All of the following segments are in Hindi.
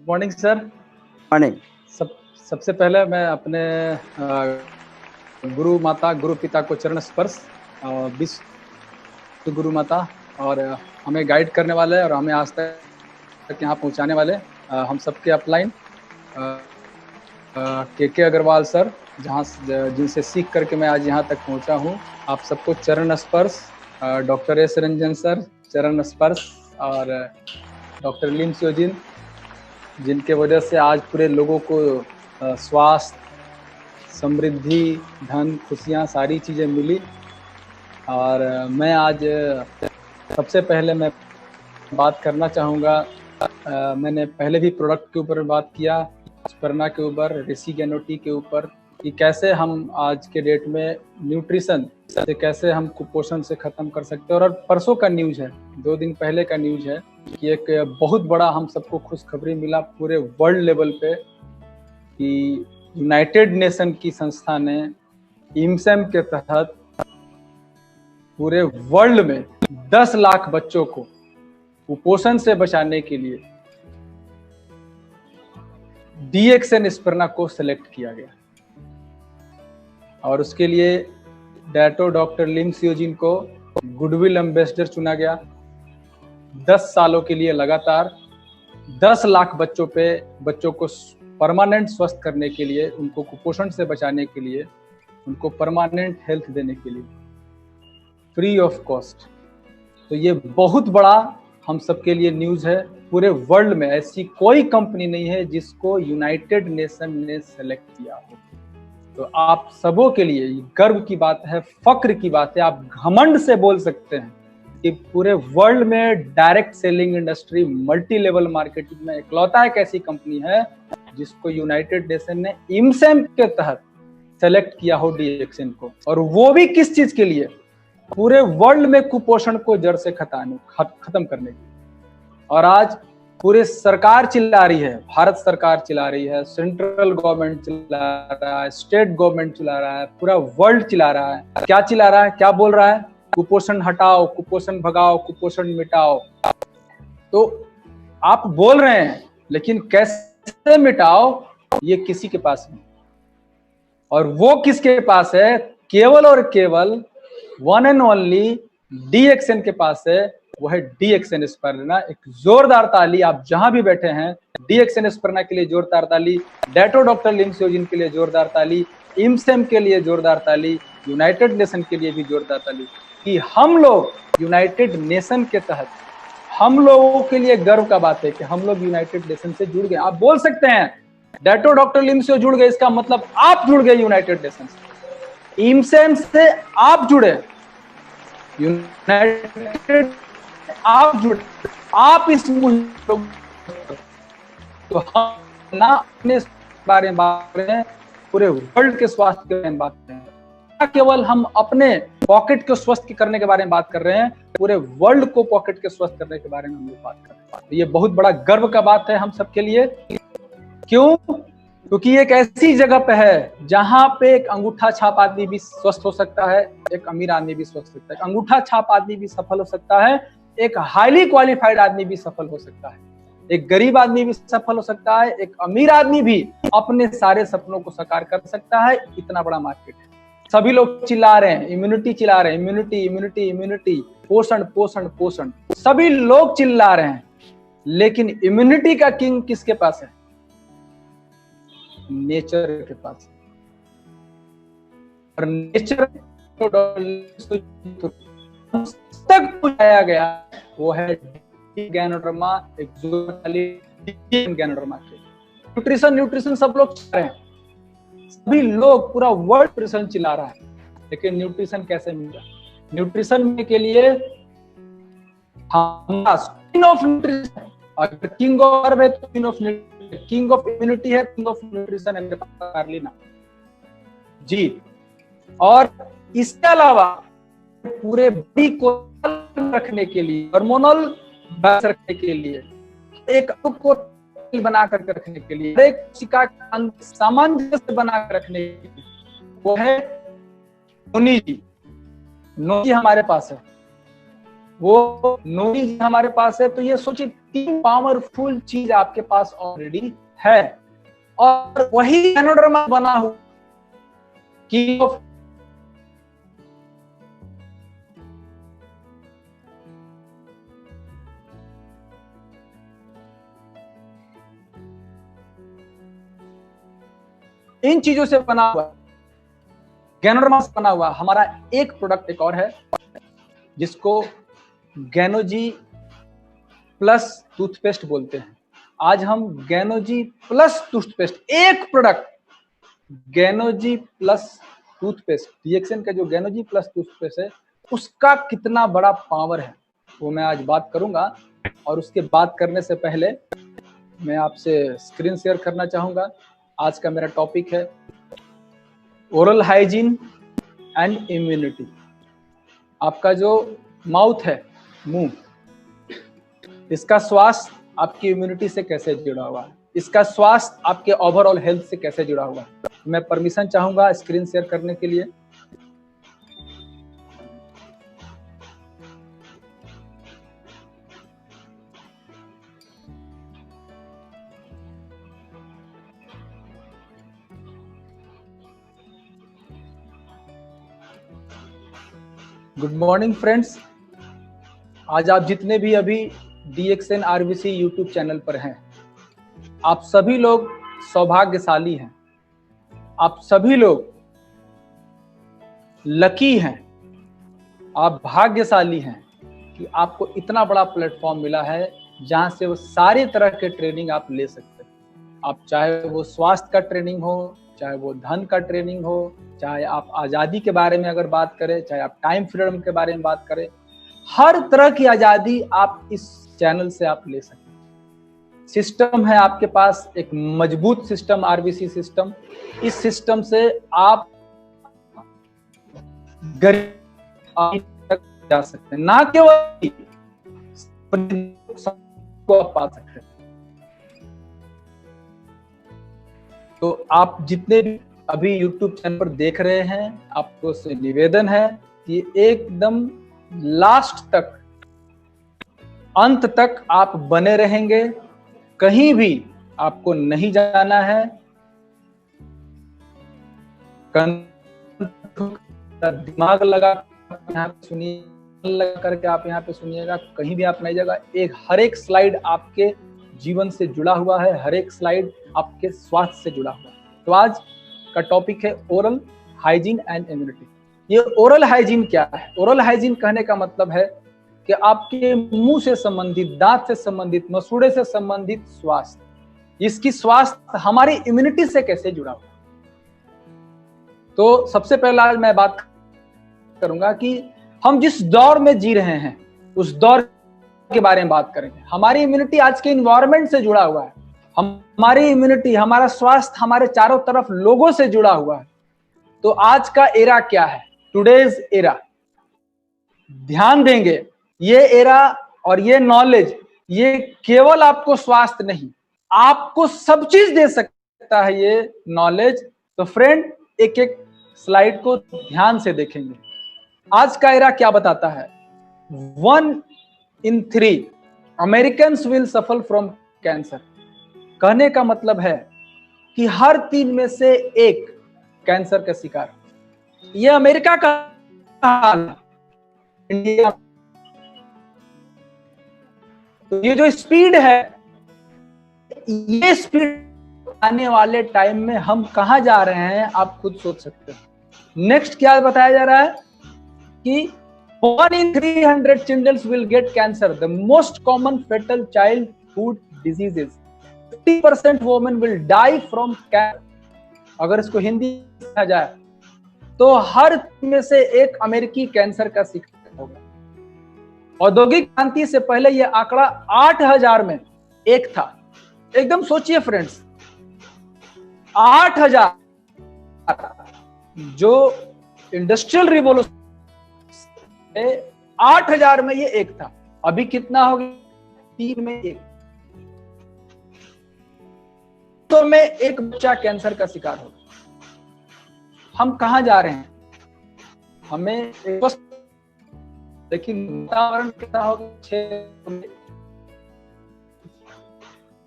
Morning sir. मॉर्निंग। सबसे पहले मैं अपने गुरु माता गुरु पिता को चरण स्पर्श, विश्व गुरु माता और हमें गाइड करने वाले और हमें आज तक यहाँ पहुँचाने वाले हम सबके अपलाइन के अग्रवाल सर, जिनसे सीख करके मैं आज यहाँ तक पहुँचा हूँ। आप सबको चरण स्पर्श, डॉक्टर एस रंजन सर चरण स्पर्श और डॉक्टर लिम सियोजिन, जिनके वजह से आज पूरे लोगों को स्वास्थ्य, समृद्धि, धन, खुशियाँ सारी चीज़ें मिली। और मैं आज सबसे पहले मैं बात करना चाहूँगा, मैंने पहले भी प्रोडक्ट के ऊपर बात किया, स्पर्ना के ऊपर, रेसिगेनोटी के ऊपर, कि कैसे हम आज के डेट में न्यूट्रिशन से कैसे हम कुपोषण से ख़त्म कर सकते हैं। और परसों का न्यूज़ है, 2 दिन पहले का न्यूज़ है कि एक बहुत बड़ा हम सबको खुशखबरी मिला पूरे वर्ल्ड लेवल पे कि यूनाइटेड नेशन की संस्था ने इमसेम के तहत पूरे वर्ल्ड में 10 लाख बच्चों को कुपोषण से बचाने के लिए DXN स्पर्ना को सेलेक्ट किया गया। और उसके लिए डॉक्टर लिम सियोजिन को गुडविल एम्बेसडर चुना गया। 10 सालों के लिए लगातार 10 लाख बच्चों को परमानेंट स्वस्थ करने के लिए, उनको कुपोषण से बचाने के लिए, उनको परमानेंट हेल्थ देने के लिए फ्री ऑफ कॉस्ट। तो ये बहुत बड़ा हम सबके लिए न्यूज़ है। पूरे वर्ल्ड में ऐसी कोई कंपनी नहीं है जिसको यूनाइटेड नेशन ने सेलेक्ट किया हो। तो आप सबों के लिए गर्व की बात है, फक्र की बात है। आप घमंड से बोल सकते हैं कि पूरे वर्ल्ड में direct selling industry, multi level marketing में इकलौता एक ऐसी कंपनी है जिसको यूनाइटेड नेशन ने इमसेम के तहत सेलेक्ट किया हो DXN को। और वो भी किस चीज के लिए? पूरे वर्ल्ड में कुपोषण को जड़ से खत्म करने के लिए। और आज पूरे सरकार चिल्ला रही है, भारत सरकार चिल्ला रही है, सेंट्रल गवर्नमेंट चिल्ला रहा है, स्टेट गवर्नमेंट चिल्ला रहा है, पूरा वर्ल्ड चिल्ला रहा है। क्या चिल्ला रहा है, क्या बोल रहा है? कुपोषण हटाओ, कुपोषण भगाओ, कुपोषण मिटाओ। तो आप बोल रहे हैं, लेकिन कैसे मिटाओ ये किसी के पास नहीं। और वो किसके पास है? केवल और केवल वन एंड ओनली DXN के पास है। वो है DXN स्पर्ना। एक जोरदार ताली, आप जहां भी बैठे हैं, DXN स्पर्ना के लिए जोरदार ताली, डॉक्टर लिम सियोजिन के लिए जोरदार ताली, इमसेम के लिए जोरदार ताली, यूनाइटेड नेशन के लिए भी जोरदार ताली, कि हम लोग यूनाइटेड नेशन के तहत, हम लोगों के लिए गर्व का बात है कि हम लोग यूनाइटेड नेशन से जुड़ गए। आप बोल सकते हैं डॉक्टर लिम से जुड़ गए, इसका मतलब आप जुड़ गए यूनाइटेड नेशन से। इमसेम से आप जुड़े, यूनाइटेड आप जुड़े, आप इस मुहिम। तो हम ना अपने बारे में बात कर रहे हैं, पूरे वर्ल्ड के स्वास्थ्य के बारे में बात कर रहे हैं। केवल हम अपने पॉकेट को स्वस्थ करने के बारे में बात कर रहे हैं, पूरे वर्ल्ड को पॉकेट के स्वस्थ करने के बारे में हम लोग बात कर रहे हैं। ये बहुत बड़ा गर्व का बात है हम सबके लिए। क्यों? क्योंकि एक ऐसी जगह पे है जहां पे एक अंगूठा छाप आदमी भी स्वस्थ हो सकता है, एक अमीर आदमी भी स्वस्थ हो सकता है, एक अंगूठा छाप आदमी भी सफल हो सकता है, एक हाईली क्वालिफाइड आदमी भी सफल हो सकता है, एक गरीब आदमी भी सफल हो सकता है, एक अमीर आदमी भी अपने सारे सपनों को साकार कर सकता है। इतना बड़ा मार्केट है। सभी लोग चिल्ला रहे हैं, इम्यूनिटी चिल्ला रहे हैं, इम्यूनिटी इम्यूनिटी इम्यूनिटी, पोषण पोषण पोषण, सभी लोग चिल्ला रहे हैं। लेकिन इम्यूनिटी का किंग किसके पास है? नेचर के पास। और नेचर तक पहुंचाया गया वो है गैनोडर्मा गैनोडर्मा के। न्यूट्रिशन सब लोग चिल्ला रहे हैं, सभी लोग, पूरा वर्ल्ड न्यूट्रिशन चिल्ला रहा है। लेकिन न्यूट्रिशन कैसे मिलेगा? न्यूट्रिशन में के लिए किंग ऑफ न्यूट्रिशन, अगर किंग ऑफ है तो किंग ऑफ इम्यूनिटी है, किंग ऑफ न्यूट्रिशन है कार्लिना जी। और इसके अलावा पूरे बॉडी को रखने के लिए, हार्मोनल बैलेंस रखने के लिए, एक को बना कर रखने के लिए, एक कोशिका का सामंजस्य बना कर रखने के लिए, वो है नोनी जी। नोनी हमारे पास है। वो नॉलेज हमारे पास है। तो ये सोचिए 3 पावरफुल चीज आपके पास ऑलरेडी है, और वही गैनोडर्मा बना हुआ कि इन चीजों से बना हुआ, गैनोडर्मा से बना हुआ हमारा एक प्रोडक्ट एक और है, जिसको गैनोजी प्लस टूथपेस्ट बोलते हैं। आज हम गैनोजी प्लस टूथपेस्ट, एक प्रोडक्ट गैनोजी प्लस टूथपेस्ट, डीएक्सएन का जो गैनोजी प्लस टूथपेस्ट है, उसका कितना बड़ा पावर है वो मैं आज बात करूंगा। और उसके बात करने से पहले मैं आपसे स्क्रीन शेयर करना चाहूंगा। आज का मेरा टॉपिक है ओरल हाइजीन एंड इम्यूनिटी। आपका जो माउथ है, मुंह, इसका स्वास्थ्य आपकी इम्यूनिटी से कैसे जुड़ा हुआ है, इसका स्वास्थ्य आपके ओवरऑल हेल्थ से कैसे जुड़ा हुआ है। मैं परमिशन चाहूंगा स्क्रीन शेयर करने के लिए। Good morning friends. आज आप जितने भी अभी डीएक्सएन आरबीसी यूट्यूब चैनल पर हैं, आप सभी लोग सौभाग्यशाली हैं, आप सभी लोग लकी हैं, आप भाग्यशाली हैं कि आपको इतना बड़ा प्लेटफॉर्म मिला है जहां से वो सारी तरह के ट्रेनिंग आप ले सकते हैं। आप चाहे वो स्वास्थ्य का ट्रेनिंग हो, चाहे वो धन का ट्रेनिंग हो, चाहे आप आज़ादी के बारे में अगर बात करें, चाहे आप टाइम फ्रीडम के बारे में बात करें, हर तरह की आज़ादी आप इस चैनल से आप ले सकते हैं। सिस्टम है आपके पास, एक मजबूत सिस्टम, आरबीसी सिस्टम। इस सिस्टम से आप गरीब तक जा सकते हैं, ना केवल को आप पा सकते हैं। तो आप जितने भी अभी यूट्यूब चैनल पर देख रहे हैं, आपको से निवेदन है कि एकदम लास्ट तक, अंत तक आप बने रहेंगे, कहीं भी आपको नहीं जाना है। दिमाग लगा यहाँ पे सुनिए, लगा करके आप यहाँ पे सुनिएगा, कहीं भी आप नहीं जाएगा। हर एक स्लाइड आपके जीवन से जुड़ा हुआ है, हर एक स्लाइड आपके स्वास्थ्य से जुड़ा हुआ है। तो आज का टॉपिक है ओरल हाइजीन एंड इम्यूनिटी। ये ओरल हाइजीन क्या है? ओरल हाइजीन कहने का मतलब है कि आपके मुंह से संबंधित, दांत से संबंधित, मसूड़े से संबंधित स्वास्थ्य, इसकी स्वास्थ्य हमारी इम्यूनिटी से कैसे जुड़ा हुआ है। तो सबसे पहला आज मैं बात करूंगा कि हम जिस दौर में जी रहे हैं उस दौर के बारे में बात करेंगे। हमारी इम्यूनिटी आज के इन्वायरमेंट से जुड़ा हुआ है, हमारी इम्यूनिटी, हमारा स्वास्थ्य हमारे चारों तरफ लोगों से जुड़ा हुआ है। तो आज का एरा क्या है? टुडेज एरा, ध्यान देंगे, ये एरा और ये नॉलेज, ये केवल आपको स्वास्थ्य नहीं, आपको सब चीज दे सकता है ये नॉलेज। तो फ्रेंड, एक एक स्लाइड को ध्यान से देखेंगे। आज का एरा क्या बताता है? 1 in 3 Americans will suffer from cancer. कहने का मतलब है कि हर 3 में से 1 कैंसर का शिकार। यह अमेरिका का हाल है, इंडिया। तो ये जो स्पीड है, ये स्पीड आने वाले टाइम में हम कहां जा रहे हैं आप खुद सोच सकते हैं। नेक्स्ट क्या बताया जा रहा है कि 1 in 300 children will get cancer, the most common fatal childhood diseases. 50% women will die from cancer. अगर इसको हिंदी में कहा जाए तो हर में से 1 अमेरिकी कैंसर का शिकार होगा। औद्योगिक क्रांति से पहले यह आंकड़ा 8000 में 1 था। एकदम सोचिए फ्रेंड्स, 8000, जो इंडस्ट्रियल रिवॉल्यूशन 8000 में ये 1 था, अभी कितना हो गया? 3 में 1। तो में 1 बच्चा कैंसर का शिकार होगा। हम कहां जा रहे हैं? हमें लेकिन वातावरण कैसा होगा,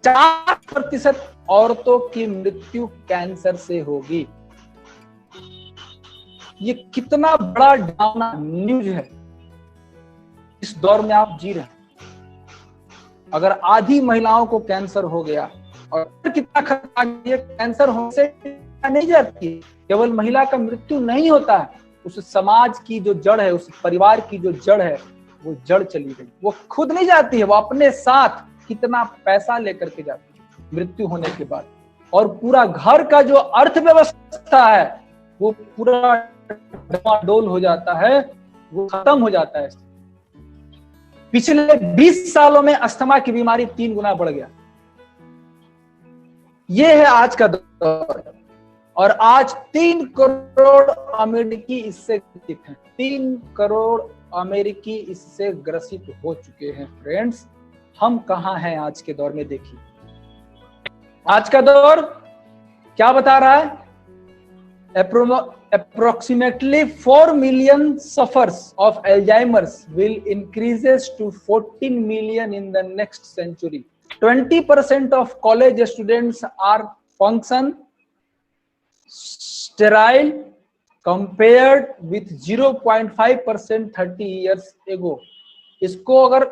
4% औरतों की मृत्यु कैंसर से होगी। ये कितना बड़ा डरावना न्यूज है इस दौर में आप जी रहे हैं। अगर आधी महिलाओं को कैंसर हो गया, और कितना खतरनाक, ये कैंसर होने से नहीं जाती, केवल महिला का मृत्यु नहीं होता है, उस समाज की जो जड़ है, उस परिवार की जो जड़ है, वो जड़ चली गई। वो खुद नहीं जाती है, वो अपने साथ कितना पैसा लेकर के जाती है मृत्यु होने के बाद। और पूरा घर का जो अर्थव्यवस्था है वो पूरा डमाडोल हो जाता है, वो खत्म हो जाता है। पिछले 20 सालों में अस्थमा की बीमारी 3 गुना बढ़ गया। ये है आज का दौर। और आज 3 करोड़ अमेरिकी इससे ग्रसित हैं। 3 करोड़ अमेरिकी इससे ग्रसित हो चुके हैं। फ्रेंड्स, हम कहां हैं आज के दौर में? देखिए, आज का दौर क्या बता रहा है? Approximately 4 million sufferers of Alzheimer's will increases to 14 million in the next century. 20% of college students are function sterile compared with 0.5% 30 years ago. इसको अगर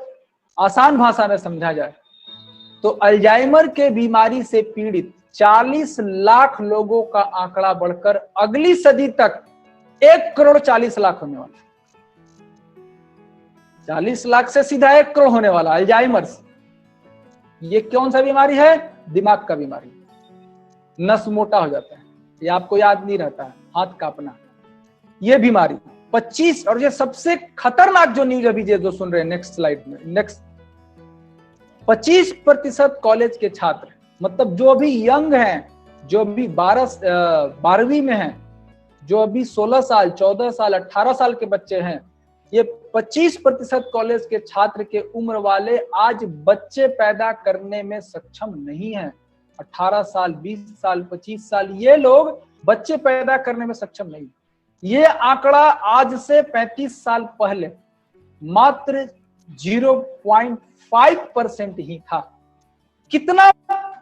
आसान भाषा में समझा जाए तो अल्जाइमर के बीमारी से पीड़ित 40 लाख लोगों का आंकड़ा बढ़कर अगली सदी तक 1 करोड़ 40 लाख होने वाला। 40 लाख से सीधा 1 करोड़ होने वाला अल्जाइमर्स। ये कौन सा बीमारी है? दिमाग का बीमारी। नस मोटा हो जाता है, ये आपको याद नहीं रहता है, हाथ कांपना, ये बीमारी 25। और ये सबसे खतरनाक जो न्यूज अभी जो सुन रहे हैं, नेक्स्ट स्लाइड में, नेक्स्ट 25% कॉलेज के छात्र, मतलब जो अभी यंग हैं, जो अभी 12वीं में हैं, जो अभी 16 साल 14 साल 18 साल के बच्चे हैं, ये 25% कॉलेज के छात्र के उम्र वाले आज बच्चे पैदा करने में सक्षम नहीं हैं। 18 साल 20 साल 25 साल ये लोग बच्चे पैदा करने में सक्षम नहीं। ये आंकड़ा आज से 35 साल पहले मात्र 0.5% ही था। कितना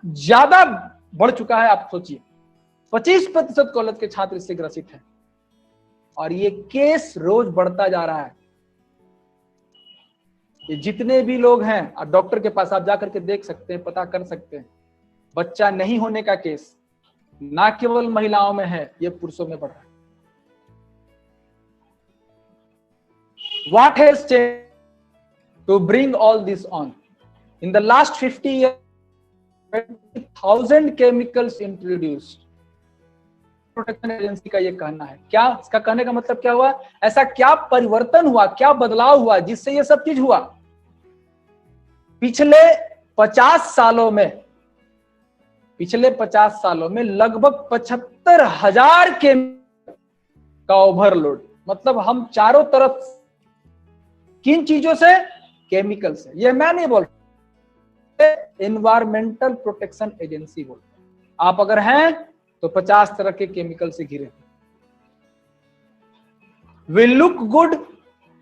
ज्यादा बढ़ चुका है आप सोचिए। 25% कॉलेज के छात्र इससे ग्रसित हैं और ये केस रोज बढ़ता जा रहा है। ये जितने भी लोग हैं, और डॉक्टर के पास आप जाकर के देख सकते हैं, पता कर सकते हैं, बच्चा नहीं होने का केस ना केवल महिलाओं में है, ये पुरुषों में बढ़ रहा है। What has changed to bring all this on? In the last 50 years, 20,000 chemicals introduced. Protection agency का ये कहना है। क्या इसका कहने का मतलब क्या हुआ? ऐसा क्या परिवर्तन हुआ, क्या बदलाव हुआ जिससे ये सब चीज हुआ? पिछले 50 सालों में लगभग 75,000 केमिकल का ओवरलोड। मतलब हम चारों तरफ किन चीजों से? केमिकल से। ये मैं नहीं बोल, एनवायरमेंटल प्रोटेक्शन एजेंसी बोलते हैं। आप अगर हैं तो 50 तरह के केमिकल से घिरे। We look good,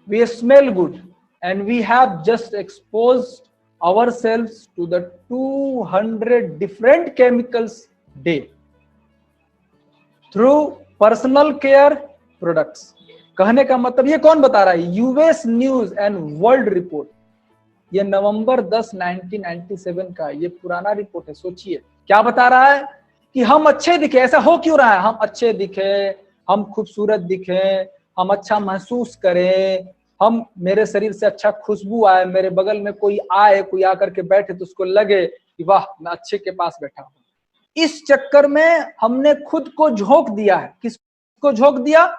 we smell good, and we have just exposed ourselves to the 200 different chemicals day through personal care products. कहने का मतलब ये कौन बता रहा है? US news and world report. ये नवंबर 10 1997 का ये पुराना रिपोर्ट है। सोचिए क्या बता रहा है कि हम अच्छे दिखे। ऐसा हो क्यों रहा है? हम अच्छे दिखे, हम खूबसूरत दिखे, हम अच्छा महसूस करें, हम मेरे शरीर से अच्छा खुशबू आए, मेरे बगल में कोई आए, कोई आकर के बैठे तो उसको लगे कि वाह मैं अच्छे के पास बैठा हूं। इस चक्कर में हमने खुद को झोंक दिया है। किसको झोंक दिया?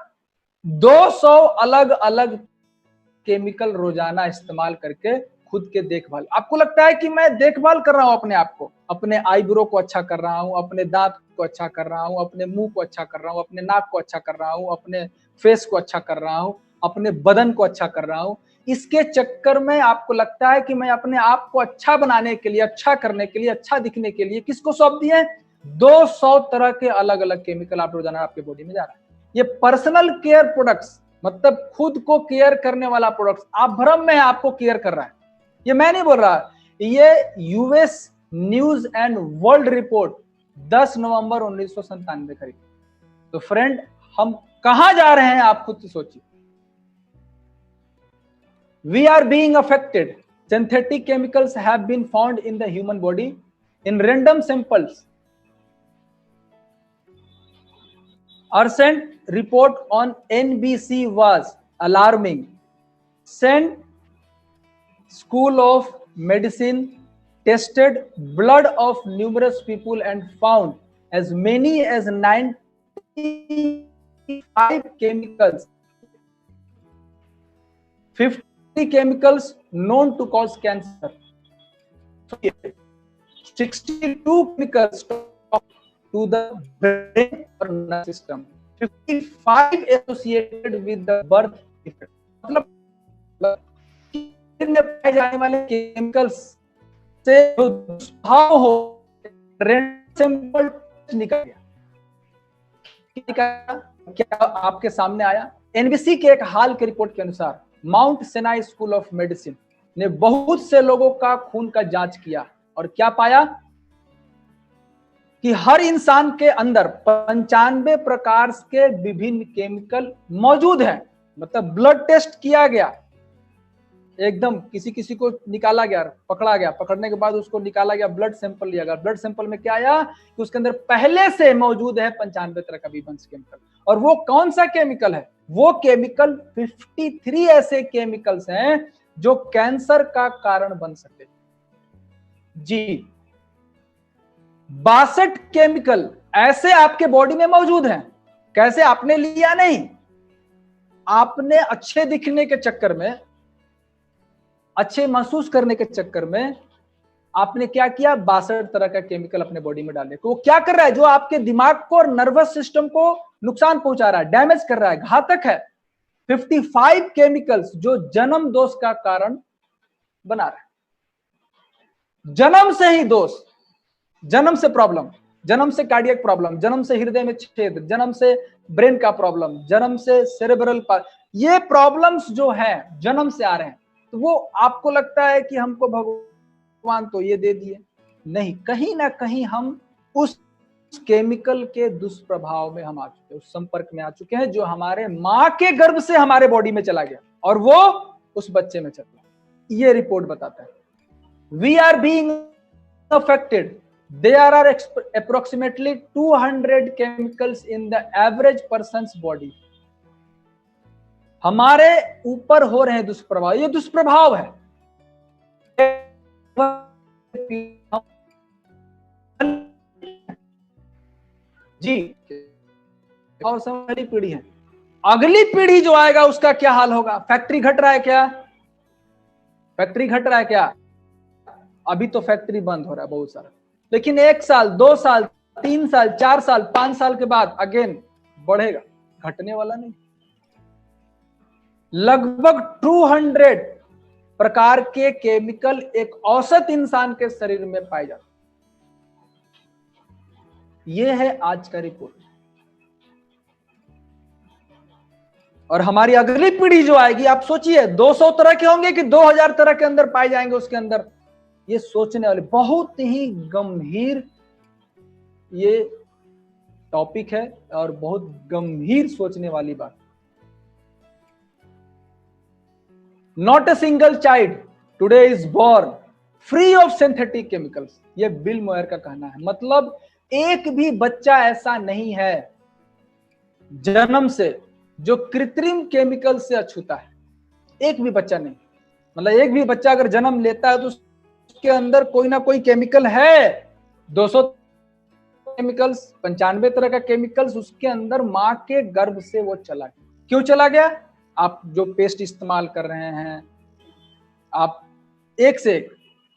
200 अलग अलग केमिकल रोजाना इस्तेमाल करके खुद के देखभाल। आपको लगता है कि मैं देखभाल कर रहा हूं अपने आप को, अपने आईब्रो को अच्छा कर रहा हूं, अपने दांत को अच्छा कर रहा हूं, अपने मुंह को अच्छा कर रहा हूं, अपने नाक को अच्छा कर रहा हूं, अपने फेस को अच्छा कर रहा हूं, अपने बदन को अच्छा कर रहा हूं। इसके चक्कर में आपको लगता है कि मैं अपने आप को अच्छा बनाने के लिए, अच्छा करने के लिए, अच्छा दिखने के लिए किसको सौंप दिए? 200 तरह के अलग अलग केमिकल आप रोजाना आपके बॉडी में जा रहा है। ये पर्सनल केयर प्रोडक्ट्स, मतलब खुद को केयर करने वाला प्रोडक्ट। आप भ्रम में है, आपको केयर कर रहा है, ये मैं नहीं बोल रहा, ये US news and world report 10 नवंबर 1997 खरीद। तो फ्रेंड, हम कहां जा रहे हैं आप खुद से सोचिए। We are being affected. Synthetic chemicals have been found in the human body in random samples. recent report on NBC was alarming. Sent School of Medicine tested blood of numerous people and found as many as 95 chemicals, 50 chemicals known to cause cancer, 62 chemicals to the brain or nervous system, 55 associated with the birth defect. मतलब में पाए जाने वाले केमिकल्स से जो दुष्प्रभाव हो, सैंपल निकल गया। क्या आपके सामने आया? एनबीसी के एक हाल के रिपोर्ट के अनुसार Mount Sinai school of medicine ने बहुत से लोगों का खून का जांच किया और क्या पाया कि हर इंसान के अंदर 95 प्रकार के विभिन्न केमिकल मौजूद हैं। मतलब ब्लड टेस्ट किया गया, एकदम किसी को निकाला गया, पकड़ा गया, पकड़ने के बाद उसको निकाला गया, ब्लड सैंपल लिया गया। ब्लड सैंपल में क्या आया कि उसके अंदर पहले से मौजूद है 95 तरह का विभिन्न केमिकल। और वो कौन सा केमिकल है? वो केमिकल 53 ऐसे केमिकल्स हैं जो कैंसर का कारण बन सकते हैं। जी, 62 केमिकल ऐसे आपके बॉडी में मौजूद हैं। कैसे? आपने लिया नहीं, आपने अच्छे दिखने के चक्कर में, अच्छे महसूस करने के चक्कर में आपने क्या किया? 62 तरह का केमिकल अपने बॉडी में डाले। तो वो क्या कर रहा है? जो आपके दिमाग को और नर्वस सिस्टम को नुकसान पहुंचा रहा है, डैमेज कर रहा है, घातक है। 55 केमिकल्स जो जन्म दोष का कारण बना रहा है। जन्म से ही दोष, जन्म से प्रॉब्लम, जन्म से कार्डियक प्रॉब्लम, जन्म से हृदय में छेद, जन्म से ब्रेन का प्रॉब्लम, जन्म से सेरेब्रल, ये प्रॉब्लम्स जो हैं जन्म से आ रहे हैं। तो वो आपको लगता है कि हमको भगवान तो ये दे दिए, नहीं, कहीं ना कहीं हम उस केमिकल के दुष्प्रभाव में हम आ चुके हैं, उस संपर्क में आ चुके हैं जो हमारे मां के गर्भ से हमारे बॉडी में चला गया और वो उस बच्चे में चला। ये रिपोर्ट बताता है we are being affected. There are approximately 200 chemicals in the average person's body. हमारे ऊपर हो रहे हैं दुष्प्रभाव, ये दुष्प्रभाव है। जी, और अगली पीढ़ी है, अगली पीढ़ी जो आएगा उसका क्या हाल होगा? फैक्ट्री घट रहा है क्या? फैक्ट्री घट रहा है क्या? अभी तो फैक्ट्री बंद हो रहा है बहुत सारा, लेकिन 1 साल, 2 साल, 3 साल, 4 साल, 5 साल के बाद अगेन बढ़ेगा, घटने वाला नहीं। लगभग 200 प्रकार के केमिकल एक औसत इंसान के शरीर में पाए जाते हैं। यह है आज का रिपोर्ट। और हमारी अगली पीढ़ी जो आएगी, आप सोचिए 200 तरह के होंगे कि 2000 तरह के अंदर पाए जाएंगे उसके अंदर। ये सोचने वाले बहुत ही गंभीर ये टॉपिक है और बहुत गंभीर सोचने वाली बात। Not a single child today is born free of synthetic chemicals, ये बिल मोयर का कहना है। मतलब एक भी बच्चा ऐसा नहीं है जन्म से जो कृत्रिम केमिकल से अछूता है, एक भी बच्चा नहीं। मतलब एक भी बच्चा अगर जन्म लेता है तो के अंदर कोई ना कोई केमिकल है। 200 केमिकल्स, 95 तरह का केमिकल्स उसके अंदर मां के गर्भ से वो चला गया। क्यों चला गया? आप जो पेस्ट इस्तेमाल कर रहे हैं, आप एक से एक,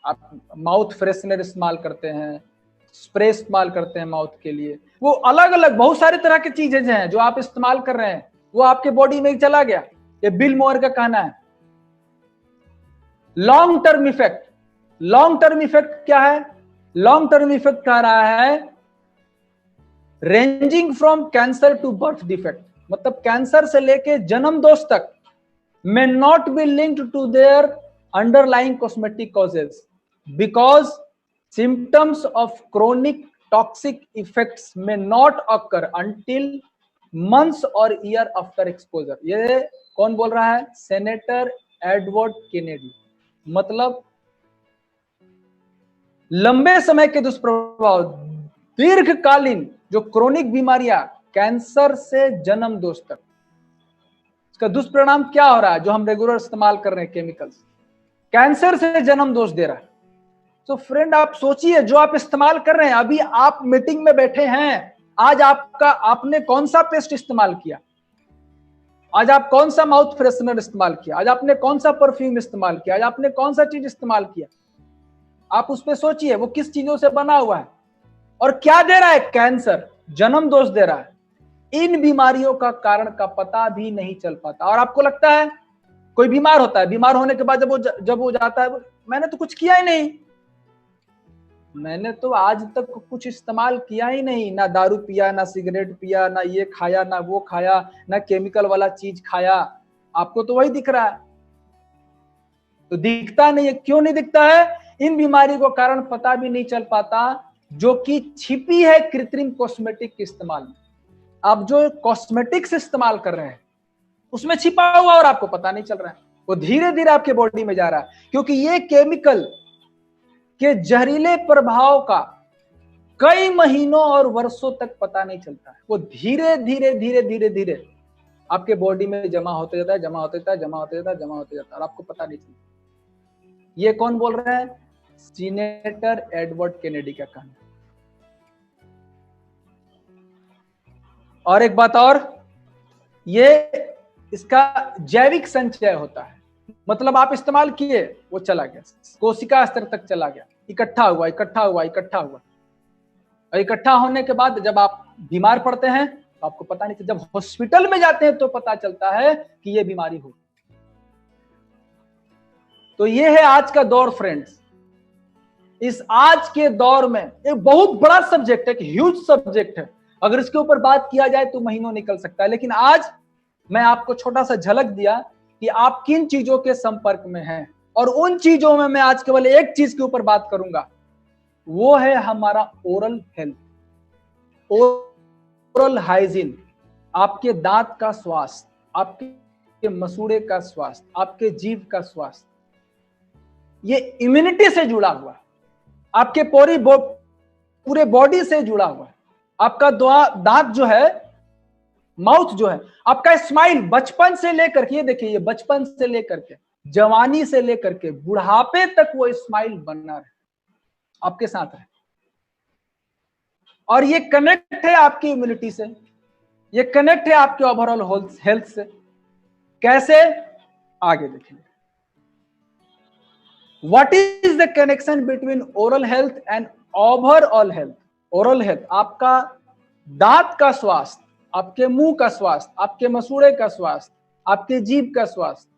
आप माउथ फ्रेशनर इस्तेमाल करते हैं, स्प्रे इस्तेमाल करते हैं माउथ के लिए, वो अलग अलग बहुत सारे तरह की चीजें हैं जो आप इस्तेमाल कर रहे हैं, वो आपके बॉडी में चला गया। ये बिल मोयर का कहना है। Long term effect, long term effect क्या है? लॉन्ग टर्म इफेक्ट कह रहा है ranging from cancer to birth defect. मतलब कैंसर से लेके जन्म दोष तक may not be linked to their underlying cosmetic causes because symptoms of chronic toxic effects may not occur until months or year after exposure। ये कौन बोल रहा है? Senator Edward Kennedy. मतलब लंबे समय के दुष्प्रभाव, दीर्घकालीन जो क्रोनिक बीमारियां, कैंसर से जन्म दोष तक, इसका दुष्परिणाम क्या हो रहा है? जो हम रेगुलर इस्तेमाल कर रहे हैं केमिकल्स, कैंसर से जन्म दोष दे रहा है। तो फ्रेंड आप सोचिए, जो आप इस्तेमाल कर रहे हैं, अभी आप मीटिंग में बैठे हैं, आज आपने कौन सा पेस्ट इस्तेमाल किया? आज आप कौन सा माउथ फ्रेशनर इस्तेमाल किया? आज आपने कौन सा परफ्यूम इस्तेमाल किया? आज आपने कौन सा चीज इस्तेमाल किया? आप उस पर सोचिए, वो किस चीजों से बना हुआ है और क्या दे रहा है? कैंसर, जन्म दोष दे रहा है। इन बीमारियों का कारण का पता भी नहीं चल पाता। और आपको लगता है कोई बीमार होता है, बीमार होने के बाद जब वो जाता है, मैंने तो कुछ किया ही नहीं, मैंने तो आज तक कुछ इस्तेमाल किया ही नहीं, ना दारू पिया, ना सिगरेट पिया, ना ये खाया, ना वो खाया, ना केमिकल वाला चीज खाया। आपको तो वही दिख रहा है। तो दिखता नहीं है, क्यों नहीं दिखता है? इन बीमारी को कारण पता भी नहीं चल पाता, जो कि छिपी है कृत्रिम कॉस्मेटिक के इस्तेमाल में। आप जो कॉस्मेटिक्स इस्तेमाल कर रहे हैं उसमें छिपा हुआ और आपको पता नहीं चल रहा है। वो धीरे धीरे आपके बॉडी में जा रहा है, क्योंकि ये केमिकल के जहरीले प्रभाव का कई महीनों और वर्षों तक पता नहीं चलता है। वो धीरे धीरे धीरे धीरे धीरे आपके बॉडी में जमा होते जाता है, जमा होते जाता है, जमा होते जाता है, जमा होते जाता है, और आपको पता नहीं चलता। ये कौन बोल रहे हैं? सीनेटर एडवर्ड केनेडी का कहना। और एक बात और, ये इसका जैविक संचय होता है। मतलब आप इस्तेमाल किए, वो चला गया, कोशिका स्तर तक चला गया, इकट्ठा हुआ, इकट्ठा हुआ, इकट्ठा हुआ, और इकट्ठा होने के बाद जब आप बीमार पड़ते हैं तो आपको पता नहीं चलता। जब हॉस्पिटल में जाते हैं तो पता चलता है कि ये बीमारी हो। तो ये है आज का दौर फ्रेंड्स। इस आज के दौर में एक बहुत बड़ा सब्जेक्ट है, एक ह्यूज सब्जेक्ट है। अगर इसके ऊपर बात किया जाए तो महीनों निकल सकता है, लेकिन आज मैं आपको छोटा सा झलक दिया कि आप किन चीजों के संपर्क में हैं। और उन चीजों में मैं आज केवल एक चीज के ऊपर बात करूंगा, वो है हमारा ओरल हेल्थ, ओरल हाइजीन। आपके दांत का स्वास्थ्य, आपके मसूड़े का स्वास्थ्य, आपके जीभ का स्वास्थ्य, ये इम्यूनिटी से जुड़ा हुआ है, आपके पूरे बॉडी से जुड़ा हुआ है। आपका दांत जो है, माउथ जो है, आपका स्माइल बचपन से लेकर के, ये देखिए, ये बचपन से लेकर के जवानी से लेकर के बुढ़ापे तक वो स्माइल बनना रहे, आपके साथ है। और ये कनेक्ट है आपकी इम्यूनिटी से, ये कनेक्ट है आपके ओवरऑल हेल्थ से। कैसे? आगे देखिए। What is the connection between oral health and overall health? Oral health, आपका दांत का स्वास्थ्य, आपके मुंह का स्वास्थ्य, आपके मसूड़े का स्वास्थ्य, आपके जीभ का स्वास्थ्य,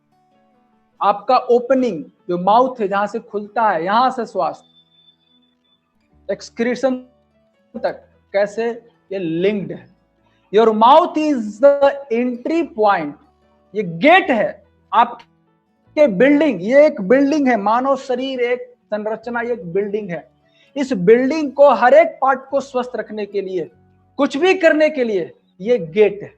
आपका ओपनिंग जो माउथ है, जहां से खुलता है, यहां से स्वास्थ्य, एक्सक्रीशन तक, कैसे ये लिंक्ड है। Your mouth is the entry point, ये गेट है आपके बिल्डिंग। ये एक बिल्डिंग है, मानव शरीर एक संरचना, ये एक बिल्डिंग है। इस बिल्डिंग को, हर एक पार्ट को स्वस्थ रखने के लिए, कुछ भी करने के लिए, ये गेट है,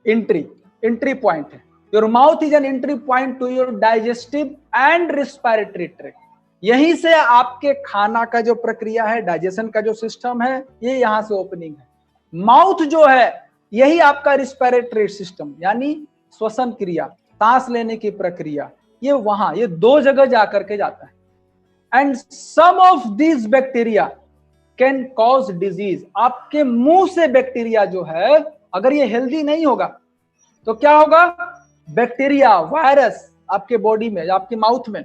एंट्री पॉइंट है। Your mouth is an entry point two your digestive and respiratory tract. यहीं से आपके खाना का जो प्रक्रिया है, डाइजेशन का जो सिस्टम है, ये यहां से ओपनिंग है। माउथ जो है, यही आपका रिस्पिरेटरी सिस्टम, यानी श्वसन क्रिया, सांस लेने की प्रक्रिया, ये वहां, ये दो जगह जाकर के जाता है। And some of these bacteria can cause disease. आपके मुंह से बैक्टीरिया जो है, अगर ये हेल्दी नहीं होगा तो क्या होगा? बैक्टीरिया, वायरस आपके बॉडी में, आपके माउथ में,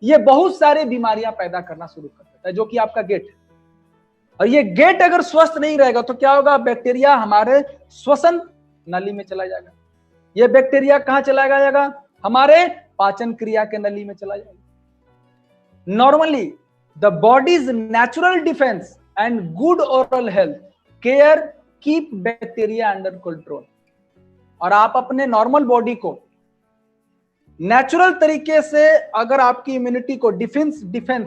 ये बहुत सारे बीमारियां पैदा करना शुरू कर देता है, जो कि आपका गेट है। और ये गेट अगर स्वस्थ नहीं रहेगा तो क्या होगा? बैक्टीरिया हमारे श्वसन नली में चला जाएगा। ये बैक्टीरिया कहां चला जाएगा? हमारे पाचन क्रिया के नली में चला जाएगा। Normally the bodies natural defence and good oral health care keep bacteria under control. और आप अपने नॉर्मल बॉडी को नेचुरल तरीके से, अगर आपकी इम्यूनिटी को डिफेंस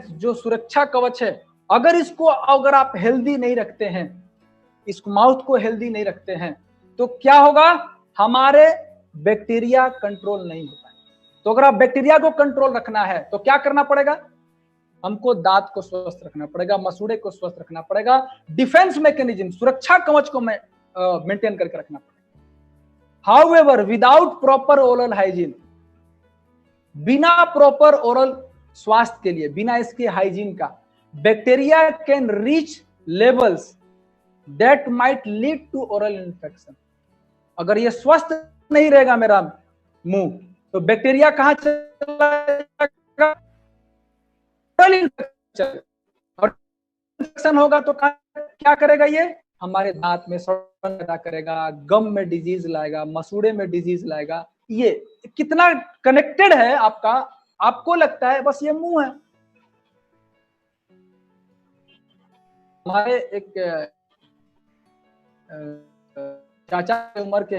जो सुरक्षा कवच है, अगर आप हेल्दी नहीं रखते हैं, इस माउथ को हेल्दी नहीं रखते हैं, तो क्या होगा, हमारे बैक्टीरिया कंट्रोल नहीं होता है। तो अगर आप बैक्टीरिया को कंट्रोल रखना है तो क्या करना पड़ेगा, हमको दांत को स्वस्थ रखना पड़ेगा, मसूड़े को स्वस्थ रखना पड़ेगा, डिफेंस मैकेनिज्म, सुरक्षा कवच को मेंटेन करके रखना पड़ेगा। However without proper oral hygiene, बिना प्रॉपर ओरल स्वास्थ्य के लिए, बिना इसके हाइजीन का, bacteria can reach levels that might lead to oral infection. अगर ये स्वस्थ नहीं रहेगा मेरा मुंह, तो बैक्टीरिया कहां चला जाएगा, और इन्फेक्शन होगा तो क्या करेगा, ये हमारे दांत में सड़न पैदा करेगा, गम में डिजीज लाएगा, मसूड़े में डिजीज लाएगा। ये कितना कनेक्टेड है आपका, आपको लगता है बस ये मुंह है। हमारे एक चाचा की उम्र के,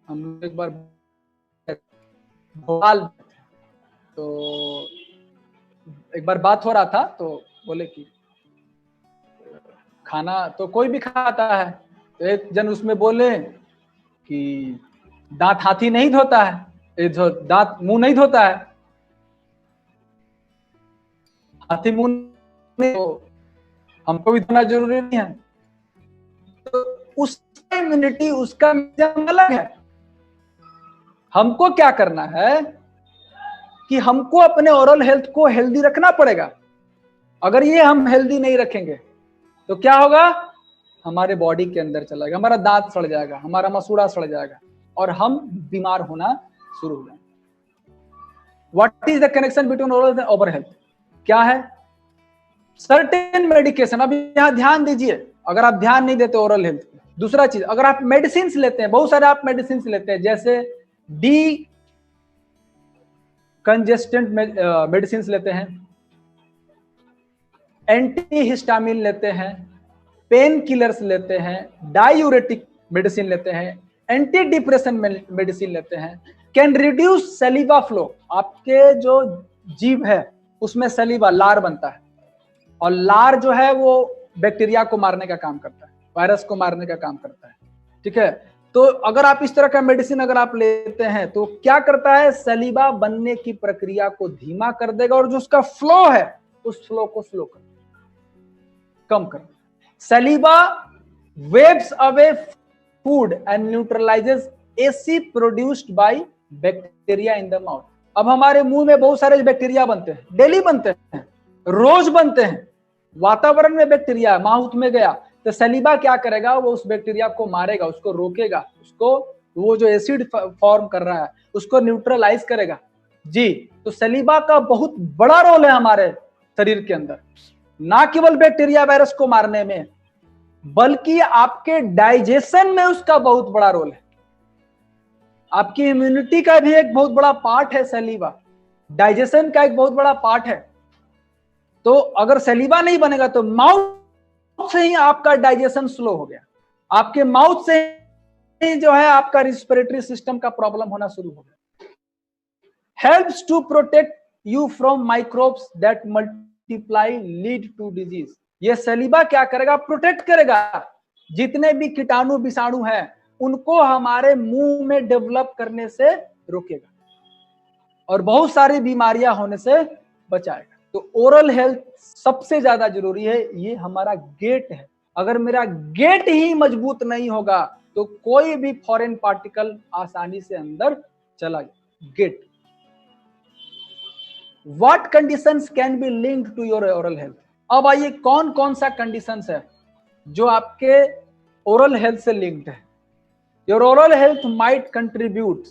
हम एक बार भोपाल, तो एक बार बात हो रहा था, तो बोले कि खाना तो कोई भी खाता है, तो एक जन उसमें बोले कि दांत हाथी नहीं धोता है, दांत मुंह नहीं धोता है, हाथी मुंह नहीं, तो हमको भी धोना जरूरी नहीं है। तो उसका इम्यूनिटी, उसका मिजाज अलग है। हमको क्या करना है कि हमको अपने ओरल हेल्थ को हेल्दी रखना पड़ेगा। अगर ये हम हेल्दी नहीं रखेंगे तो क्या होगा, हमारे बॉडी के अंदर चला जाएगा, हमारा दांत सड़ जाएगा, हमारा मसूड़ा सड़ जाएगा और हम बीमार होना शुरू हो जाएंगे। What is the connection between oral and over health? क्या है, सर्टेन मेडिकेशन। अब यहां ध्यान दीजिए, अगर आप ध्यान नहीं देते ओरल हेल्थ, दूसरा चीज, अगर आप मेडिसिन लेते हैं, बहुत सारे आप मेडिसिन लेते हैं, जैसे डी कंजेस्टेंट मेडिसिन लेते हैं, एंटी हिस्टामिन लेते हैं, पेन किलर्स लेते हैं, डायूरेटिक मेडिसिन लेते हैं, एंटी डिप्रेशन मेडिसिन लेते हैं, कैन रिड्यूस सलीवा फ्लो। आपके जो जीभ है उसमें सलीवा, लार बनता है, और लार जो है वो बैक्टीरिया को मारने का काम करता है, वायरस को मारने का काम करता है, ठीक है। तो अगर आप इस तरह का मेडिसिन अगर आप लेते हैं तो क्या करता है, सलीवा बनने की प्रक्रिया को धीमा कर देगा, और जो उसका फ्लो है उस फ्लो को स्लो कर, कम कर। सलीवा waves away food and neutralises acid produced by bacteria in the mouth. अब हमारे मुंह में बहुत सारे बैक्टीरिया बनते हैं, डेली बनते हैं, रोज बनते हैं, वातावरण में बैक्टीरिया माउथ में गया तो सलीवा क्या करेगा, वो उस बैक्टीरिया को मारेगा, उसको रोकेगा, उसको वो जो एसिड फॉर्म कर रहा है उसको न्यूट्रलाइज करेगा जी। तो सलीवा का बहुत बड़ा रोल है हमारे शरीर के अंदर, ना केवल बैक्टीरिया वायरस को मारने में, बल्कि आपके डाइजेशन में उसका बहुत बड़ा रोल है। आपकी इम्यूनिटी का भी एक बहुत बड़ा पार्ट है सलीवा, डाइजेशन का एक बहुत बड़ा पार्ट है। तो अगर सलीवा नहीं बनेगा तो माउथ से ही आपका डाइजेशन स्लो हो गया, आपके माउथ से ही जो है आपका रिस्पिरेटरी सिस्टम का प्रॉब्लम होना शुरू हो गया। Helps to protect you from microbes that multiply lead to disease. ये सलीवा क्या करेगा, प्रोटेक्ट करेगा, जितने भी कीटाणु विषाणु हैं उनको हमारे मुंह में डेवलप करने से रोकेगा और बहुत सारी बीमारियां होने से बचाएगा। तो ओरल हेल्थ सबसे ज्यादा जरूरी है, ये हमारा गेट है। अगर मेरा गेट ही मजबूत नहीं होगा तो कोई भी फॉरेन पार्टिकल आसानी से अंदर चला जाए। गेट। What conditions can be linked to your oral health? अब आइए कौन कौन सा कंडीशंस है जो आपके ओरल हेल्थ से लिंक्ड है। Your oral health might contribute,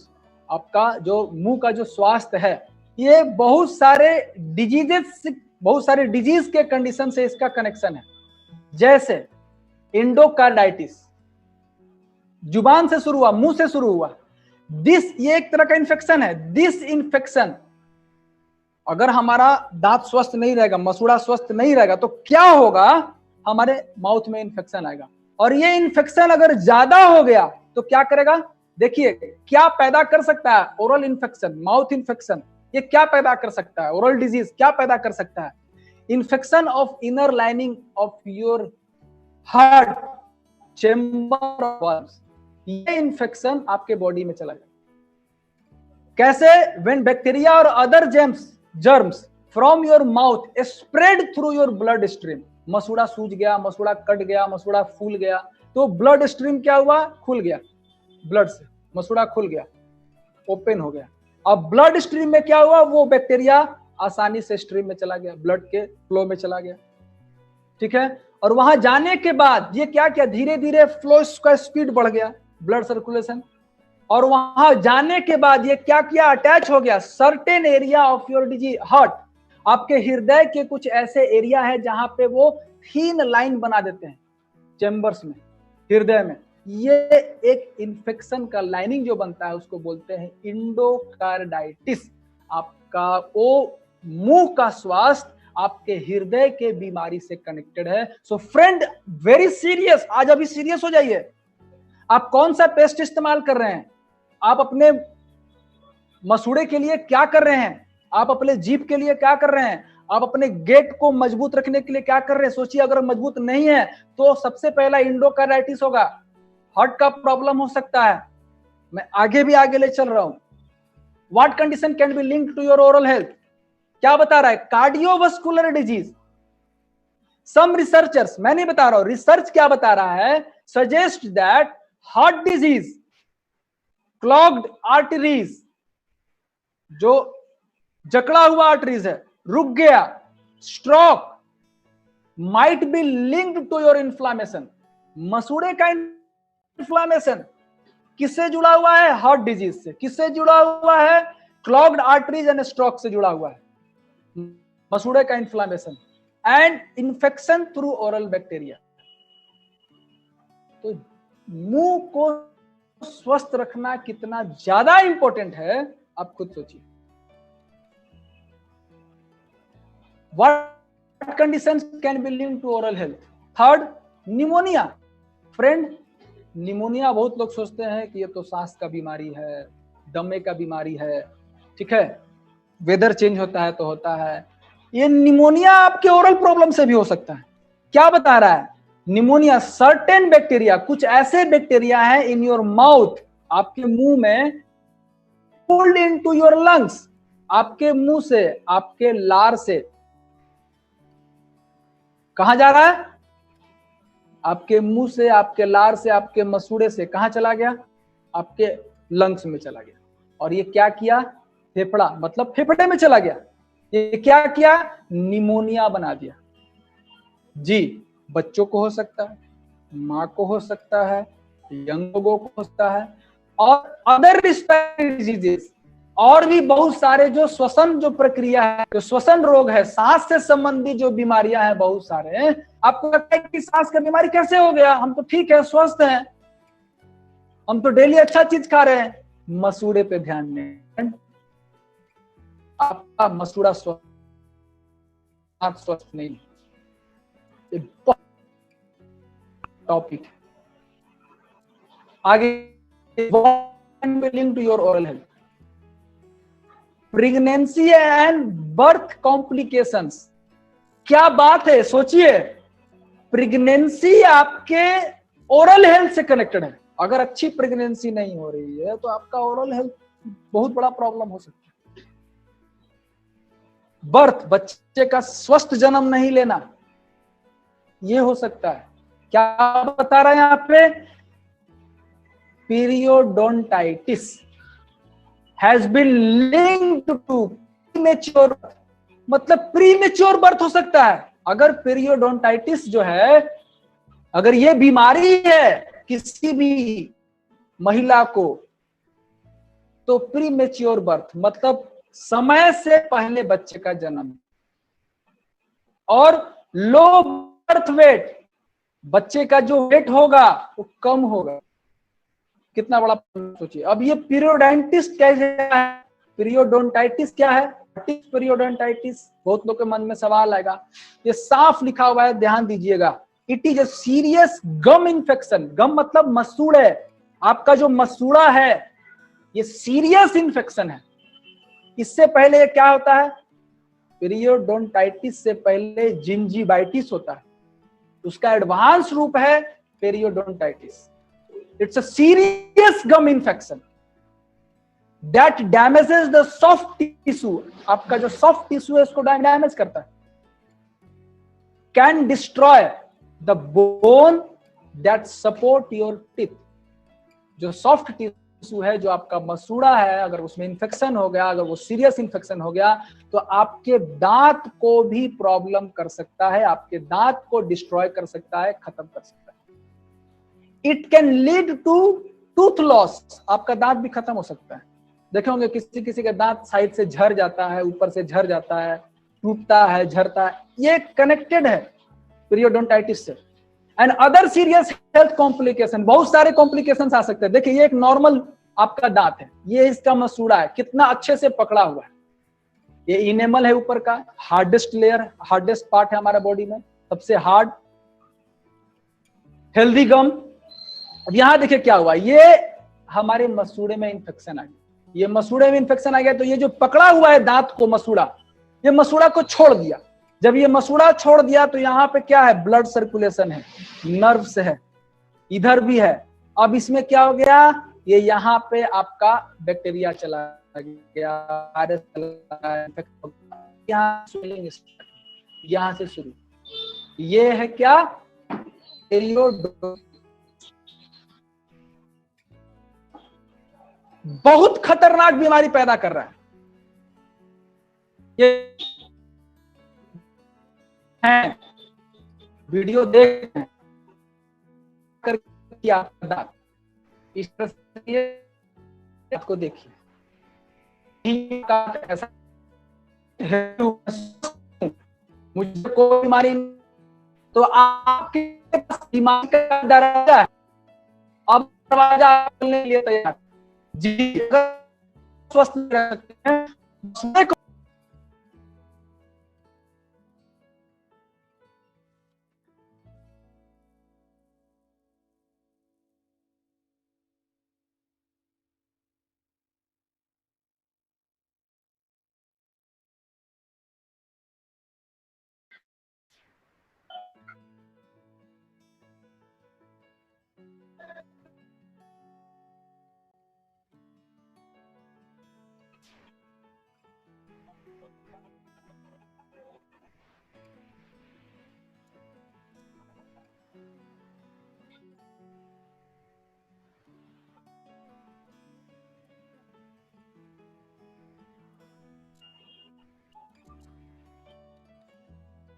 आपका जो मुंह का जो स्वास्थ्य है ये बहुत सारे डिजीज के कंडीशन से इसका कनेक्शन है। जैसे इंडोकार्डाइटिस, जुबान से शुरू हुआ, मुंह से शुरू हुआ, ये एक तरह का इन्फेक्शन है। दिस इन्फेक्शन, अगर हमारा दांत स्वस्थ नहीं रहेगा, मसूड़ा स्वस्थ नहीं रहेगा तो क्या होगा, हमारे माउथ में इन्फेक्शन आएगा। और ये इन्फेक्शन अगर ज्यादा हो गया तो क्या करेगा? देखिए क्या पैदा कर सकता है? ओरल इन्फेक्शन, माउथ इन्फेक्शन, ये क्या पैदा कर सकता है? ओरल डिजीज क्या पैदा कर सकता है? Infection of inner lining of your heart chamber walls, ये इन्फेक्शन आपके बॉडी में चला गया। कैसे? व्हेन बैक्टीरिया और other germs from your mouth spread through your blood stream, मसूड़ा सूज गया, मसूड़ा कट गया, मसूड़ा फूल गया, तो ब्लड स्ट्रीम क्या हुआ? खुल गया, ब्लड से मसूड़ा खुल गया, ओपन हो गया। अब ब्लड स्ट्रीम में क्या हुआ? वो बैक्टीरिया आसानी से स्ट्रीम में चला गया, ब्लड के फ्लो में चला गया, ठीक है। और वहां जाने के बाद ये क्या किया? धीरे धीरे फ्लो का स्पीड बढ़ गया, ब्लड सर्कुलेशन। और वहां जाने के बाद ये क्या किया? अटैच हो गया certain area of your disease heart, आपके हृदय के कुछ ऐसे एरिया है जहां पे वो थीन लाइन बना देते हैं चेम्बर्स में, हृदय में। ये एक इन्फेक्शन का लाइनिंग जो बनता है उसको बोलते हैं इंडोकार्डाइटिस। आपका वो मुंह का स्वास्थ्य आपके हृदय के बीमारी से कनेक्टेड है। सो फ्रेंड, वेरी सीरियस, आज अभी सीरियस हो जाइए। आप कौन सा पेस्ट इस्तेमाल कर रहे हैं? आप अपने मसूड़े के लिए क्या कर रहे हैं? आप अपने जीभ के लिए क्या कर रहे हैं? आप अपने गेट को मजबूत रखने के लिए क्या कर रहे हैं? सोचिए, अगर मजबूत नहीं है तो सबसे पहला इंडोकार्डाइटिस होगा, हार्ट का प्रॉब्लम हो सकता है। मैं आगे ले चल रहा हूं। What condition can be linked to your oral health? क्या बता रहा है? Cardiovascular disease. सम रिसर्चर्स, मैं नहीं बता रहा हूं, रिसर्च क्या बता रहा है? Suggest that heart disease, clogged arteries, जो जकड़ा हुआ आर्टरीज है, रुक गया, stroke, might be linked to your inflammation. मसूड़े का इन्फ्लामेशन किससे जुड़ा हुआ है? हार्ट डिजीज से। किससे जुड़ा हुआ है? क्लॉग्ड आर्टरीज एंड स्ट्रोक से जुड़ा हुआ है मसूड़े का inflammation and infection through oral bacteria. तो मुंह को स्वस्थ रखना कितना ज्यादा इंपॉर्टेंट है, आप खुद सोचिए। What conditions can be linked to oral health? Third, pneumonia. Friend, pneumonia बहुत लोग सोचते हैं कि ये तो सांस का बीमारी है, दमे का बीमारी है, ठीक है, वेदर चेंज होता है तो होता है। ये निमोनिया आपके ओरल प्रॉब्लम से भी हो सकता है। क्या बता रहा है? निमोनिया सर्टेन बैक्टीरिया, कुछ ऐसे बैक्टीरिया है इन योर माउथ, आपके मुंह में, पुल्ड इनटू योर लंग्स, आपके मुंह से, आपके लार से कहां जा रहा है? आपके मुंह से, आपके लार से, आपके मसूड़े से कहां चला गया? आपके लंग्स में चला गया। और ये क्या किया? फेफड़ा, मतलब फेफड़े में चला गया। ये क्या किया? निमोनिया बना दिया। जी, बच्चों को हो सकता है, माँ को हो सकता है, यंग लोगों को हो सकता है, और अदर रिस्पिरेटरी डिजीजेस, और भी बहुत सारे जो श्वसन जो प्रक्रिया है, जो श्वसन रोग है, सांस से संबंधित जो बीमारियां हैं बहुत सारे। आपको लगता है कि सांस का बीमारी कैसे हो गया? हम तो ठीक है, स्वस्थ हैं, हम तो डेली अच्छा चीज खा रहे हैं। मसूड़े पे ध्यान दें, आपका मसूड़ा स्वस्थ नहीं। टॉपिक आगे, link to your oral health, pregnancy and birth complications. क्या बात है, सोचिए, प्रेगनेंसी आपके ओरल हेल्थ से कनेक्टेड है। अगर अच्छी प्रेगनेंसी नहीं हो रही है तो आपका ओरल हेल्थ बहुत बड़ा प्रॉब्लम हो सकता है। बर्थ, बच्चे का स्वस्थ जन्म नहीं लेना, यह हो सकता है। क्या बता रहा है यहां पे? Periodontitis has been linked to premature, मतलब प्रीमेच्योर बर्थ हो सकता है। अगर पीरियोडोंटाइटिस जो है, अगर ये बीमारी है किसी भी महिला को, तो प्रीमेच्योर बर्थ मतलब समय से पहले बच्चे का जन्म। और लो बर्थ वेट, बच्चे का जो वेट होगा वो कम होगा। कितना बड़ा सोचिए। अब ये पीरियोडोंटाइटिस कैसे है? पीरियोडोंटाइटिस क्या है? पीरियोडोंटाइटिस, बहुत लोग के मन में सवाल आएगा। ये साफ लिखा हुआ है, ध्यान दीजिएगा। It is a serious gum infection. Gum मतलब मसूड़ है, आपका जो मसूड़ा है ये सीरियस इन्फेक्शन है। इससे पहले ये क्या होता है, पीरियोडोंटाइटिस से पहले जिंजीवाइटिस होता है, उसका एडवांस रूप है periodontitis. It's a serious gum infection that damages the soft tissue. आपका जो सॉफ्ट टिश्यू है उसको डैमेज करता है। Can destroy the bone that support your teeth. जो सॉफ्ट टिश्यू है, जो आपका मसूड़ा है, अगर उसमें इंफेक्शन हो गया, अगर वो सीरियस इंफेक्शन हो गया तो आपके दांत को भी प्रॉब्लम कर सकता है, आपके दांत को डिस्ट्रॉय कर सकता है, खत्म कर सकता है। It can lead to tooth loss. आपका दांत भी खत्म हो सकता है। देखे होंगे किसी किसी का दांत साइड से झड़ जाता है, ऊपर से झड़ जाता है, टूटता है, झड़ता है। ये कनेक्टेड है पीरियोडोंटाइटिस से। And other serious health complication, बहुत सारे कॉम्प्लिकेशन आ सकते हैं। देखिए ये एक नॉर्मल आपका दांत है, ये इसका मसूड़ा है, कितना अच्छे से पकड़ा हुआ है। ये इनेमल है ऊपर का, हार्डेस्ट लेयर, हार्डेस्ट पार्ट है हमारा बॉडी में, सबसे हार्ड हेल्दी गम। अब यहां देखिए क्या हुआ, ये हमारे मसूड़े में इंफेक्शन आ गया। ये मसूड़े में इंफेक्शन आ गया तो ये जो पकड़ा हुआ है दांत को मसूड़ा, ये मसूड़ा को छोड़ दिया। जब ये मसूड़ा छोड़ दिया तो यहाँ पे क्या है, ब्लड सर्कुलेशन है, नर्व्स है, इधर भी है। अब इसमें क्या हो गया, ये यहाँ पे आपका बैक्टीरिया चला गया, वायरस चला गया, यहाँ स्वेलिंग, यहाँ से शुरू। ये है क्या, बहुत खतरनाक बीमारी पैदा कर रहा है। ये है वीडियो देख कर इस तरह से को देखिए, ऐसा मुझे कोई बीमारी, तो आपके पास बीमारी का दरवाजा है, अब दरवाजा खोलने के लिए तैयार जी। स्वस्थ रह सकते हैं।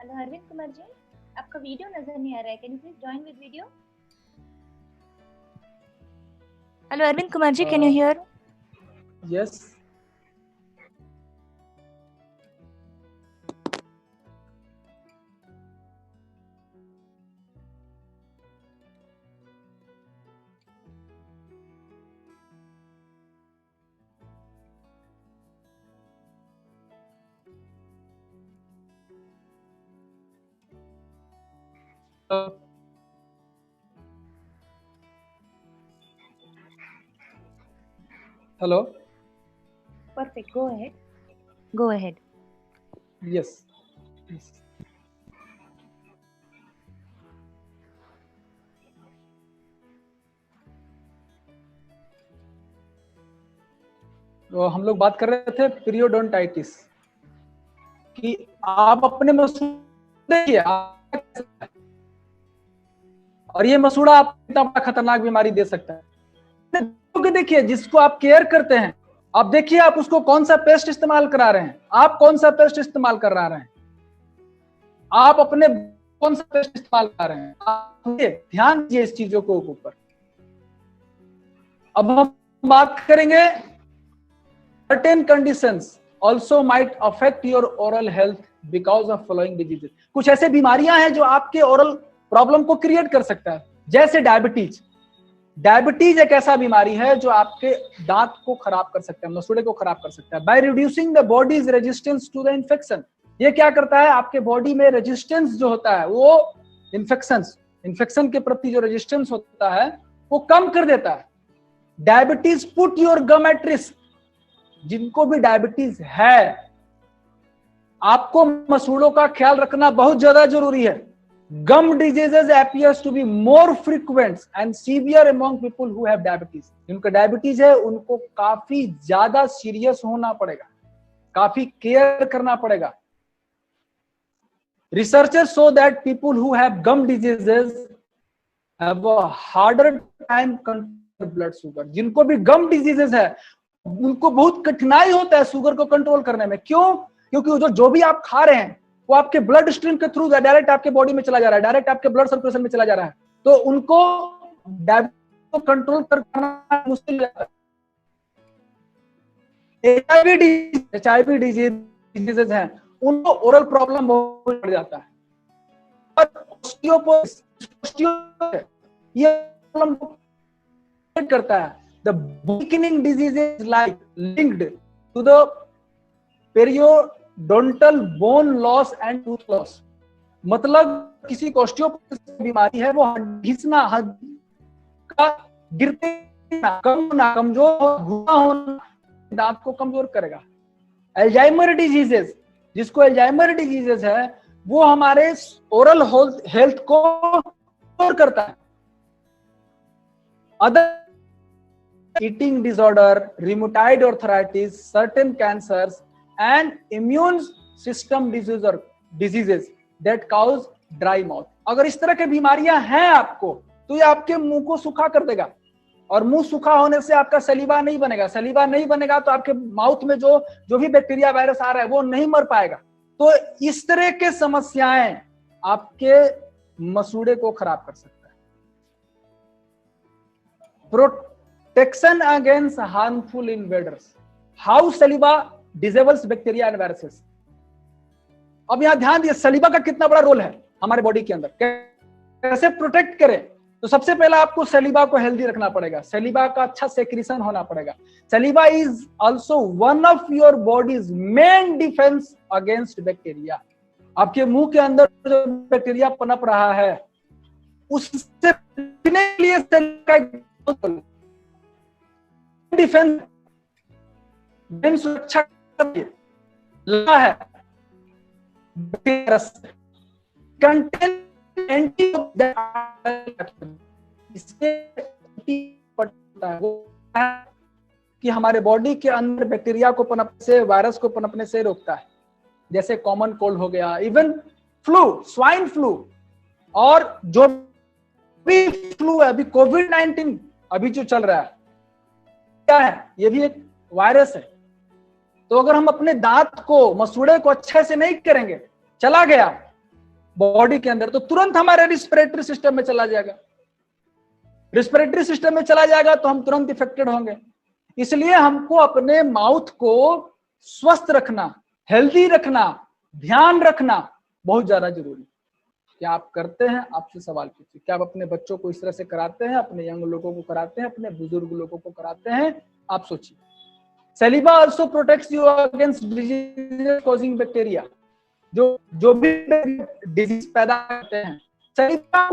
हेलो अरविंद कुमार जी, आपका वीडियो नजर नहीं आ रहा है, can you please join with video? Hello Arvind Kumar ji, can you hear? Yes. Hello. Perfect, go ahead, go ahead. Yes. तो हम लोग बात कर रहे थे पीरियोडोंटाइटिस कि आप अपने मसूड़े देखिए, और ये मसूड़ा आपको इतना बड़ा खतरनाक बीमारी दे सकता है। देखिए जिसको आप केयर करते हैं, आप देखिए आप उसको कौन सा पेस्ट इस्तेमाल करा रहे हैं, आप कौन सा पेस्ट इस्तेमाल कर रहे हैं, आप अपने कौन सा पेस्ट इस्तेमाल कर रहे हैं, आप ध्यान दीजिए इस चीजों को ऊपर। अब हम बात करेंगे certain conditions also might affect your oral health because of following diseases। कुछ ऐसे बीमारियां हैं जो आपके ओरल प्रॉब्लम को क्रिएट कर सकता है, जैसे डायबिटीज। डायबिटीज एक ऐसा बीमारी है जो आपके दांत को खराब कर सकता है, मसूड़े को खराब कर सकता है। By reducing the body's resistance to the infection, ये क्या करता है, आपके बॉडी में रेजिस्टेंस जो होता है वो इन्फेक्शन के प्रति जो रेजिस्टेंस होता है वो कम कर देता है। Diabetes put your gum at risk. जिनको भी डायबिटीज है, आपको मसूड़ों का ख्याल रखना बहुत ज्यादा जरूरी है। गम diseases appears to be more frequent and severe among people who have diabetes। जिनको डायबिटीज है उनको काफी ज्यादा सीरियस होना पड़ेगा, काफी केयर करना पड़ेगा। Researchers show that people who have gum diseases have a harder time controlling blood sugar। जिनको भी गम डिजीजेस है उनको बहुत कठिनाई होता है शुगर को कंट्रोल करने में। क्यों? क्योंकि जो भी आप खा रहे हैं वो आपके ब्लड स्ट्रीम के थ्रू डायरेक्ट आपके बॉडी में चला जा रहा है, डायरेक्ट आपके ब्लड सर्कुलेशन में चला जा रहा है, तो उनको डायबिटीज को कंट्रोल करना मुश्किल है। HIV डिजीजेस हैं उनको ओरल प्रॉब्लम बहुत बढ़ जाता है। और ये प्रॉब्लम करता है। The weakening disease is like linked to the periodontal bone loss and tooth loss। मतलब किसी को ऑस्टियोपोरोसिस बीमारी है, वो घिसना का गिरते कमजोर होना दांत को कमजोर करेगा। अल्जाइमर डिजीजेस, जिसको अल्जाइमर डिजीजेस है वो हमारे ओरल हेल्थ को कमजोर करता है। Other eating disorder, rheumatoid arthritis, certain cancers and immune system diseases that cause dry mouth। अगर इस तरह की बीमारियां हैं आपको तो ये आपके मुंह को सूखा कर देगा, और मुंह सूखा होने से आपका सलीवा नहीं बनेगा। सलीवा नहीं बनेगा तो आपके माउथ में जो भी बैक्टीरिया वायरस आ रहा है वो नहीं मर पाएगा। तो इस तरह के समस्याएं आपके मसूड़े को खराब कर सकता है। Protection against harmful invaders। How saliva disables bacteria and viruses। अब यहां ध्यान दिए सलीवा का कितना बड़ा रोल है हमारे बॉडी के अंदर, कैसे प्रोटेक्ट करें। तो सबसे पहले आपको सलीवा को हेल्दी रखना पड़ेगा, सलीवा का अच्छा सेक्रीशन होना पड़ेगा। सलीवा is also one of your bodies main defence against bacteria. आपके मुंह के अंदर जो बैक्टीरिया पनप रहा है उससे बचने के लिए डिफेंस सुरक्षा लगा है। इससे पड़ता है कि हमारे बॉडी के अंदर बैक्टीरिया को पनपने से, वायरस को पनपने से रोकता है। जैसे कॉमन कोल्ड हो गया, इवन फ्लू, स्वाइन फ्लू, और जो भी फ्लू है, अभी कोविड-19 अभी जो चल रहा है क्या है, ये भी एक वायरस है। तो अगर हम अपने दांत को, मसूड़े को अच्छे से नहीं करेंगे, चला गया बॉडी के अंदर तो तुरंत हमारे रिस्पिरेटरी सिस्टम में चला जाएगा। रिस्पिरेटरी सिस्टम में चला जाएगा तो हम तुरंत इफेक्टेड होंगे। इसलिए हमको अपने माउथ को स्वस्थ रखना, हेल्दी रखना, ध्यान रखना बहुत ज्यादा जरूरी है। क्या आप करते हैं? आपसे सवाल पूछिए, क्या आप अपने बच्चों को इस तरह से कराते हैं, अपने यंग लोगों को कराते हैं, अपने बुजुर्ग लोगों को कराते हैं? आप सोचिए। सलीवा also protects you against disease causing bacteria. जो भी डिजीज पैदा करते हैं, सलीवा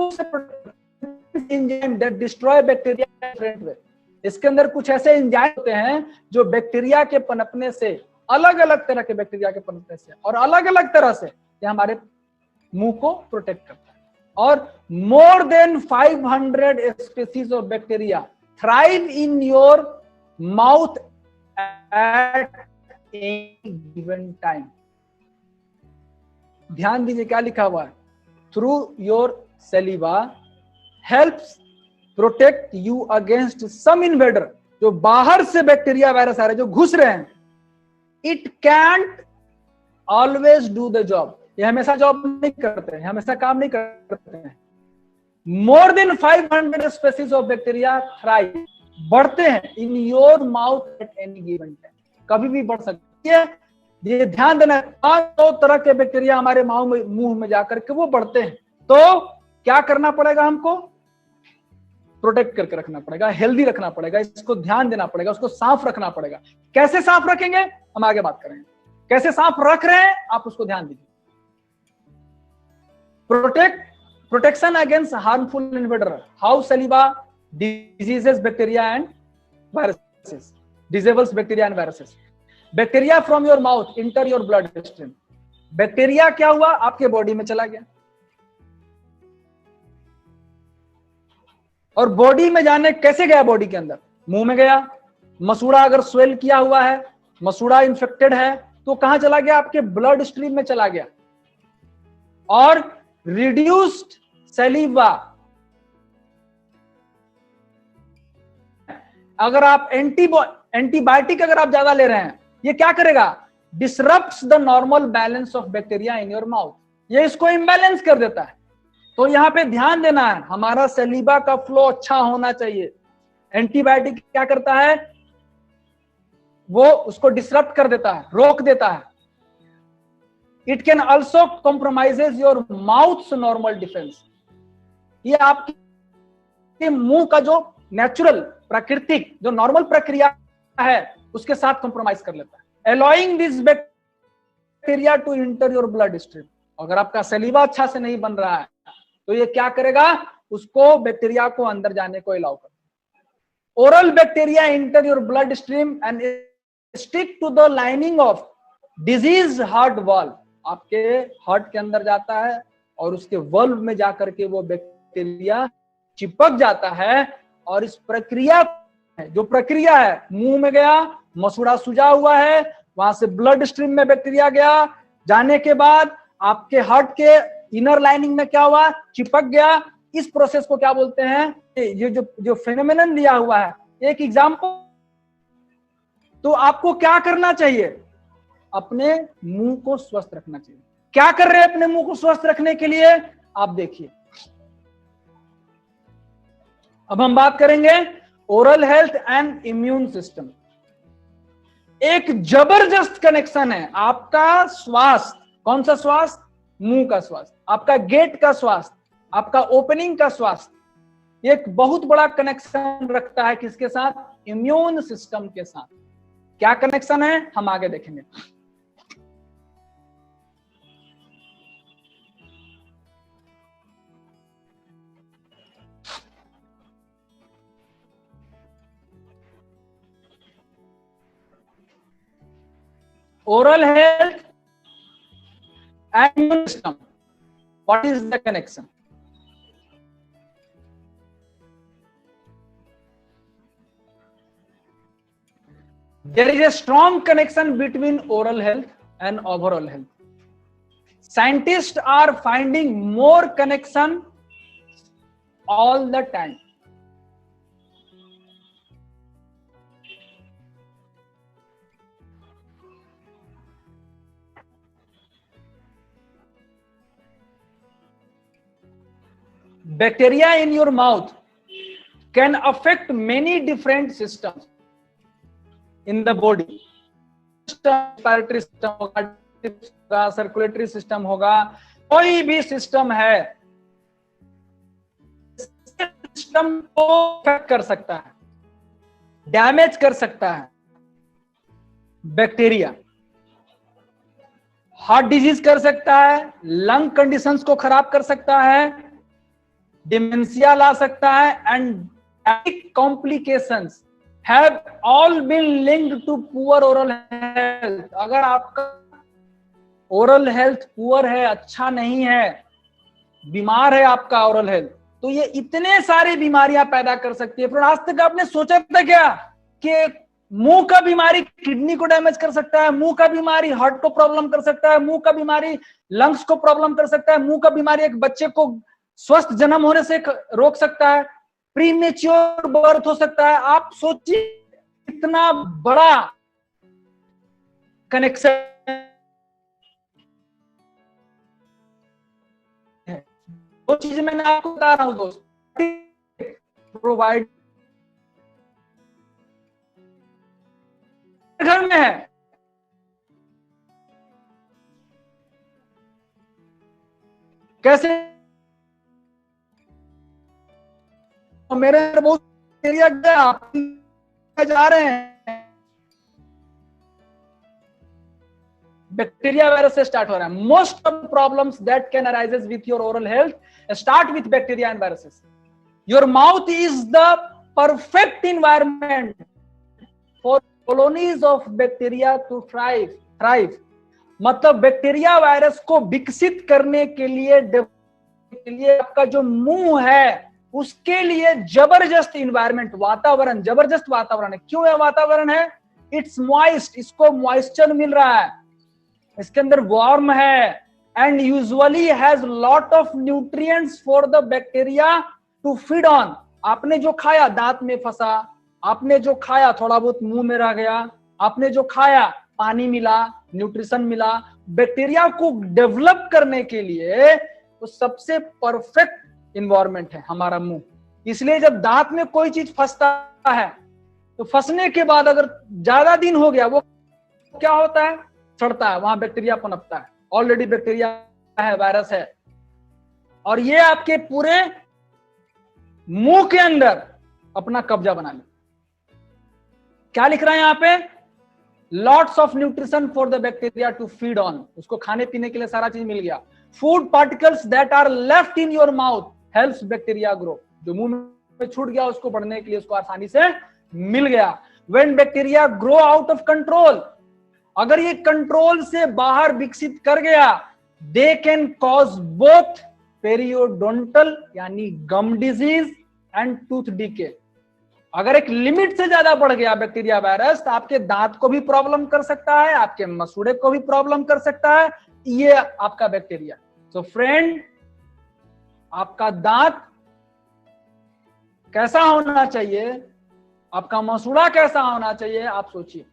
enzyme that destroy bacteria in different way. इसके अंदर कुछ ऐसे एंजाइम होते हैं जो बैक्टीरिया के पनपने से, अलग अलग तरह के बैक्टीरिया के पनपने से और अलग अलग तरह से ये हमारे मुंह को प्रोटेक्ट करता है। और more than 500 species of bacteria thrive in your mouth at any given time. ध्यान दीजिए क्या लिखा हुआ है, through your saliva helps protect you against some invader. जो बाहर से बैक्टीरिया वायरस आ रहे हैं, जो घुस रहे हैं, it cantt always do the job. ये हमेशा जॉब नहीं करते हैं, हमेशा काम नहीं करते हैं। मोर than 500 species of bacteria thrive, बढ़ते हैं इन your mouth at any given time, कभी भी बढ़ सकती है। ये ध्यान देना, 500 तरह के बैक्टीरिया हमारे मुंह में जाकर के वो बढ़ते हैं। तो क्या करना पड़ेगा हमको? प्रोटेक्ट करके रखना पड़ेगा, हेल्दी रखना पड़ेगा, इसको ध्यान देना पड़ेगा, उसको साफ रखना पड़ेगा। कैसे साफ रखेंगे हम आगे बात करेंगे। कैसे साफ रख रहे हैं आप उसको ध्यान दीजिए। Protection against harmful invader. How saliva diseases bacteria and viruses. Disables bacteria and viruses. Bacteria from your mouth enter your blood stream. Bacteria क्या हुआ, आपके बॉडी में चला गया, और बॉडी में जाने कैसे गया, बॉडी के अंदर मुंह में गया। मसूड़ा अगर स्वेल किया हुआ है, मसूड़ा इंफेक्टेड है, तो कहां चला गया, आपके ब्लड स्ट्रीम में चला गया। और रिड्यूस्ड सैलिवा, अगर आप एंटीबायोटिक अगर आप ज्यादा ले रहे हैं, ये क्या करेगा, disrupts the normal balance of bacteria in your mouth, ये इसको इम्बैलेंस कर देता है। तो यहां पे ध्यान देना है, हमारा सलीबा का फ्लो अच्छा होना चाहिए। एंटीबायोटिक क्या करता है, वो उसको डिसरप्ट कर देता है, रोक देता है। It can also compromises your mouth normal defence, ये आपके मुंह का जो नेचुरल प्राकृतिक जो नॉर्मल प्रक्रिया है उसके साथ कॉम्प्रोमाइज कर लेता है। Allowing this bacteria to enter your blood stream. अगर आपका सलीवा अच्छा से नहीं बन रहा है तो ये क्या करेगा, उसको बैक्टीरिया को अंदर जाने को अलाउ कर। Oral bacteria enter your blood stream and stick to the lining of disease heart valve, आपके हार्ट के अंदर जाता है और उसके वल्व में जाकर के वो बैक्टीरिया चिपक जाता है। और इस प्रक्रिया, जो प्रक्रिया है, मुंह में गया, मसूड़ा सूजा हुआ है, वहां से ब्लड स्ट्रीम में बैक्टीरिया गया, जाने के बाद आपके हार्ट के इनर लाइनिंग में क्या हुआ, चिपक गया। इस प्रोसेस को क्या बोलते हैं, ये जो फेनोमेनन दिया हुआ है, एक एग्जांपल। तो आपको क्या करना चाहिए, अपने मुंह को स्वस्थ रखना चाहिए। क्या कर रहे हैं अपने मुंह को स्वस्थ रखने के लिए, आप देखिए। अब हम बात करेंगे oral health and immune system. एक जबरदस्त कनेक्शन है आपका स्वास्थ्य, कौन सा स्वास्थ्य, मुंह का स्वास्थ्य, आपका गेट का स्वास्थ्य, आपका ओपनिंग का स्वास्थ्य, एक बहुत बड़ा कनेक्शन रखता है किसके साथ, इम्यून सिस्टम के साथ। क्या कनेक्शन है, हम आगे देखेंगे। Oral health and immune system. What is the connection? There is a strong connection between oral health and overall health. Scientists are finding more connection all the time. Bacteria in your mouth can affect many different systems in the body. Respiratory system होगा, circulatory system होगा, कोई भी सिस्टम है, सिस्टम को अफेक्ट कर सकता है, डैमेज कर सकता है बैक्टीरिया। हार्ट डिजीज कर सकता है, लंग कंडीशंस को खराब कर सकता है, डिमेंशिया ला सकता है, and complications have all been linked to poor oral health. अगर आपका ओरल हेल्थ पुअर है, अच्छा नहीं है, बीमार है आपका ओरल हेल्थ, तो ये इतने सारी बीमारियां पैदा कर सकती है। फिर आज तक आपने सोचा था क्या कि मुंह का बीमारी किडनी को डैमेज कर सकता है, मुंह का बीमारी हार्ट को प्रॉब्लम कर सकता है, मुंह का बीमारी लंग्स को प्रॉब्लम कर सकता है, मुंह का बीमारी एक बच्चे को स्वस्थ जन्म होने से रोक सकता है, प्रीमेच्योर बर्थ हो सकता है। आप सोचिए इतना बड़ा कनेक्शन है। दो चीजें मैंने आपको बता रहा हूं दोस्त, प्रोवाइड घर में है, कैसे मेरे बहुत एरिया जा रहे हैं, बैक्टीरिया वायरस से स्टार्ट हो रहा है। Most of problems that can arises with your oral health start with bacteria and viruses. Your mouth is the perfect environment for colonies of bacteria to thrive. मतलब बैक्टीरिया वायरस को विकसित करने के लिए आपका जो मुंह है उसके लिए जबरदस्त इन्वायरमेंट, वातावरण, जबरदस्त वातावरण है। क्यों है वातावरण है? इट्स मॉइस्ट, इसको मॉइस्चर मिल रहा है, इसके अंदर वार्म है, and usually has lot of nutrients for the bacteria to feed on. आपने जो खाया दांत में फंसा, आपने जो खाया थोड़ा बहुत मुंह में रह गया, आपने जो खाया पानी मिला, न्यूट्रिशन मिला। बैक्टीरिया को डेवलप करने के लिए तो सबसे परफेक्ट इन्वायरमेंट है हमारा मुंह। इसलिए जब दांत में कोई चीज फंसता है तो फंसने के बाद अगर ज्यादा दिन हो गया वो क्या होता है? सड़ता है, वहां बैक्टीरिया पनपता है। ऑलरेडी बैक्टीरिया है, वायरस है, और ये आपके पूरे मुंह के अंदर अपना कब्जा बना ले। क्या लिख रहा है यहां पे? Lots of nutrition for the bacteria to feed on. उसको खाने पीने के लिए सारा चीज मिल गया। Food particles that are left in your mouth helps bacteria grow. जो मुंह में छूट गया उसको बढ़ने के लिए उसको आसानी से मिल गया। When bacteria grow out of control, अगर ये कंट्रोल से बाहर विकसित कर गया, they can cause both periodontal यानी गम डिजीज एंड टूथ डीके। अगर एक लिमिट से ज्यादा बढ़ गया बैक्टीरिया वायरस तो आपके दांत को भी प्रॉब्लम कर सकता है, आपके मसूड़े को भी प्रॉब्लम कर सकता है, ये आपका बैक्टीरिया। सो फ्रेंड, आपका दांत कैसा होना चाहिए, आपका मसूड़ा कैसा होना चाहिए, आप सोचिए।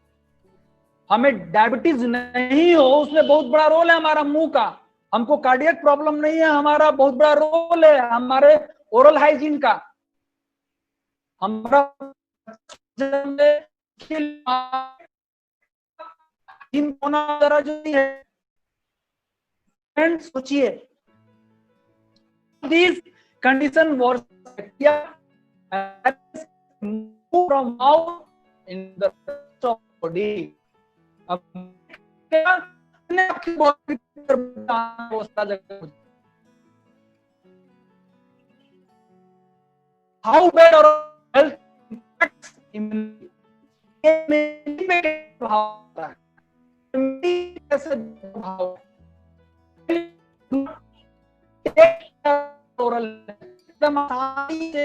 हमें डायबिटीज नहीं हो, उसमें बहुत बड़ा रोल है हमारा मुंह का। हमको कार्डियक प्रॉब्लम नहीं है, हमारा बहुत बड़ा रोल है हमारे ओरल हाइजीन का। हमारा होना जरा जरूरी है। फ्रेंड्स सोचिए, this condition was from mouth in the rest of body. अब क्या आपकी body how bad our health impacts immunity में प्रभाव होता है, immunity कैसे प्रभाव ओरल एकदम आसानी से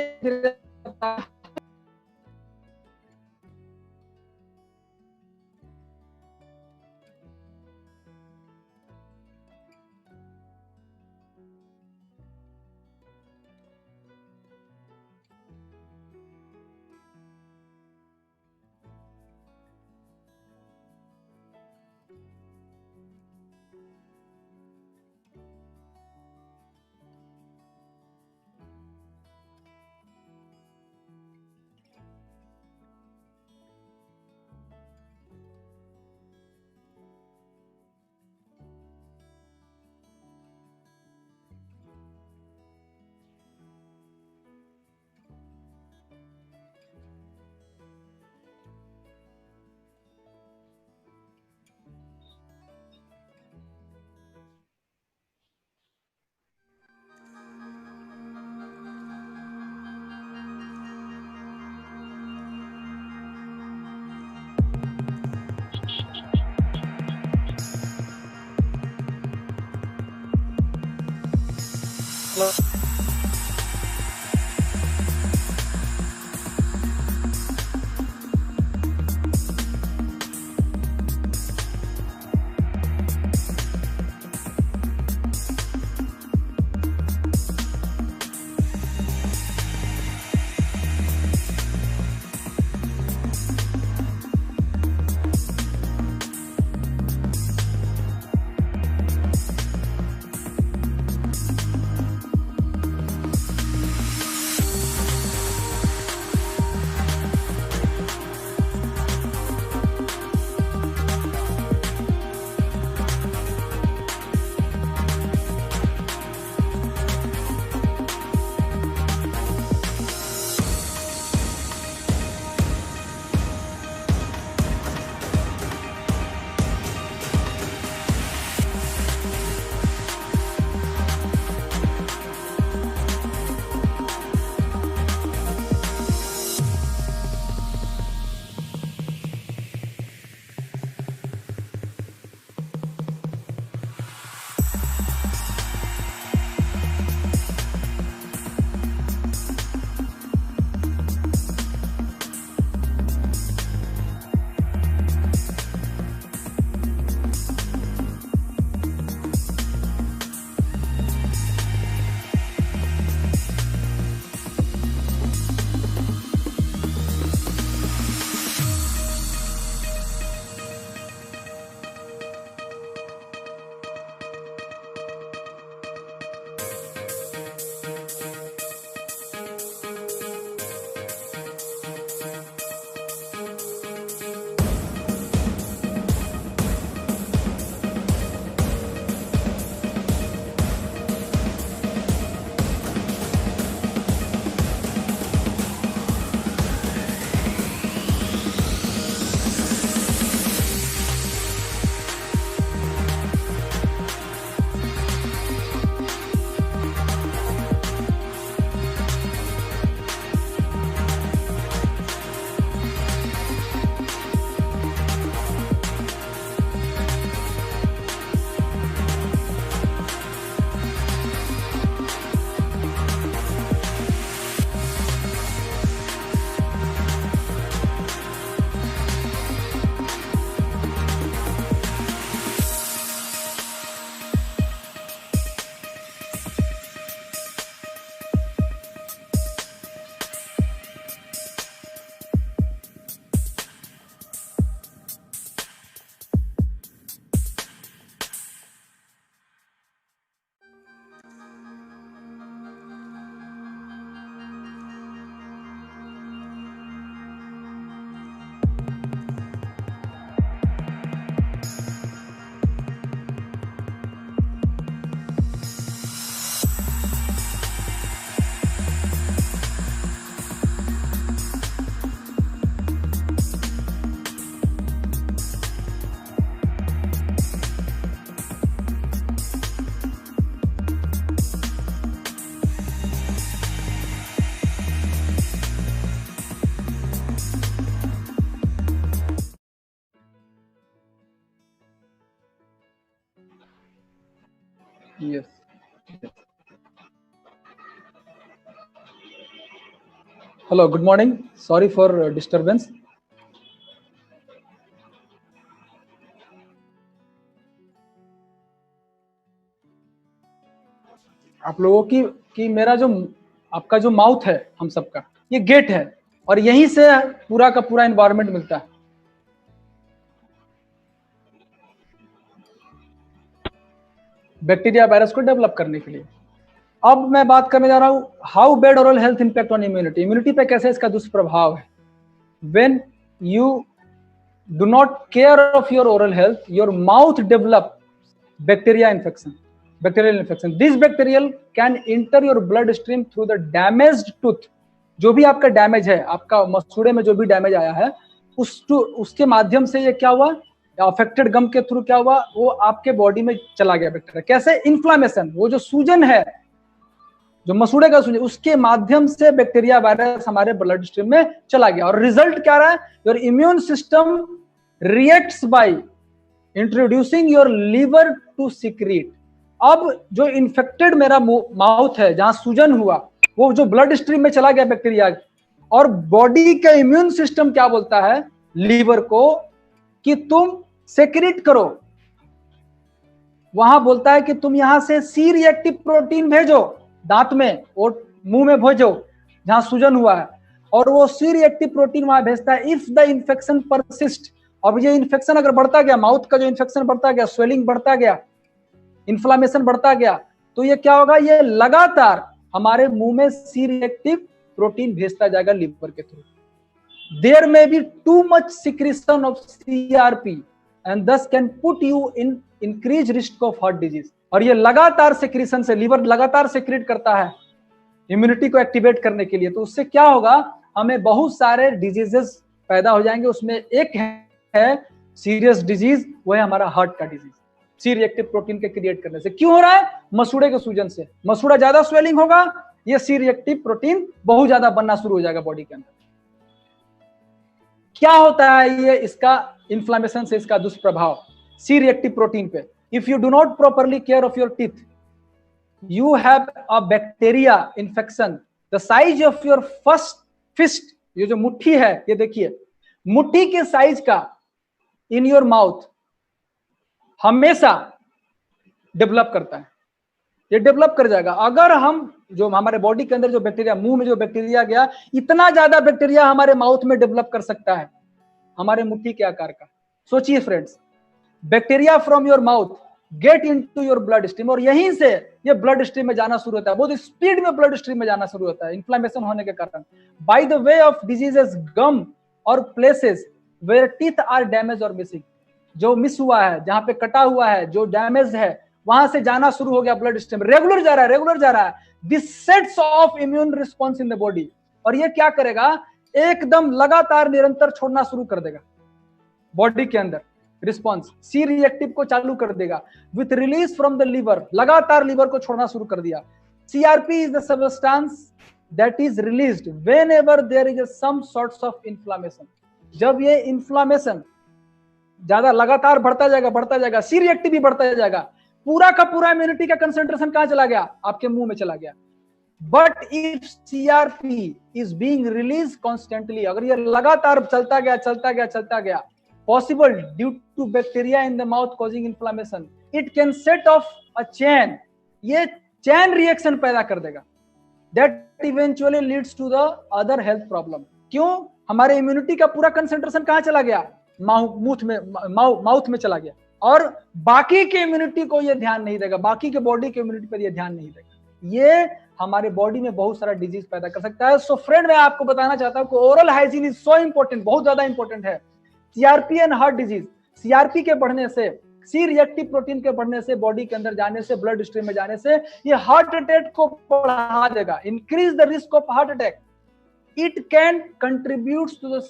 Yes. Hello, good morning. Sorry for disturbance. आप लोगों की मेरा जो आपका जो माउथ है हम सबका, ये गेट है और यहीं से पूरा का पूरा एनवायरनमेंट मिलता है। बैक्टीरिया वायरस को डेवलप करने के लिए। अब मैं बात करने जा रहा हूं how bad oral health impact on immunity. Immunity पे कैसे इसका दुष्प्रभाव है। When you do not care of your oral health, your mouth develop bacteria infection, bacterial infection. This bacterial can inter your blood stream through the damaged tooth. जो भी आपका डैमेज है, आपका मसूड़े में जो भी डैमेज आया है, उसके माध्यम से ये क्या हुआ, अफेक्टेड गम के थ्रू क्या हुआ, वो आपके बॉडी में चला गया बैक्टीरिया। कैसे? इन्फ्लामेशन, वो जो सूजन है, जो मसूड़े का सूजन, उसके माध्यम से बैक्टीरिया वायरस हमारे ब्लड स्ट्रीम में चला गया। और रिजल्ट क्या रहा है? Your immune system reacts by introducing your liver to secret. अब जो इन्फेक्टेड मेरा माउथ है, जहां सूजन हुआ, वो जो ब्लड स्ट्रीम में चला गया बैक्टीरिया, और बॉडी का इम्यून सिस्टम क्या बोलता है लीवर को कि तुम सेक्रेट करो। वहां बोलता है कि तुम यहां से सी रिएक्टिव प्रोटीन भेजो दांत में और मुंह में भेजो जहां सूजन हुआ है, और वो सी रिएक्टिव प्रोटीन वहां भेजता है इफ द इन्फेक्शन परसिस्ट। अब ये इन्फेक्शन अगर बढ़ता गया, माउथ का जो इन्फेक्शन बढ़ता गया, स्वेलिंग बढ़ता गया, इन्फ्लामेशन बढ़ता गया, तो ये क्या होगा, ये लगातार हमारे मुंह में सी रिएक्टिव प्रोटीन भेजता जाएगा लिवर के through. There may be too much secretion of CRP and this can put you in increase risk of heart disease. और ये लगातार सिक्रीशन से, लिवर लगातार सिक्रीट करता है इम्यूनिटी को एक्टिवेट करने के लिए, तो उससे क्या होगा, हमें बहुत सारे डिजीजेस पैदा हो जाएंगे। उसमें एक है सीरियस डिजीज, वो है हमारा हार्ट का डिजीज, सी रिएक्टिव प्रोटीन के क्रिएट करने से। क्यों हो रहा है? मसूड़े के सूजन से। मसूड़ा ज्यादा स्वेलिंग होगा, ये सी रिएक्टिव प्रोटीन बहुत ज्यादा बनना शुरू हो जाएगा बॉडी के अंदर। क्या होता है ये इसका इन्फ्लामेशन से इसका दुष्प्रभाव सी रिएक्टिव प्रोटीन पे? If you do not properly care of your teeth, you have a bacteria infection the size of your first fist। ये जो मुट्ठी है, ये देखिए मुट्ठी के साइज का इन योर माउथ हमेशा डेवलप करता है, ये डेवलप कर जाएगा। अगर हम जो हमारे बॉडी के अंदर जो बैक्टीरिया, मुंह में जो बैक्टीरिया गया, इतना ज्यादा बैक्टीरिया हमारे माउथ में डेवलप कर सकता है हमारे मुट्ठी के आकार का। सोचिए friends, bacteria from your mouth get into your blood stream, और यहीं से ये ब्लड स्ट्रीम में जाना शुरू होता है, बहुत स्पीड में ब्लड स्ट्रीम में जाना शुरू होता है इन्फ्लामेशन होने के कारण। By the way of diseases gum और places where teeth are damage और मिसिंग। जो मिस हुआ है, जहां पे कटा हुआ है, जो डैमेज है, वहां से जाना शुरू हो गया ब्लड स्ट्रीम, रेगुलर जा रहा है, रेगुलर जा रहा है। This sets of immune response in the body, और ये क्या करेगा, एकदम लगातार निरंतर छोड़ना शुरू कर देगा बॉडी के अंदर रिस्पॉन्स, सी रिएक्टिव को चालू कर देगा with release from the liver, लगातार लिवर को छोड़ना शुरू कर दिया। CRP is the substance that is released whenever there is some sorts of inflammation. जब ये इन्फ्लामेशन ज्यादा लगातार बढ़ता जाएगा, सी रिएक्टिव भी बढ़ता जाएगा, पूरा का पूरा इम्यूनिटी का कंसेंट्रेशन कहां चला गया, आपके मुंह में चला गया। But if CRP is being release constantly, अगर ये लगातार चलता गया, possible due to bacteria in the mouth causing inflammation, it can set off a chain, ये chain reaction पैदा कर देगा that eventually leads to the other health problem। क्यों? हमारे इम्यूनिटी का पूरा कंसेंट्रेशन कहां चला गया, माउथ में चला गया, और बाकी के इम्यूनिटी को ये ध्यान नहीं देगा, बाकी के बॉडी के इम्यूनिटी पर ये ध्यान नहीं देगा। ये हमारे बॉडी में बहुत सारा डिजीज पैदा कर सकता है। सो फ्रेंड, मैं आपको बताना चाहता हूं कि oral hygiene is so important, बहुत ज्यादा इंपॉर्टेंट है। CRP and heart disease, CRP के बढ़ने से, सी रिएक्टिव प्रोटीन के बढ़ने से, बॉडी के अंदर जाने से, ब्लड स्ट्रीम में जाने से, ये हार्ट अटैक को बढ़ा देगा, increase the risk of heart attack. It can contribute to the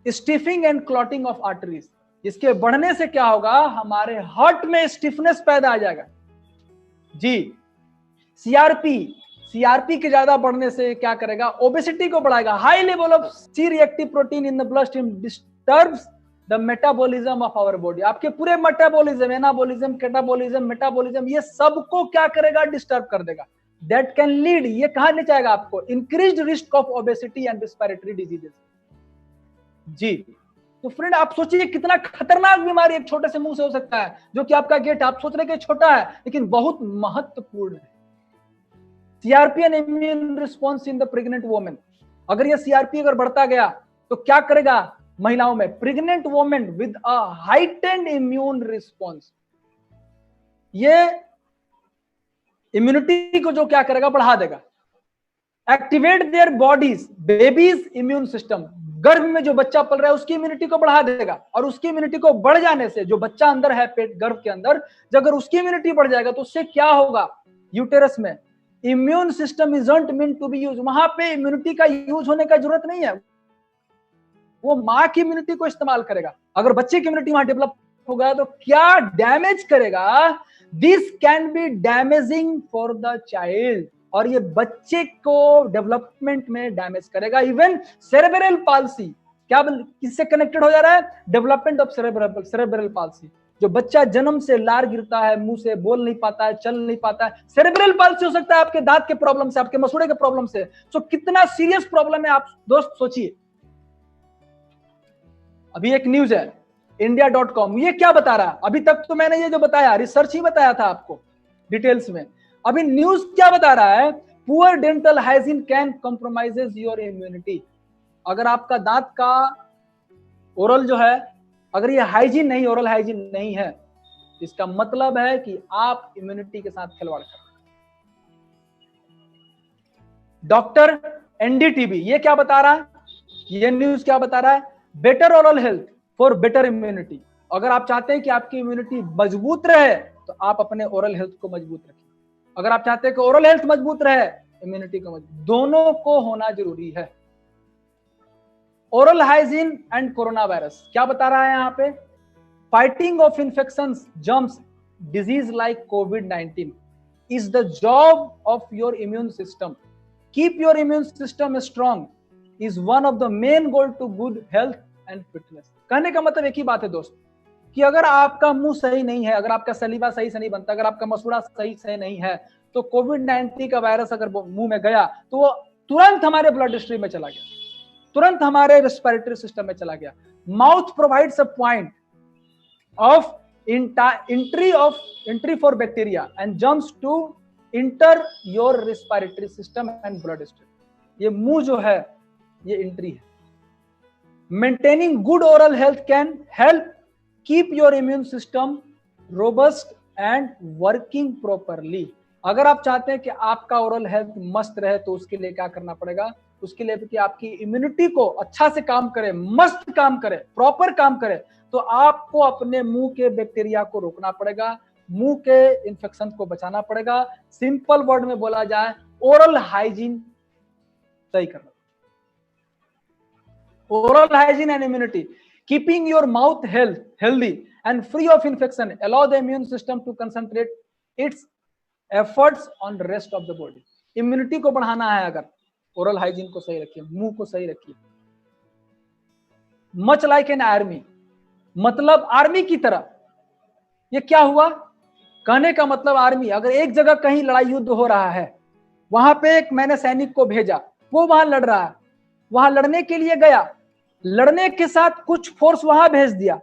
stiffening and clotting of arteries. इसके बढ़ने से क्या होगा, हमारे हार्ट में स्टिफनेस पैदा आ जाएगा जी। सीआरपी के ज्यादा बढ़ने से क्या करेगा, ओबेसिटी को बढ़ाएगा। High level of C reactive protein in the blood stream disturbs the metabolism of our body. आपके पूरे मेटाबॉलिज्म, एनाबॉलिज्म, कैटाबॉलिज्म, मेटाबॉलिज्म, ये सबको क्या करेगा? डिस्टर्ब कर देगा। दैट कैन लीड, ये कहां ले जाएगा आपको? Increased risk of obesity and respiratory diseases. जी, तो फ्रेंड आप सोचिए कितना खतरनाक बीमारी एक छोटे से मुंह से हो सकता है, जो कि आपका गेट आप सोच रहे कि छोटा है लेकिन बहुत महत्वपूर्ण है। CRP and immune response in the pregnant women. अगर ये सीआरपी अगर बढ़ता गया तो क्या करेगा महिलाओं में? Pregnant women with a heightened immune response, ये इम्यूनिटी को जो क्या करेगा? बढ़ा देगा। Activate their bodies, babies immune system, गर्भ में जो बच्चा पल रहा है उसकी इम्यूनिटी को बढ़ा देगा। और उसकी इम्यूनिटी को बढ़ जाने से, जो बच्चा अंदर है पेट गर्भ के अंदर, अगर उसकी इम्यूनिटी बढ़ जाएगा तो उससे क्या होगा? यूटेरस में immune system isn't meant to be use, वहां पे इम्यूनिटी का यूज होने का जरूरत नहीं है, वो मां की इम्यूनिटी को इस्तेमाल करेगा। अगर बच्चे की इम्यूनिटी वहां डेवलप हो गया तो क्या डैमेज करेगा? This can be damaging for the child, और ये बच्चे को डेवलपमेंट में डैमेज करेगा। इवन सेरेब्रल पाल्सी, क्या किससे कनेक्टेड हो जा रहा है? Development of cerebral palsy. जो बच्चा जन्म से लार गिरता है, मुंह से बोल नहीं पाता है, चल नहीं पाता है, सेरेब्रल पाल्सी हो सकता है आपके दांत के प्रॉब्लम से, आपके मसूड़े के प्रॉब्लम से। तो कितना सीरियस प्रॉब्लम है आप दोस्त सोचिए। अभी एक न्यूज है india.com, ये क्या बता रहा है? अभी तक तो मैंने ये जो बताया रिसर्च ही बताया था आपको डिटेल्स में। अभी न्यूज क्या बता रहा है? Poor dental hygiene can compromises your immunity. अगर आपका दांत का ओरल जो है, अगर ये हाइजीन नहीं, ओरल हाइजीन नहीं है, इसका मतलब है कि आप इम्यूनिटी के साथ खिलवाड़ कर रहे हैं। डॉक्टर एनडीटीबी ये क्या बता रहा है? ये न्यूज क्या बता रहा है? Better oral health for better immunity. अगर आप चाहते हैं कि आपकी इम्यूनिटी मजबूत रहे तो आप अपने ओरल हेल्थ को मजबूत रखिए। अगर आप चाहते हैं कि ओरल हेल्थ मजबूत रहे, इम्यूनिटी को मजबूत, दोनों को होना जरूरी है। Oral hygiene and corona virus क्या बता रहा है यहाँ पे? Fighting off infections, germs, disease like कोविड-19 is the job of your immune system. Keep your immune system strong is one of the main goal to good health and fitness. कहने का मतलब एक ही बात है दोस्त, कि अगर आपका मुंह सही नहीं है, अगर आपका सलीवा सही से नहीं बनता, अगर आपका मसूड़ा सही से नहीं है, तो कोविड-19 का वायरस अगर मुंह में गया तो वो तुरंत हमारे ब्लड स्ट्रीम में चला गया, तुरंत हमारे रेस्पिरेटरी सिस्टम में चला गया। Mouth provides a point of entry for bacteria and germs to enter your respiratory system and blood stream. ये मुंह जो है ये एंट्री है। Maintaining good oral health can help keep your immune system robust and working properly. अगर आप चाहते हैं कि आपका ओरल हेल्थ मस्त रहे तो उसके लिए क्या करना पड़ेगा? उसके लिए कि आपकी इम्यूनिटी को अच्छा से काम करे, मस्त काम करे, प्रॉपर काम करे, तो आपको अपने मुंह के बैक्टीरिया को रोकना पड़ेगा, मुंह के इंफेक्शन को बचाना पड़ेगा। सिंपल वर्ड में बोला जाए, ओरल हाइजीन सही करना। Oral hygiene and immunity, keeping your mouth healthy and free of infection allow the immune system to concentrate its efforts on the rest of the body। Immunity को बढ़ाना है, अगर ओरल हाइजीन को सही रखिए, मुंह को सही रखिए। मच लाइक एन आर्मी, मतलब आर्मी की तरह। ये क्या हुआ? कहने का मतलब आर्मी, अगर एक जगह कहीं लड़ाई युद्ध हो रहा है, वहां पे एक मैंने सैनिक को भेजा, वो वहां लड़ रहा है, वहां लड़ने के लिए गया, लड़ने के साथ कुछ फोर्स वहां भेज दिया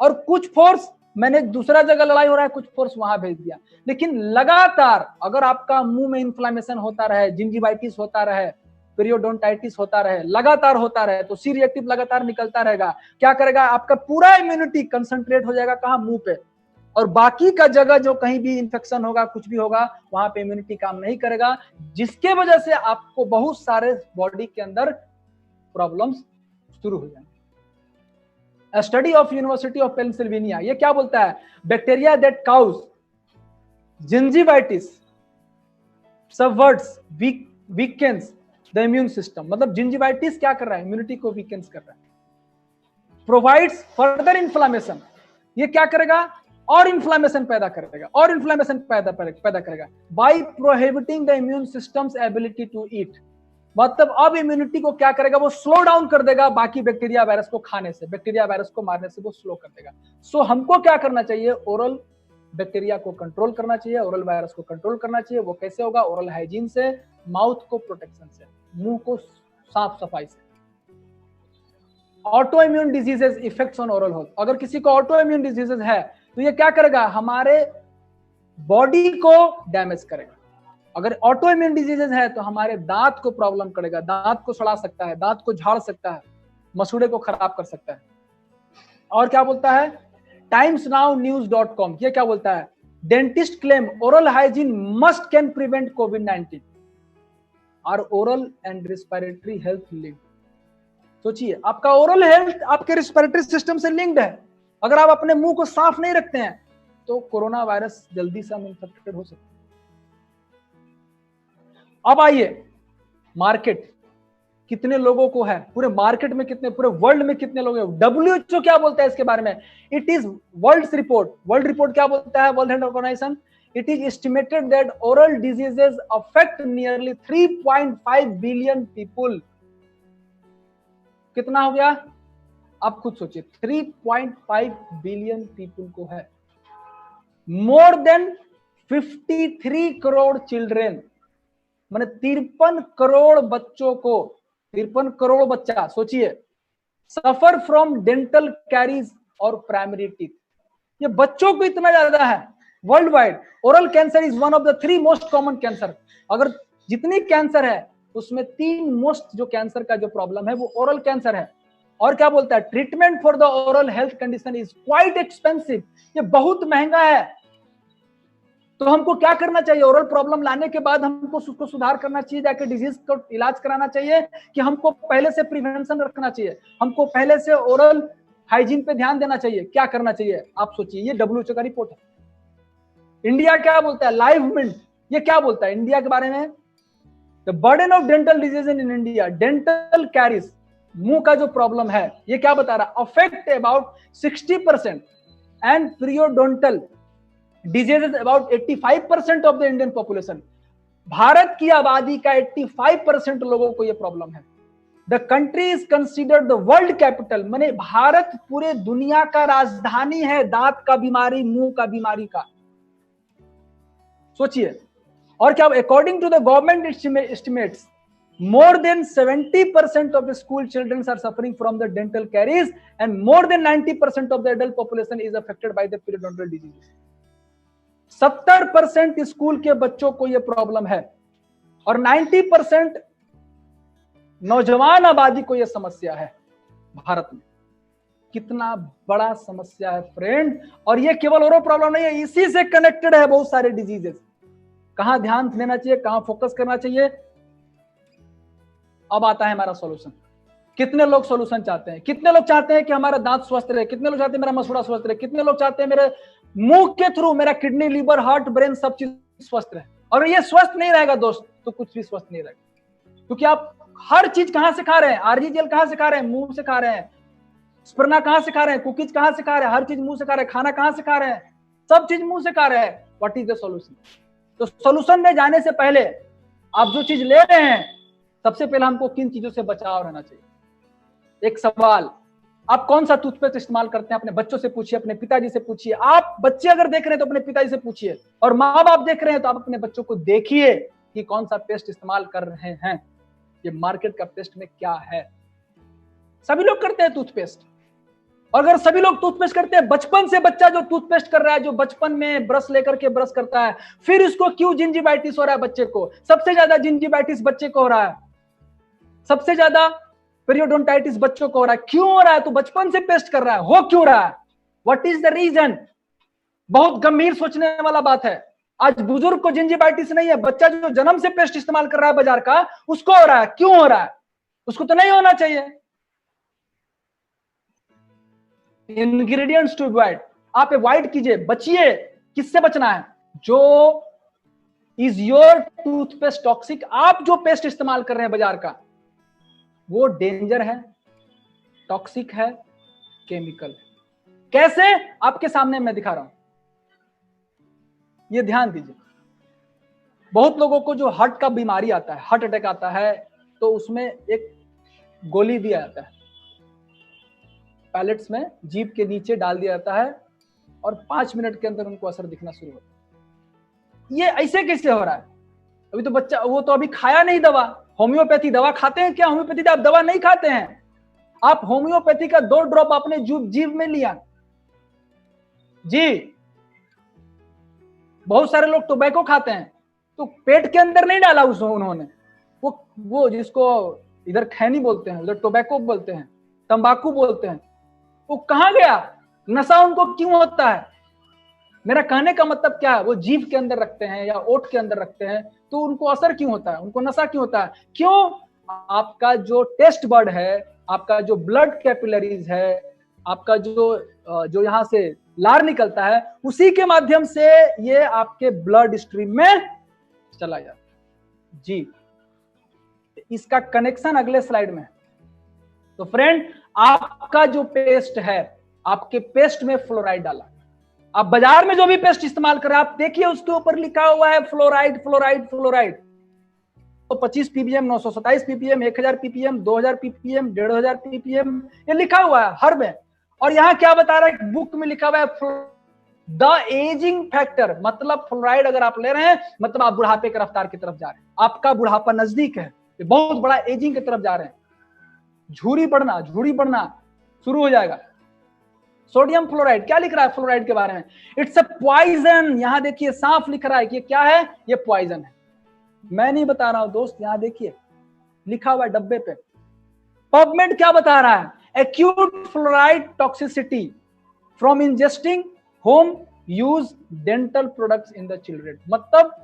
और कुछ फोर्स मैंने दूसरा जगह लड़ाई हो रहा है, कुछ फोर्स वहां भेज दिया। लेकिन लगातार अगर आपका मुंह में इन्फ्लेमेशन होता रहे, जिंजिवाइटिस होता रहे, पीरियोडोंटाइटिस होता रहे, लगातार होता रहे, तो सी रिएक्टिव लगातार निकलता रहेगा, क्या करेगा? आपका पूरा इम्यूनिटी कंसंट्रेट हो जाएगा कहां? मुंह पे। और बाकी का जगह जो कहीं भी इंफेक्शन होगा, कुछ भी होगा, वहां पे इम्यूनिटी काम नहीं करेगा, जिसके वजह से आपको बहुत सारे बॉडी के अंदर प्रॉब्लम्स शुरू हो जाएंगे। Study of university of Pennsylvania ये क्या बोलता है? Bacteria that cause gingivitis subverts weakens the immune system. मतलब जिंजिवाइटिस क्या कर रहा है? इम्यूनिटी को वीकेंस कर रहा है। प्रोवाइड्स फर्दर इन्फ्लामेशन, ये क्या करेगा? और इन्फ्लामेशन पैदा करेगा, और इन्फ्लामेशन पैदा करेगा by prohibiting the immune system's ability to eat. मतलब अब इम्यूनिटी को क्या करेगा, वो स्लो डाउन कर देगा बाकी बैक्टीरिया वायरस को खाने से, बैक्टीरिया वायरस को मारने से वो स्लो कर देगा। सो हमको क्या करना चाहिए, ओरल बैक्टीरिया को कंट्रोल करना चाहिए, ओरल वायरस को कंट्रोल करना चाहिए। वो कैसे होगा, ओरल हाइजीन से, माउथ को प्रोटेक्शन से, मुंह को साफ सफाई से। Auto immune diseases effects on oral health, अगर किसी को ऑटो इम्यून डिजीजेस है तो ये क्या करेगा, हमारे बॉडी को डैमेज करेगा। अगर ऑटो इम्यून डिजीजेस है तो हमारे दांत को प्रॉब्लम करेगा, दांत को सड़ा सकता है, दांत को झाड़ सकता है, मसूड़े को खराब कर सकता है। और क्या बोलता है timesnownews.com, ये क्या बोलता है, dentist claim oral hygiene must can prevent कोविड-19 और oral and respiratory health linked. सोचिए, आपका ओरल हेल्थ आपके रेस्पिरेटरी सिस्टम से लिंक्ड है। अगर आप अपने मुंह को साफ नहीं रखते हैं तो कोरोना वायरस जल्दी से हम इन्फेक्टेड हो सकते हैं। अब आइए, मार्केट कितने लोगों को है, पूरे मार्केट में कितने, पूरे वर्ल्ड में कितने लोग हैं। WHO क्या बोलता है इसके बारे में, इट इज वर्ल्ड रिपोर्ट क्या बोलता है, world health organization, it is estimated that oral diseases affect nearly 3.5 billion people. कितना हो गया, आप खुद सोचिए, 3.5 बिलियन पीपुल को है। मोर देन 53 करोड़ चिल्ड्रेन, माने 53 करोड़ बच्चों को, 53 करोड़ बच्चा, सोचिए, सफर फ्रॉम डेंटल कैरीज और प्राइमरी टीथ। ये बच्चों को इतना ज्यादा है world wide. Oral cancer is one of the 3 most common cancer. अगर जितनी कैंसर है उसमें 3 मोस्ट जो कैंसर का जो प्रॉब्लम है वो ओरल कैंसर है। और क्या बोलता है, treatment for the oral health condition is quite expensive, ये बहुत महंगा है। तो हमको क्या करना चाहिए, ओरल प्रॉब्लम लाने के बाद हमको उसको सुधार करना चाहिए, जाके डिजीज को इलाज कराना चाहिए, कि हमको पहले से प्रिवेंशन रखना चाहिए, हमको पहले से ओरल हाइजीन पे ध्यान देना चाहिए। क्या करना चाहिए, आप सोचिए, ये WHO का रिपोर्ट है। इंडिया क्या बोलता है, लाइव मिंट ये क्या बोलता है इंडिया के बारे में, the burden of dental disease in India, dental caries, मुंह का जो प्रॉब्लम है, ये क्या बता रहा है, affect about 60% and periodontal diseases about 85% of the Indian population. Bharat की आबादी का 85% लोगों को यह प्रॉब्लम है। The country is considered the world capital, माने भारत पूरे दुनिया का राजधानी है दांत का बीमारी, मुंह का बीमारी का। सोचिए, और क्या, according to the government estimates more than 70% of the school children are suffering from the dental caries and more than 90% of the adult population is affected by the periodontal disease। 70% school के बच्चों को यह प्रॉब्लम है और 90% नौजवान आबादी को यह समस्या है भारत में। कितना बड़ा समस्या है फ्रेंड, और यह केवल ओरल प्रॉब्लम नहीं है, इसी से कनेक्टेड है बहुत सारे डिजीजेस। कहां ध्यान देना चाहिए, कहां फोकस करना चाहिए। अब आता है हमारा सॉल्यूशन। कितने लोग सॉल्यूशन चाहते हैं, कितने लोग चाहते हैं कि हमारा दांत स्वस्थ रहे, कितने लोग चाहते हैं मेरा मसूड़ा स्वस्थ रहे, कितने लोग चाहते हैं मेरे मुंह के थ्रू मेरा किडनी, लीवर, हार्ट, ब्रेन सब चीज स्वस्थ रहे। अगर ये स्वस्थ नहीं रहेगा दोस्त तो कुछ भी स्वस्थ नहीं रहेगा, क्योंकि आप हर चीज कहां से खा रहे हैं, RGGL कहां से खा रहे हैं, मुंह से खा रहे हैं, स्पर्ना कहां से खा रहे हैं, कुकीज कहां से खा रहे हैं, हर चीज मुंह से खा रहे हैं, खाना कहां से खा रहे हैं, सब चीज मुंह से खा रहे हैं। What is the solution? तो सॉल्यूशन में जाने से पहले आप जो चीज ले रहे हैं, सबसे पहले हमको किन चीजों से बचाव रहना चाहिए। एक सवाल, आप कौन सा टूथपेस्ट इस्तेमाल करते हैं, अपने बच्चों से पूछिए, अपने पिताजी से पूछिए। आप बच्चे अगर देख रहे हैं तो अपने पिताजी से पूछिए, और माँ बाप देख रहे हैं तो आप अपने बच्चों को देखिए कि कौन सा पेस्ट इस्तेमाल कर रहे हैं, ये मार्केट का पेस्ट में क्या है। सभी लोग करते हैं टूथपेस्ट, और अगर सभी लोग टूथपेस्ट करते हैं, बचपन से बच्चा जो टूथपेस्ट कर रहा है, जो बचपन में ब्रश लेकर के ब्रश करता है, फिर इसको क्यों जिंजिवाइटिस हो रहा है बच्चे को? सबसे ज्यादा जिंजिवाइटिस बच्चे को हो रहा है, सबसे ज्यादा पेरियोडोंटाइटिस बच्चों को हो रहा है। क्यों हो रहा है? तो बचपन से पेस्ट कर रहा है। हो क्यों रहा है? What is the reason? बहुत गंभीर सोचने वाला बात है। आज बुजुर्ग को जिंजिवाइटिस नहीं है, बच्चा जो जन्म से पेस्ट इस्तेमाल कर रहा है बाजार का, उसको हो रहा है। क्यों हो रहा है? उसको तो नहीं होना चाहिए। इंग्रेडिएंट्स टू अवॉइड, आप अवॉइड कीजिए, बचिए। किससे बचना है? जो इज योर टूथपेस्ट टॉक्सिक, आप जो पेस्ट इस्तेमाल कर रहे हैं बाजार का, वो डेंजर है, टॉक्सिक है, केमिकल है। कैसे? आपके सामने मैं दिखा रहा हूं, ये ध्यान दीजिए। बहुत लोगों को जो हार्ट का बीमारी आता है, हार्ट अटैक आता है, तो उसमें एक गोली दिया जाता है, पैलेट्स में जीभ के नीचे डाल दिया जाता है और 5 मिनट के अंदर उनको असर दिखना शुरू होता है। ये ऐसे कैसे हो रहा है? अभी तो बच्चा, वो तो अभी खाया नहीं दवा। होम्योपैथी दवा खाते हैं क्या? होम्योपैथी आप दवा नहीं खाते हैं। आप होम्योपैथी का 2 ड्रॉप अपने जीभ में लिया जी। बहुत सारे लोग टोबैको खाते हैं, तो पेट के अंदर नहीं डाला उन्होंने, वो जिसको इधर खैनी बोलते हैं, उधर टोबैको बोलते हैं, तंबाकू बोलते हैं, वो कहां गया? नशा उनको क्यों होता है? मेरा कहने का मतलब क्या है, वो जीभ के अंदर रखते हैं या ओठ के अंदर रखते हैं, तो उनको असर क्यों होता है? उनको नशा क्यों होता है? क्यों? आपका जो टेस्ट बर्ड है, आपका जो ब्लड कैपिलरीज है, आपका जो यहाँ से लार निकलता है, उसी के माध्यम से ये आपके ब्लड स्ट्रीम में चला जाता है जी। इसका कनेक्शन अगले स्लाइड में। तो फ्रेंड, आपका जो पेस्ट है, आपके पेस्ट में फ्लोराइड डाला। आप बाजार में जो भी पेस्ट इस्तेमाल कर रहे हैं, आप देखिए उसके ऊपर लिखा हुआ है फ्लोराइड फ्लोराइड फ्लोराइड। तो 25 ppm, 927 ppm, 1000 ppm, 2000 ppm, 1500 ppm, ये लिखा हुआ है हर में। और यहां क्या बता रहा है, बुक में लिखा हुआ है द एजिंग फैक्टर, मतलब फ्लोराइड अगर आप ले रहे हैं, मतलब आप बुढ़ापे के रफ्तार की तरफ जा रहे हैं, आपका बुढ़ापा नजदीक है, बहुत बड़ा एजिंग की तरफ जा रहे हैं, झुर्री बढ़ना शुरू हो जाएगा। सोडियम फ्लोराइड क्या लिख रहा है फ्लोराइड के बारे में? It's a poison. यहां देखिए साफ लिख रहा है कि क्या है, ये पॉइजन है। मैं नहीं बता रहा हूं दोस्त, यहां देखिए लिखा हुआ है डब्बे पे। पबमेड क्या बता रहा है? Acute fluoride toxicity from ingesting home use dental products in the children. मतलब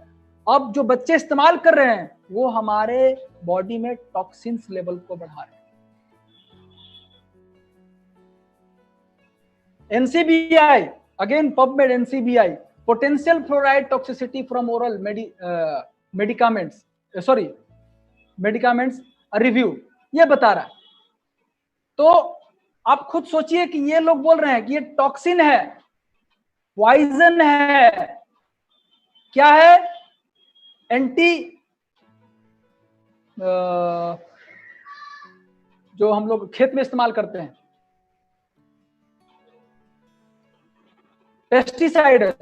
अब जो बच्चे इस्तेमाल कर रहे हैं, वो हमारे बॉडी में टॉक्सिन्स लेवल को बढ़ा रहे हैं। NCBI, again PubMed NCBI, potential fluoride toxicity from oral medicaments review, ये बता रहा है। तो आप खुद सोचिए कि ये लोग बोल रहे हैं कि ये टॉक्सिन है, पॉइजन है, क्या है? जो हम लोग खेत में इस्तेमाल करते हैं, पेस्टिसाइड है,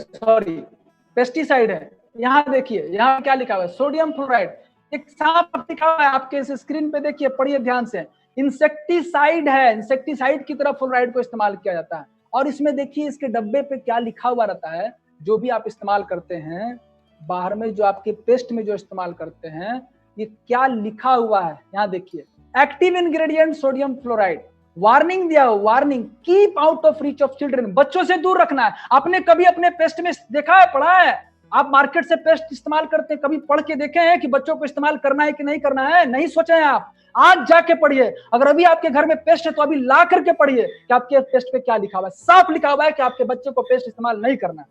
पेस्टिसाइड है। यहां देखिए, यहां क्या लिखा हुआ है? Sodium fluoride. एक साफ लिखा हुआ है आपके इस स्क्रीन पे, देखिए, पढ़िए ध्यान से। इंसेक्टिसाइड है, इंसेक्टिसाइड की तरह फ्लोराइड को इस्तेमाल किया जाता है। और इसमें देखिए इसके डब्बे पे क्या लिखा हुआ रहता है, जो भी आप इस्तेमाल करते हैं बाहर में, जो आपके पेस्ट में जो इस्तेमाल करते हैं, ये क्या लिखा हुआ है यहाँ देखिए। Active ingredient sodium fluoride, warning दिया हो, warning, keep out of reach of children, बच्चों से दूर रखना है। आपने कभी अपने पेस्ट में देखा है, पढ़ा है? आप मार्केट से पेस्ट इस्तेमाल करते हैं, कभी पढ़ के देखे हैं कि बच्चों को इस्तेमाल करना है कि नहीं करना है? नहीं सोचे हैं आप? आज जाके पढ़िए। अगर अभी आपके घर में पेस्ट है तो अभी ला करके पढ़िए कि आपके पेस्ट पे क्या लिखा हुआ है। साफ लिखा हुआ है कि आपके बच्चे को पेस्ट इस्तेमाल नहीं करना है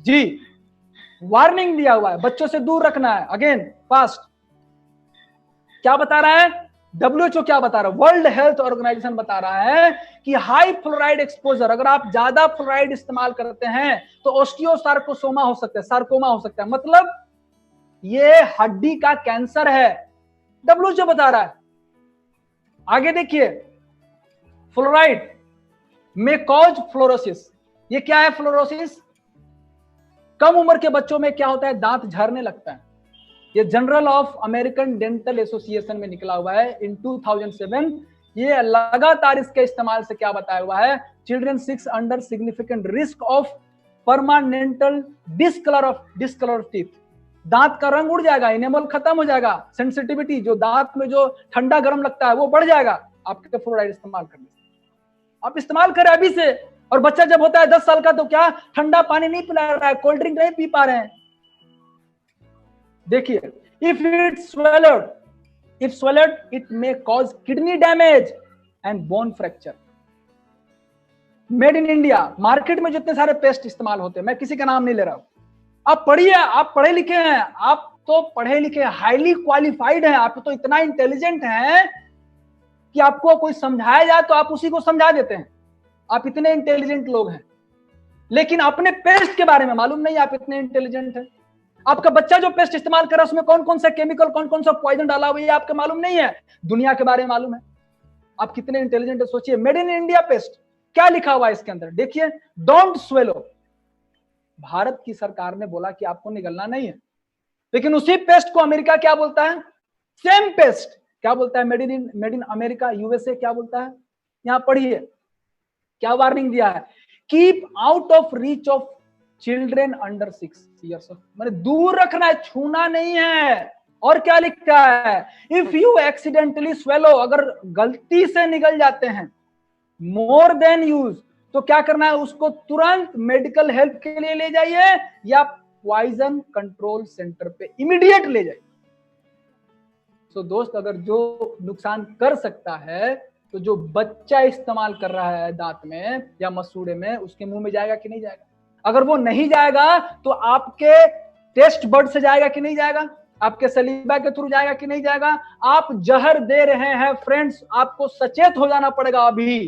जी। वार्निंग दिया हुआ है, बच्चों से दूर रखना है। अगेन फास्ट, क्या बता रहा है? WHO क्या बता रहा है? वर्ल्ड हेल्थ ऑर्गेनाइजेशन बता रहा है कि हाई फ्लोराइड एक्सपोजर, अगर आप ज्यादा फ्लोराइड इस्तेमाल करते हैं तो ऑस्टियोसार्कोसोमा हो सकता है, सार्कोमा हो सकता है, मतलब ये हड्डी का कैंसर है। WHO बता रहा है। आगे देखिए, फ्लोराइड में कॉज फ्लोरोसिस। ये क्या है फ्लोरोसिस? कम उम्र के बच्चों में क्या होता है? दांत झड़ने लगता है। ये journal of American dental association में निकला हुआ है इन 2007। ये लगातार इसके इस्तेमाल से क्या बताया हुआ है? Children 6 under significant risk of permanent discolour of teeth. दांत का रंग उड़ जाएगा, इनेमल खत्म हो जाएगा, सेंसिटिविटी, जो दांत में जो ठंडा गर्म लगता है वो बढ़ जाएगा आपके फ्लोराइड इस्तेमाल करने से। आप इस्तेमाल करें अभी से। और बच्चा जब होता है 10 साल का तो क्या ठंडा पानी नहीं पिला रहा है, कोल्ड ड्रिंक नहीं पी पा रहे हैं। देखिए, if swallowed it may cause kidney damage and bone fracture। Made in India, market में जितने सारे पेस्ट इस्तेमाल होते हैं, मैं किसी का नाम नहीं ले रहा हूं, आप पढ़िए, आप पढ़े लिखे हैं, आप तो पढ़े लिखे हाईली क्वालिफाइड हैं, आप तो इतना इंटेलिजेंट हैं कि आपको कोई समझाया जाए तो आप उसी को समझा देते हैं। आप इतने इंटेलिजेंट लोग हैं, लेकिन अपने पेस्ट के बारे में मालूम नहीं आप इतने इंटेलिजेंट हैं। आपका बच्चा जो पेस्ट इस्तेमाल कर रहा है उसमें कौन कौन सा केमिकल, कौन कौन सा पॉइजन डाला हुआ है आपको मालूम नहीं है। दुनिया के बारे में मालूम है। आप कितने इंटेलिजेंट है सोचिए। मेड इन इंडिया पेस्ट, क्या लिखा हुआ है इसके अंदर देखिए, डोंट स्वेलो। भारत की सरकार ने बोला कि आपको निगलना नहीं है, लेकिन उसी पेस्ट को अमेरिका क्या बोलता है, सेम पेस्ट क्या बोलता है, मेड इन अमेरिका, यूएसए क्या बोलता है, यहां पढ़िए क्या वार्निंग दिया है, keep out of reach of children under 6 years of, मैंने दूर रखना है, छूना नहीं है। और क्या लिखा है, इफ यू एक्सीडेंटली स्वेलो, अगर गलती से निकल जाते हैं मोर देन यूज, तो क्या करना है, उसको तुरंत मेडिकल हेल्प के लिए ले जाइए या पॉइजन कंट्रोल सेंटर पे इमीडिएट ले जाइए। तो दोस्त, अगर जो नुकसान कर सकता है तो जो बच्चा इस्तेमाल कर रहा है दांत में या मसूड़े में, उसके मुंह में जाएगा कि नहीं जाएगा। अगर वो नहीं जाएगा तो आपके टेस्ट बर्ड से जाएगा कि नहीं जाएगा, आपके सलीबा के थ्रू जाएगा कि नहीं जाएगा। आप जहर दे रहे हैं फ्रेंड्स, आपको सचेत हो जाना पड़ेगा अभी।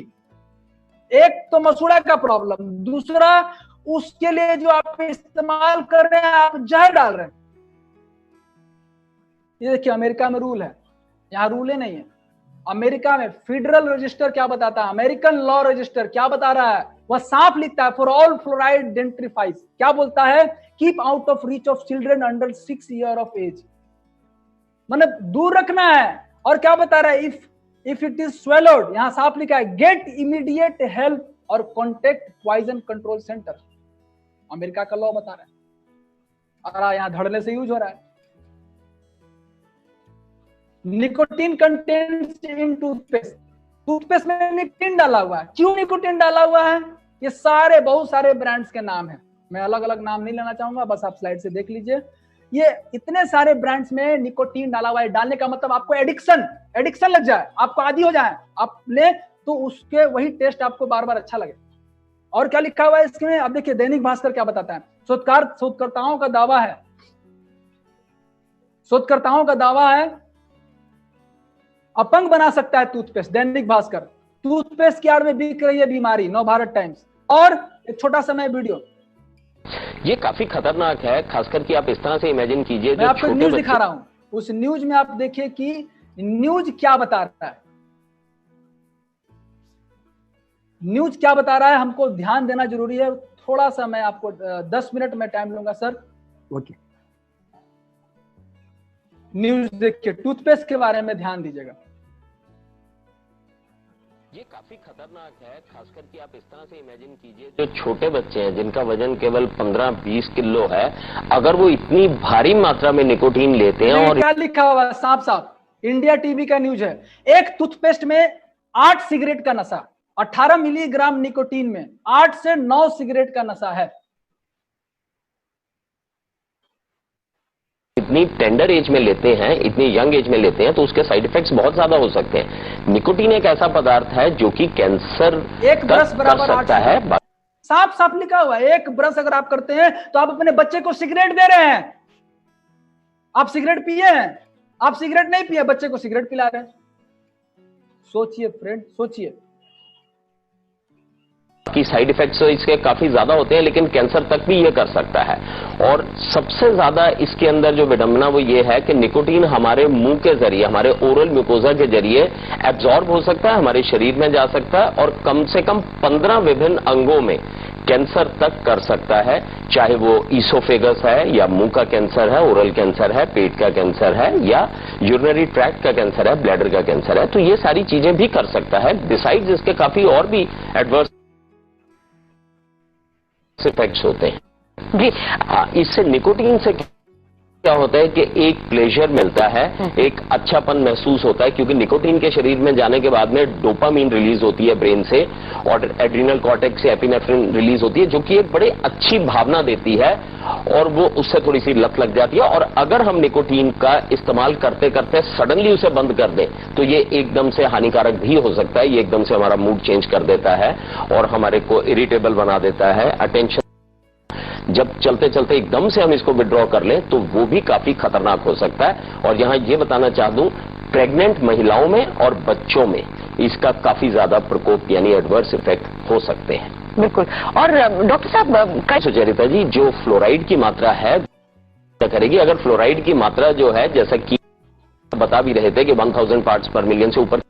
एक तो मसूड़ा का प्रॉब्लम, दूसरा उसके लिए जो आप इस्तेमाल कर रहे हैं आप जहर डाल रहे हैं। ये देखिए अमेरिका में रूल है, यहां रूल ही नहीं है। अमेरिका में फेडरल रजिस्टर क्या बताता है, अमेरिकन लॉ रजिस्टर क्या बता रहा है, वह साफ लिखता है फॉर ऑल फ्लोराइड डेंट्रीफाइज, क्या बोलता है, keep out of reach of children under 6 years of age, मतलब दूर रखना है। और क्या बता रहा है, इफ इट इज स्वेलोड, यहां साफ लिखा है गेट इमीडिएट हेल्प और contact poison control centre, America का लॉ बता रहा है। और यहां धड़ल्ले से यूज हो रहा है। निकोटीन कंटेंट्स इन टूथपेस्ट, टूथपेस्ट में निकोटीन डाला हुआ है। क्यों निकोटीन डाला हुआ है, ये सारे बहुत सारे ब्रांड्स के नाम है, मैं अलग अलग नाम नहीं लेना चाहूंगा, बस आप स्लाइड से देख लीजिए। ये इतने सारे ब्रांड्स में निकोटीन डाला हुआ है। डालने का मतलब आपको एडिक्शन लग जाए, आपको आदी हो जाए, आप ले तो उसके वही टेस्ट आपको बार बार अच्छा लगे। और क्या लिखा हुआ है इसमें, अब देखिए दैनिक भास्कर क्या बताता है, शोधकर्ताओं का दावा है अपंग बना सकता है टूथपेस्ट। दैनिक भास्कर, टूथपेस्ट की आड़ में बिक रही है बीमारी, नवभारत टाइम्स। और एक छोटा सा मैं वीडियो, ये काफी खतरनाक है, खासकर कि आप इस तरह से इमेजिन कीजिए, मैं आपको न्यूज दिखा रहा हूं, उस न्यूज में आप देखिए कि न्यूज क्या बता रहा है, न्यूज क्या बता रहा है, हमको ध्यान देना जरूरी है। थोड़ा सा मैं आपको 10 मिनट में टाइम लूंगा सर। ओके, न्यूज देखिए, टूथपेस्ट के बारे में ध्यान दीजिएगा। ये काफी खतरनाक है, खासकर कि आप इस तरह से इमेजिन कीजिए, जो छोटे बच्चे हैं जिनका वजन केवल 15-20 किलो है, अगर वो इतनी भारी मात्रा में निकोटीन लेते हैं। और क्या लिखा हुआ साफ साफ, इंडिया टीवी का न्यूज है, एक टूथपेस्ट में 8 सिगरेट का नशा, 18 मिलीग्राम निकोटीन में 8 से 9 सिगरेट का नशा है। इतनी टेंडर एज में लेते हैं, इतनी यंग एज में लेते हैं, तो उसके साइड इफेक्ट्स बहुत ज्यादा हो सकते हैं। निकोटीन एक ऐसा पदार्थ है जो कि कैंसर एक ब्रश बराबर कर सकता है। साफ साफ लिखा हुआ है, एक ब्रश अगर आप करते हैं तो आप अपने बच्चे को सिगरेट दे रहे हैं। आप सिगरेट पिए हैं, आप सिगरेट नहीं पिए, बच्चे को सिगरेट पिला रहे हैं। सोचिए फ्रेंड, सोचिए कि साइड इफेक्ट्स तो इसके काफी ज्यादा होते हैं, लेकिन कैंसर तक भी ये कर सकता है। और सबसे ज्यादा इसके अंदर जो विडंबना वो ये है कि निकोटीन हमारे मुंह के जरिए, हमारे ओरल म्यूकोजा के जरिए एब्जॉर्ब हो सकता है, हमारे शरीर में जा सकता है और कम से कम 15 विभिन्न अंगों में कैंसर तक कर सकता है, चाहे वो ईसोफेगस है या मुंह का कैंसर है, ओरल कैंसर है, पेट का कैंसर है या यूरिनरी ट्रैक्ट का कैंसर है, ब्लैडर का कैंसर है। तो ये सारी चीजें भी कर सकता है। बिसाइड्स इसके काफी और भी एडवर्स इफेक्ट्स होते हैं जी। इससे निकोटीन से क्या होता है कि एक प्लेजर मिलता है, एक अच्छापन महसूस होता है, क्योंकि निकोटीन के शरीर में जाने के बाद में डोपामीन रिलीज होती है ब्रेन से और एड्रिनल कॉर्टेक्स से एपिनेफ्रिन रिलीज होती है, जो कि एक बड़े अच्छी भावना देती है और वो उससे थोड़ी सी लत लग जाती है। और अगर हम निकोटीन का इस्तेमाल करते करते सडनली उसे बंद कर दें तो ये एकदम से हानिकारक भी हो सकता है। ये एकदम से हमारा मूड चेंज कर देता है और हमारे को इरिटेबल बना देता है। अटेंशन जब चलते चलते एकदम से हम इसको विड्रॉ कर लें तो वो भी काफी खतरनाक हो सकता है। और यहां ये बताना चाह दूं, प्रेग्नेंट महिलाओं में और बच्चों में इसका काफी ज्यादा प्रकोप यानी एडवर्स इफेक्ट हो सकते हैं। बिल्कुल। और डॉक्टर साहब, सुचरिता जी, जो फ्लोराइड की मात्रा है करेगी। अगर फ्लोराइड की मात्रा जो है, जैसा कि बता भी रहे थे कि 1000 पार्ट्स पर मिलियन से ऊपर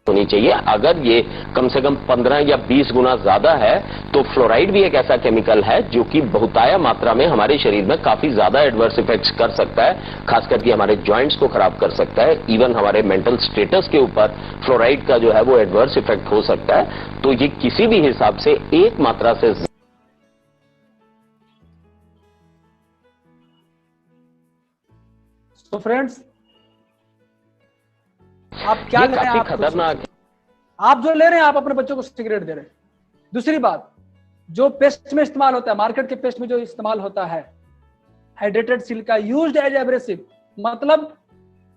होनी चाहिए, अगर ये कम से कम 15 या 20 गुना ज्यादा है, तो फ्लोराइड भी एक ऐसा केमिकल है जो कि बहुताया मात्रा में हमारे शरीर में काफी ज्यादा एडवर्स इफेक्ट्स कर सकता है, खास करके हमारे जॉइंट्स को खराब कर सकता है। इवन हमारे मेंटल स्टेटस के ऊपर फ्लोराइड का जो है वो एडवर्स इफेक्ट हो सकता है। तो ये किसी भी हिसाब से एक मात्रा से तो फ्रेंड्स, आप क्या ले रहे हैं? काफी खतरनाक। आप जो ले रहे हैं, आप अपने बच्चों को सिगरेट दे रहे हैं। दूसरी बात, जो पेस्ट में इस्तेमाल होता है, मार्केट के पेस्ट में जो इस्तेमाल होता है, hydrated silica used as abrasive, मतलब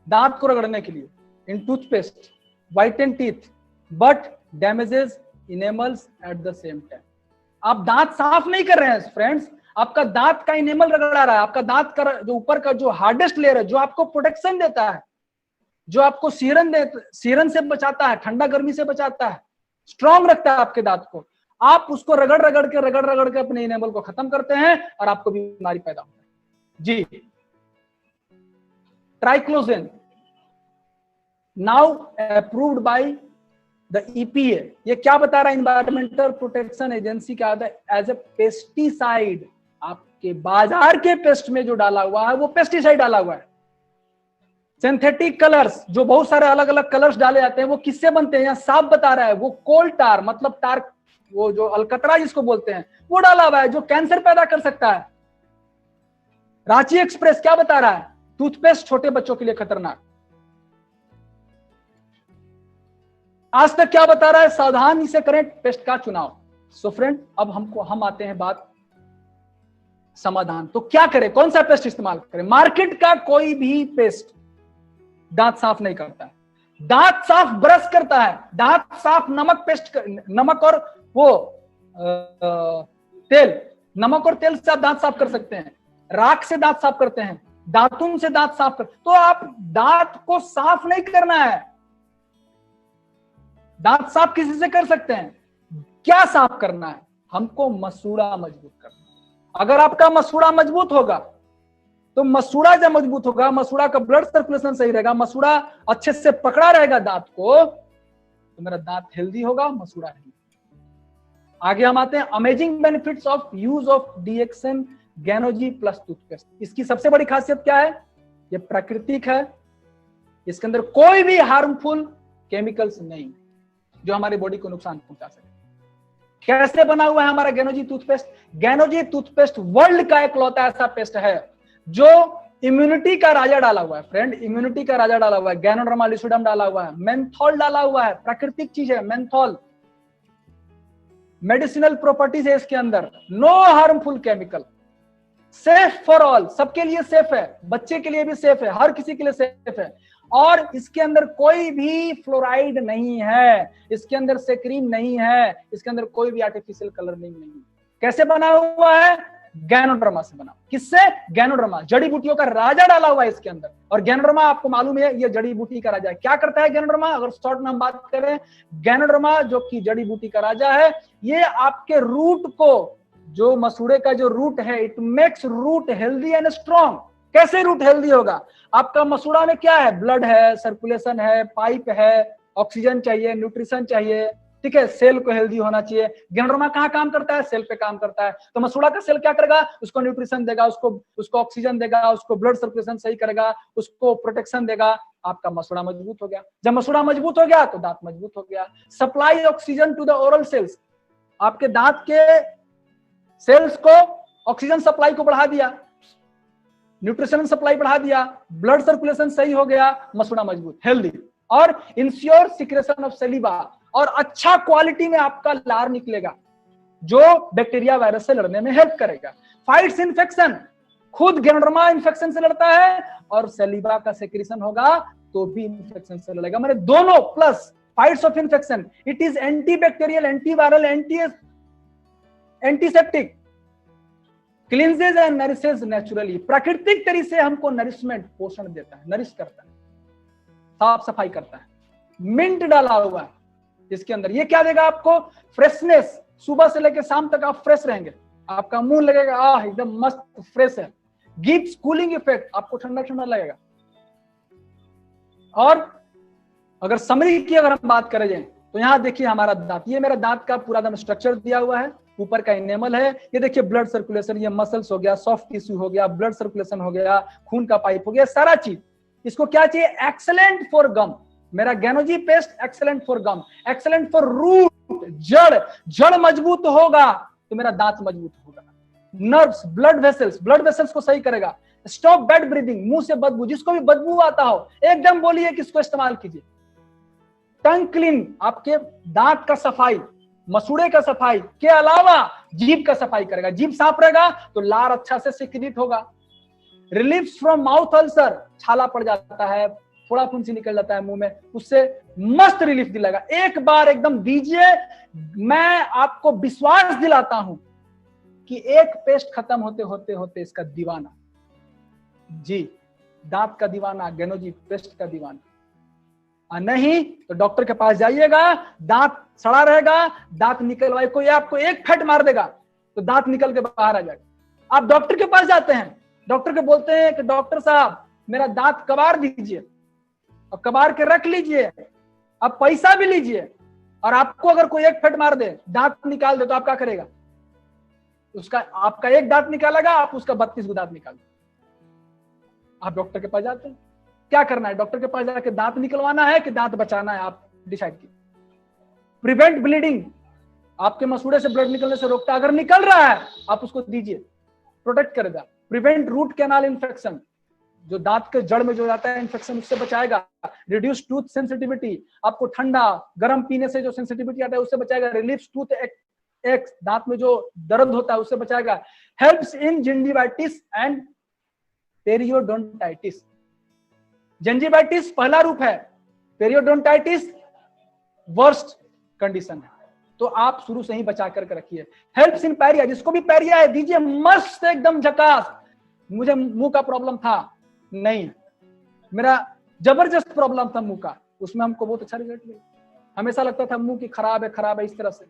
दांत को रगड़ने के लिए, in toothpaste, whiten teeth, but damages enamels at the same time. आप दांत साफ नहीं कर रहे हैं फ्रेंड्स, आपका दांत का इनेमल रगड़ा रहा है। आपका दांत का जो ऊपर का जो हार्डेस्ट लेयर है, जो आपको प्रोटेक्शन देता है, जो आपको सीरन से बचाता है, ठंडा गर्मी से बचाता है, स्ट्रांग रखता है आपके दांत को, आप उसको रगड़ रगड़ के अपने इनेमल को खत्म करते हैं और आपको बीमारी पैदा होता है। जी, triclosan now approved by the EPA। ये क्या बता रहा है? एनवायरमेंटल प्रोटेक्शन एजेंसी क्या होता है? As a pesticide. आपके बाजार के पेस्ट में जो डाला हुआ है वो पेस्टिसाइड डाला हुआ है। सिंथेटिक कलर्स, जो बहुत सारे अलग अलग कलर्स डाले जाते हैं, वो किससे बनते हैं? यहाँ साफ बता रहा है, वो कोल टार, मतलब टार, वो जो अलकतरा जिसको बोलते हैं, वो डाला हुआ है, जो कैंसर पैदा कर सकता है। रांची एक्सप्रेस क्या बता रहा है? टूथपेस्ट छोटे बच्चों के लिए खतरनाक। आज तक क्या बता रहा है? सावधानी से करें पेस्ट का चुनाव। सो फ्रेंड, अब हम आते हैं बात समाधान। तो क्या करें, कौन सा पेस्ट इस्तेमाल करें? मार्केट का कोई भी पेस्ट दांत साफ नहीं करता है। दांत साफ ब्रश करता है, दांत साफ नमक और वो तेल, नमक और तेल से आप दांत साफ कर सकते हैं, राख से दांत साफ करते हैं, दातुन से दांत साफ कर। तो आप दांत को साफ नहीं करना है। दांत साफ किसी से कर सकते हैं, क्या साफ करना है? हमको मसूड़ा मजबूत करना है। अगर आपका मसूड़ा मजबूत होगा, तो मसूड़ा जब मजबूत होगा, मसूड़ा का ब्लड सर्कुलेशन सही रहेगा, मसूड़ा अच्छे से पकड़ा रहेगा दांत को, तो मेरा दांत हेल्दी होगा, मसूड़ा हेल्दी। आगे हम आते हैं amazing benefits of use of DXN Ganozhi plus toothpaste. इसकी सबसे बड़ी खासियत क्या है? ये प्राकृतिक है, इसके अंदर कोई भी हार्मफुल केमिकल्स नहीं जो हमारी बॉडी को नुकसान पहुंचा सके। कैसे बना हुआ है हमारा गैनोजी टूथपेस्ट? गैनोजी टूथपेस्ट वर्ल्ड का इकलौता ऐसा पेस्ट है जो इम्यूनिटी का राजा डाला हुआ है। फ्रेंड, इम्यूनिटी का राजा डाला हुआ है, गैनोडर्मा लिसिडम डाला हुआ है, मेंथॉल डाला हुआ है, प्राकृतिक चीज है मेंथॉल, मेडिसिनल प्रॉपर्टीज है इसके अंदर, no harmful chemical, safe for all, सबके लिए सेफ है, बच्चे के लिए भी सेफ है, हर किसी के लिए सेफ है। और इसके अंदर कोई भी फ्लोराइड नहीं है, इसके अंदर सेक्रीन नहीं है, इसके अंदर कोई भी आर्टिफिशियल कलरिंग नहीं है। कैसे बना हुआ है? गैनोडर्मा से बना। किससे? गैनोडर्मा, जड़ी बूटियों का राजा डाला हुआ है इसके अंदर। और गैनोडर्मा आपको मालूम है, ये जड़ी बूटी का राजा है। क्या करता है गैनोडर्मा? अगर शॉर्ट में हम बात करें, गैनोडर्मा जो कि जड़ी बूटी का राजा है, ये आपके रूट को, जो मसूड़े का जो रूट है, it makes root healthy and strong. कैसे रूट हेल्दी होगा? आपका मसूड़ा में क्या है? ब्लड है, सर्कुलेशन है, पाइप है, ऑक्सीजन चाहिए, न्यूट्रिशन चाहिए, ठीक है, सेल को हेल्दी होना चाहिए। गैनोडर्मा कहाँ काम करता है? सेल पे काम करता है। तो मसूड़ा का सेल क्या करेगा? उसको न्यूट्रिशन देगा, उसको ऑक्सीजन देगा, उसको ब्लड सर्कुलेशन सही करेगा, उसको प्रोटेक्शन देगा। आपका मसूड़ा मजबूत हो गया। जब मसूड़ा मजबूत हो गया तो दांत मजबूत हो गया। Supply oxygen to the oral cells, आपके दांत के सेल्स को ऑक्सीजन सप्लाई को बढ़ा दिया, न्यूट्रिशन सप्लाई बढ़ा दिया, ब्लड सर्कुलेशन सही हो गया, मसूड़ा मजबूत, हेल्दी। और इंश्योर सिक्रेशन ऑफ सलीवा, और अच्छा क्वालिटी में आपका लार निकलेगा जो बैक्टीरिया वायरस से लड़ने में हेल्प करेगा। फाइट्स इन्फेक्शन, खुद गैनोडर्मा इन्फेक्शन से लड़ता है, और सलीवा का सेक्रेशन होगा तो भी इन्फेक्शन से लड़ेगा। मैंने दोनों plus fights of infection. It is antibacterial, antiviral, antiseptic, cleanses and nourishes naturally. प्राकृतिक तरीके से हमको नरिशमेंट, पोषण देता है, नरिश करता है, साफ सफाई करता है। मिंट डाला हुआ है इसके अंदर, ये क्या देगा आपको? फ्रेशनेस। सुबह से लेकर शाम तक आप फ्रेश रहेंगे, आपका मुंह लगेगा एकदम मस्त फ्रेश है। गिव्स कूलिंग इफेक्ट, आपको ठंडा ठंडा लगेगा। और अगर समरी की अगर हम बात करें जाए तो यहाँ देखिए हमारा दांत, ये मेरा दांत का पूरा दम स्ट्रक्चर दिया हुआ है, ऊपर का इनेमल है, ये देखिए ब्लड सर्कुलेशन, ये मसल्स हो गया, सॉफ्ट टिश्यू हो गया, ब्लड सर्कुलेशन हो गया, खून का पाइप हो गया, सारा चीज। इसको क्या चाहिए? Excellent for gum. मेरा Ganozhi paste excellent for gum, excellent for root, जड़, जड़ मजबूत होगा तो मेरा दांत मजबूत होगा। नर्व्स, ब्लड वेसल्स को सही करेगा। स्टॉप बैड ब्रीदिंग, मुंह से बदबू, जिसको भी बदबू आता हो एकदम बोलिए कि इसको इस्तेमाल कीजिए। टंग क्लीन, आपके दांत का सफाई, मसूड़े का सफाई के अलावा जीभ का सफाई करेगा। जीभ साफ रहेगा तो लार अच्छा से सिक्रीट होगा। रिलीफ फ्रॉम माउथ अल्सर, छाला पड़ जाता है, थोड़ा फुंसी निकल जाता है मुंह में, उससे मस्त रिलीफ दिलाएगा। एक बार एकदम दीजिए, मैं आपको विश्वास दिलाता हूं कि एक पेस्ट खत्म होते होते होते इसका दीवाना, जी दांत का दीवाना, गैनोजी पेस्ट का दीवाना। नहीं तो डॉक्टर के पास जाइएगा, दांत सड़ा रहेगा, दांत निकलवाए, कोई आपको एक फट मार देगा तो दांत निकल के बाहर आ जाएगा। आप डॉक्टर के पास जाते हैं, डॉक्टर के बोलते हैं कि डॉक्टर साहब मेरा दांत कबार दीजिए, और कबार के रख लीजिए, अब पैसा भी लीजिए, और आपको अगर कोई एक फट मार दे, दांत निकाल दे, तो आप क्या करेगा? उसका आपका एक दांत निकालेगा, आप उसका 32 दांत निकाल दो। आप डॉक्टर के पास जाते हैं, क्या करना है? डॉक्टर के पास जाकर दांत निकलवाना है कि दांत बचाना है, आप डिसाइड कीजिए। प्रिवेंट ब्लीडिंग, आपके मसूड़े से ब्लड निकलने से रोकता है, अगर निकल रहा है आप उसको दीजिए, प्रोटेक्ट करेगा। प्रिवेंट रूट कैनाल इन्फेक्शन, जो दांत के जड़ में जो जाता है इन्फेक्शन, उससे बचाएगा। रिड्यूस टूथ सेंसिटिविटी, आपको ठंडा गर्म पीने से जो सेंसिटिविटी आता है उससे बचाएगा। रिलीफ टूथ एक, दांत में जो दर्द होता है उससे बचाएगा। Helps in gingivitis and periodontitis. Gingivitis पहला रूप है, पेरियोडोंटाइटिस वर्स्ट कंडीशन है, तो आप शुरू से ही बचा करके रखिए। हेल्प्स इन पैरिया, जिसको भी पैरिया है दीजिए, मस्त एकदम झकास। मुझे मुंह का प्रॉब्लम था, नहीं, मेरा जबरदस्त प्रॉब्लम था मुंह का, उसमें हमको बहुत अच्छा रिजल्ट मिला। हमेशा लगता था मुंह की खराब है इस तरह से,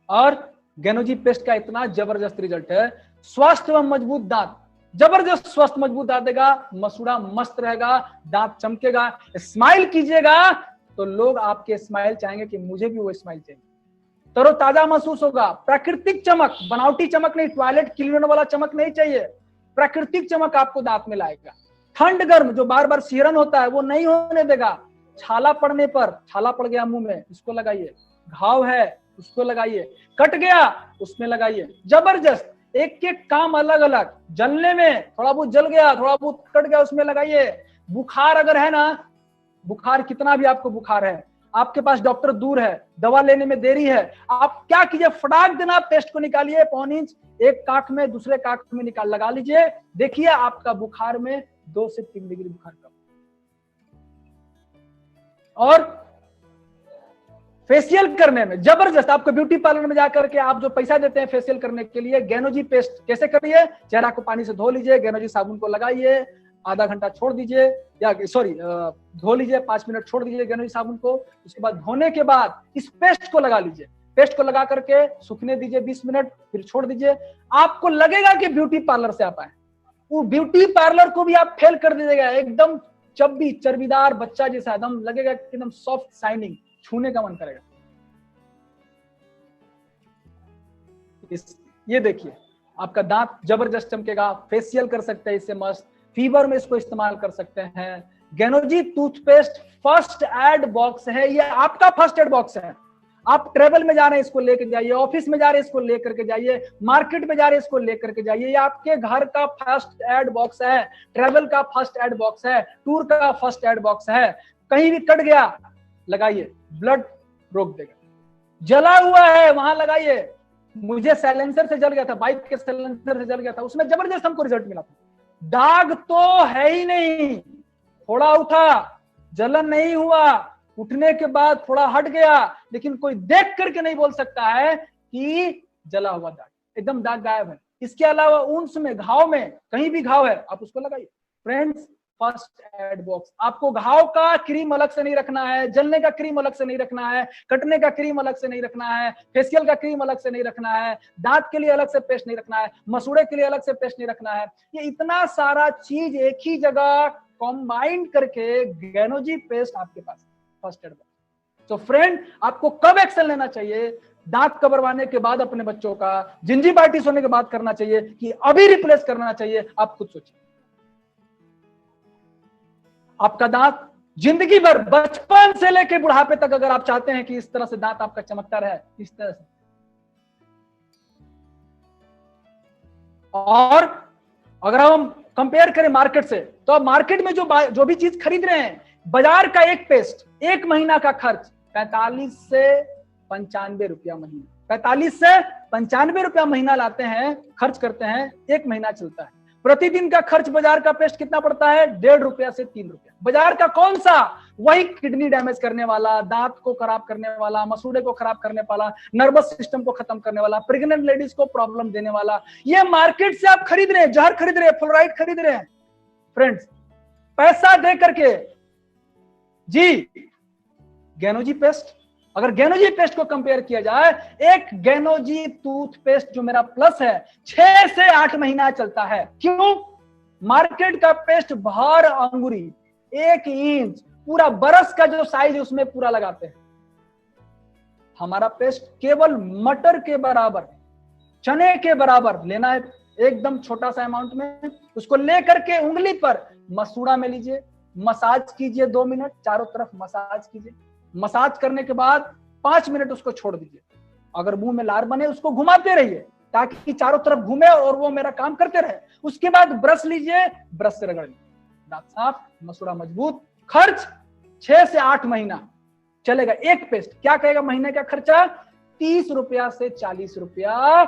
और गैनोजी पेस्ट का इतना जबरदस्त रिजल्ट है। स्वस्थ एवं मजबूत दांत, जबरदस्त स्वस्थ मजबूत दांत देगा, मसूड़ा मस्त रहेगा, दांत चमकेगा। स्माइल कीजिएगा तो लोग आपके स्माइल चाहेंगे कि मुझे भी वो स्माइल चाहिए। तरोताजा महसूस होगा। प्राकृतिक चमक, बनावटी चमक नहीं, टॉयलेट क्लीनर वाला चमक नहीं चाहिए, प्राकृतिक चमक आपको दांत में लाएगा। ठंड गर्म, जो बार बार सिहरन होता है वो नहीं होने देगा। छाला पड़ने पर, छाला पड़ गया मुंह में, इसको लगाइए। घाव है उसको लगाइए, कट गया उसमें लगाइए। जबरदस्त, एक एक काम अलग अलग। जलने में थोड़ा बहुत जल गया, थोड़ा बहुत कट गया, उसमें लगाइए। बुखार अगर है ना, बुखार कितना भी आपको बुखार है, आपके पास डॉक्टर दूर है, दवा लेने में देरी है, आप क्या कीजिए, फटाक देना पेस्ट को निकालिए, 1.25 इंच एक काख में दूसरे काख में निकाल लगा लीजिए, देखिए आपका बुखार में 2 से 3 डिग्री बुखार कम। और फेशियल करने में जबरदस्त, आपको ब्यूटी पार्लर में जाकर के आप जो पैसा देते हैं फेशियल करने के लिए, गैनोजी पेस्ट कैसे करिए? चेहरा को पानी से धो लीजिए, गैनोजी साबुन को लगाइए, आधा घंटा छोड़ दीजिए, या सॉरी धो लीजिए, 5 मिनट छोड़ दीजिए गैनोजी साबुन को। उसके बाद धोने के बाद इस पेस्ट को लगा लीजिए, पेस्ट को लगा करके सूखने दीजिए 20 मिनट, फिर छोड़ दीजिए। आपको लगेगा कि ब्यूटी पार्लर से आप आए। वो ब्यूटी पार्लर को भी आप फेल कर दीजिएगा, एकदम चब्बी चर्बीदार बच्चा जैसा एकदम लगेगा, एकदम सॉफ्ट शाइनिंग, छूने का मन करेगा। ये देखिए आपका दांत जबरदस्त चमकेगा। फेशियल कर सकते हैं इससे मस्त, फीवर में इसको इस्तेमाल कर सकते हैं। गैनोजी टूथपेस्ट फर्स्ट एड बॉक्स है, ये आपका फर्स्ट एड बॉक्स है। आप ट्रेवल में जा रहे हैं इसको लेकर जाइए, ऑफिस में जा रहे हैं इसको लेकर के जाइए, मार्केट में जा रहे हैं इसको लेकर के जाइए। ये आपके घर का फर्स्ट एड बॉक्स है, ट्रेवल का फर्स्ट एड बॉक्स है, टूर का फर्स्ट एड बॉक्स है। कहीं भी कट गया लगाइए, ब्लड रोक देगा। जला हुआ है वहां लगाइए। मुझे साइलेंसर से जल गया था, बाइक के साइलेंसर से जल गया था, उसमें जबरदस्त हमको रिजल्ट मिला था। दाग तो है ही नहीं, थोड़ा उठा, जलन नहीं हुआ, उठने के बाद थोड़ा हट गया, लेकिन कोई देख करके नहीं बोल सकता है कि जला हुआ दाग, एकदम दाग गायब है। इसके अलावा ऊंस में, घाव में, कहीं भी घाव है आप उसको लगाइए। Friends, first aid box. आपको घाव का क्रीम अलग से नहीं रखना है, जलने का क्रीम अलग से नहीं रखना है, कटने का क्रीम अलग से नहीं रखना है, फेशियल का क्रीम अलग से नहीं रखना है, दांत के लिए अलग से पेस्ट नहीं रखना है, मसूड़े के लिए अलग से पेस्ट नहीं रखना है। ये इतना सारा चीज एक ही जगह कंबाइन करके गैनोजी पेस्ट आपके पास फर्स्ट एड बॉक्स। तो फ्रेंड, आपको कब एक्शन लेना चाहिए? दांत कबरवाने के बाद अपने बच्चों का, जिंजीवाइटिस होने के बाद करना चाहिए कि अभी रिप्लेस करना चाहिए? आप खुद सोचिए। आपका दांत जिंदगी भर, बचपन से लेकर बुढ़ापे तक, अगर आप चाहते हैं कि इस तरह से दांत आपका चमकता रहे, इस तरह से, और अगर हम कंपेयर करें मार्केट से, तो आप मार्केट में जो भी चीज खरीद रहे हैं, बाजार का एक पेस्ट, एक महीना का खर्च 45 से 95 रुपया महीना, 45 से 95 रुपया महीना लाते हैं, खर्च करते हैं, एक महीना चलता है। प्रतिदिन का खर्च बाजार का पेस्ट कितना पड़ता है? 1.5 रुपया से 3 रुपया। बाजार का कौन सा? वही किडनी डैमेज करने वाला, दांत को खराब करने वाला, मसूड़े को खराब करने वाला, नर्वस सिस्टम को खत्म करने वाला, प्रेग्नेंट लेडीज को प्रॉब्लम देने वाला। ये मार्केट से आप खरीद रहे हैं, जहर खरीद रहे हैं, फ्लोराइड खरीद रहे हैं फ्रेंड्स, पैसा दे करके। जी, गैनोजी पेस्ट, अगर गैनोजी पेस्ट को कंपेयर किया जाए, एक गैनोजी टूथपेस्ट जो मेरा प्लस है 6 से 8 महीना चलता है। क्यों? मार्केट का पेस्ट भर अंगुरी, 1 इंच, पूरा बरस का जो साइज है उसमें पूरा लगाते हैं। हमारा पेस्ट केवल मटर के बराबर, चने के बराबर लेना है, एकदम छोटा सा अमाउंट में, उसको लेकर के उंगली पर मसूड़ा में लीजिए, मसाज कीजिए 2 मिनट, चारों तरफ मसाज कीजिए। मसाज करने के बाद 5 मिनट उसको छोड़ दीजिए। अगर मुंह में लार बने उसको घुमाते रहिए ताकि चारों तरफ घूमे और वो मेरा काम करते रहे। उसके बाद ब्रश लीजिए, ब्रश से रगड़ लीजिए, दांत साफ, मसूड़ा मजबूत। खर्च 6 से 8 महीना चलेगा एक पेस्ट। क्या कहेगा महीने का खर्चा? 30 रुपया से 40 रुपया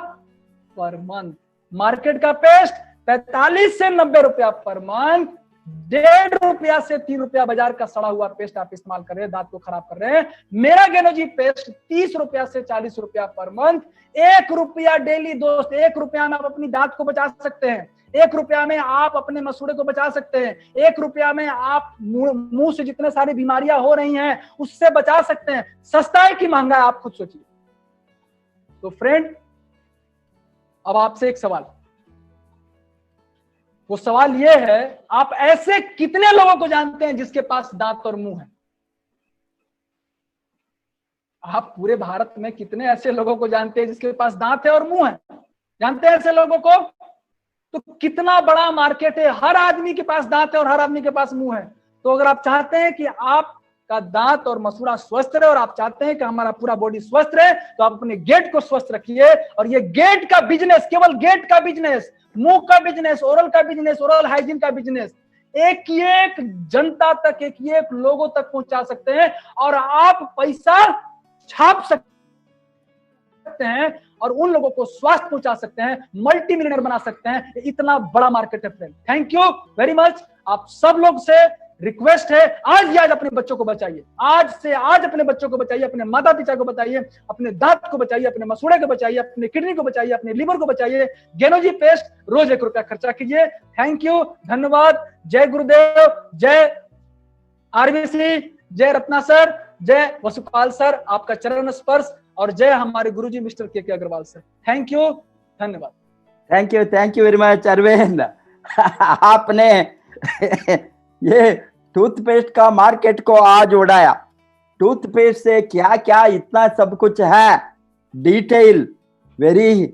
पर मंथ। मार्केट का पेस्ट 45 से 90 रुपया पर मंथ। 1.5 रुपया से 3 रुपया बाजार का सड़ा हुआ पेस्ट आप इस्तेमाल कर रहे हैं, दांत को खराब कर रहे हैं। मेरा गैनोजी पेस्ट 30 रुपया से 40 रुपया पर मंथ। 1 रुपया डेली दोस्त, 1 रुपया में आप अपनी दांत को बचा सकते हैं, 1 रुपया में आप अपने मसूड़े को बचा सकते हैं, 1 रुपया में आप मुंह से जितने सारी बीमारियां हो रही हैं उससे बचा सकते हैं। सस्ता है कि महंगा है? आप खुद सोचिए। तो फ्रेंड, अब आपसे एक सवाल, वो सवाल ये है, आप ऐसे कितने लोगों को जानते हैं जिसके पास दांत और मुंह है? आप पूरे भारत में कितने ऐसे लोगों को जानते हैं जिसके पास दांत है और मुंह है? जानते हैं ऐसे लोगों को? तो कितना बड़ा मार्केट है, हर आदमी के पास दांत है और हर आदमी के पास मुंह है। तो अगर आप चाहते हैं कि आपका दांत और मसूड़ा स्वस्थ रहे और आप चाहते हैं कि हमारा पूरा बॉडी स्वस्थ रहे, तो आप अपने गेट को स्वस्थ रखिए। और ये गेट का बिजनेस, केवल गेट का बिजनेस, मुंह का बिजनेस, ओरल का बिजनेस, ओरल हाइजीन का बिजनेस, एक जनता तक, एक लोगों तक पहुंचा सकते हैं और आप पैसा छाप सकते हैं और उन लोगों को स्वास्थ्य पहुंचा सकते हैं, मल्टी मिलियनर बना सकते हैं। इतना बड़ा मार्केट है friend. Thank you very much. आप सब लोग से रिक्वेस्ट है, आज ही आज अपने बच्चों को बचाइए, आज से आज अपने बच्चों को बचाइए, अपने माता पिता को बचाइए, अपने दांत को बचाइए, अपने मसूड़े को बचाइए, अपने किडनी को बचाइए, अपने लीवर को बचाइए। गैनोजी पेस्ट रोज 1 रुपया खर्चा कीजिए। थैंक यू, धन्यवाद। जय गुरुदेव, जय आरबीसी, जय रत्ना सर, जय वसुपाल सर, आपका चरण स्पर्श, और जय हमारे Guruji mister K Agrawal sir. Thank you, धन्यवाद। Thank you very much Arvind. आपने ये टूथपेस्ट का मार्केट को आज उड़ाया। टूथपेस्ट से क्या क्या इतना सब कुछ है, डिटेल, वेरी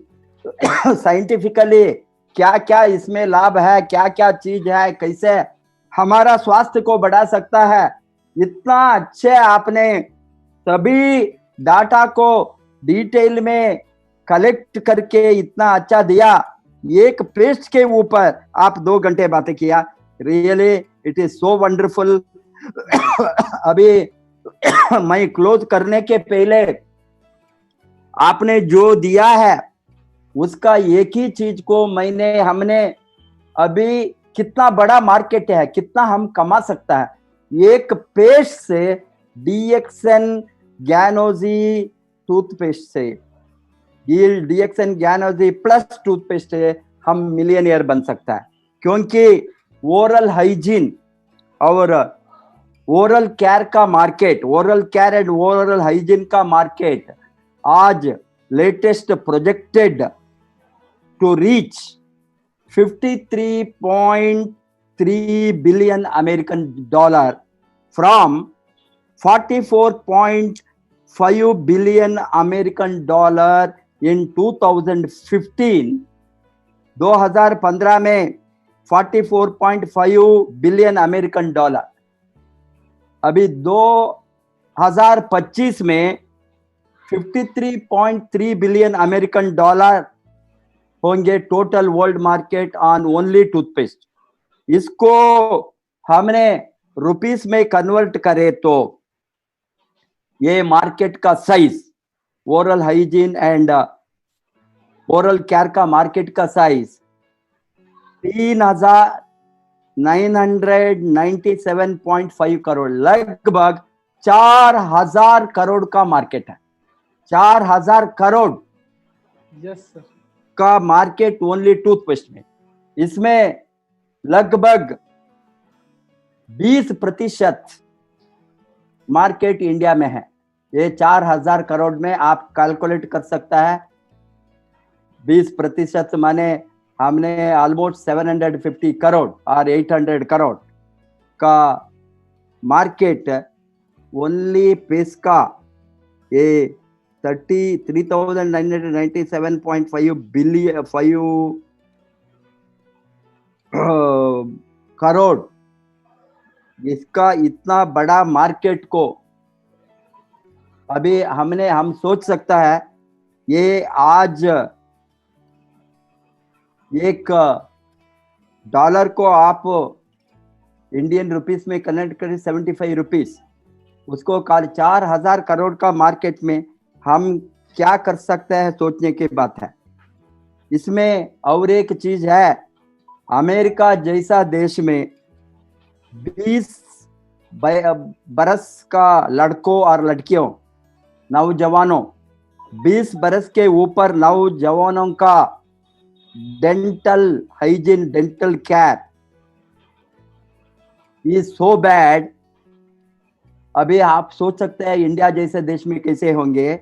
साइंटिफिकली क्या क्या इसमें लाभ है, क्या क्या चीज है, कैसे हमारा स्वास्थ्य को बढ़ा सकता है। इतना अच्छे आपने सभी डाटा को डिटेल में कलेक्ट करके इतना अच्छा दिया। एक पेस्ट के ऊपर आप 2 घंटे बातें किया। Really it is so wonderful. अभी मैं क्लोज करने के पहले आपने जो दिया है उसका एक ही चीज को हमने अभी कितना बड़ा मार्केट है, कितना हम कमा सकता है एक पेस्ट से, डीएक्सएन गैनोजी टूथपेस्ट से, डीएक्सएन गैनोजी प्लस टूथपेस्ट से हम मिलियनियर बन सकता है। क्योंकि ओरल हाइजीन और ओरल केयर का market, oral care and oral hygiene का मार्केट आज latest projected to reach 53.3 billion American dollar from 44.5 billion American dollar in 2015। 2015 में 44.5 बिलियन अमेरिकन डॉलर, अभी 2025 में 53.3 बिलियन अमेरिकन डॉलर होंगे total world market on only toothpaste. इसको हमने रुपीस में कन्वर्ट करे तो ये मार्केट का size, oral hygiene and oral care का मार्केट का साइज 3,997.5 करोड़, लगभग 4,000 करोड़ का मार्केट है। 4,000 करोड़ यस सर का मार्केट ओनली टूथपेस्ट में। इसमें लगभग 20% मार्केट इंडिया में है। ये 4,000 करोड़ में आप कैलकुलेट कर सकता है। 20% माने हमने ऑलमोस्ट 750 करोड़ और 800 करोड़ का मार्केट ओनली पेस्ट का ये 33,997.5 बिलियन 5 करोड़, इसका इतना बड़ा मार्केट को अभी हम सोच सकता है ये आज एक डॉलर को आप इंडियन रुपीस में कन्वर्ट करें 75 रुपीस, उसको 4,000 करोड़ का मार्केट में हम क्या कर सकते हैं सोचने की बात है। इसमें और एक चीज है, अमेरिका जैसा देश में 20 बरस का लड़कों और लड़कियों, नौजवानों, 20 बरस के ऊपर नौजवानों का dental hygiene, dental care is so bad. अभी आप सोच सकते हैं इंडिया जैसे देश में कैसे होंगे।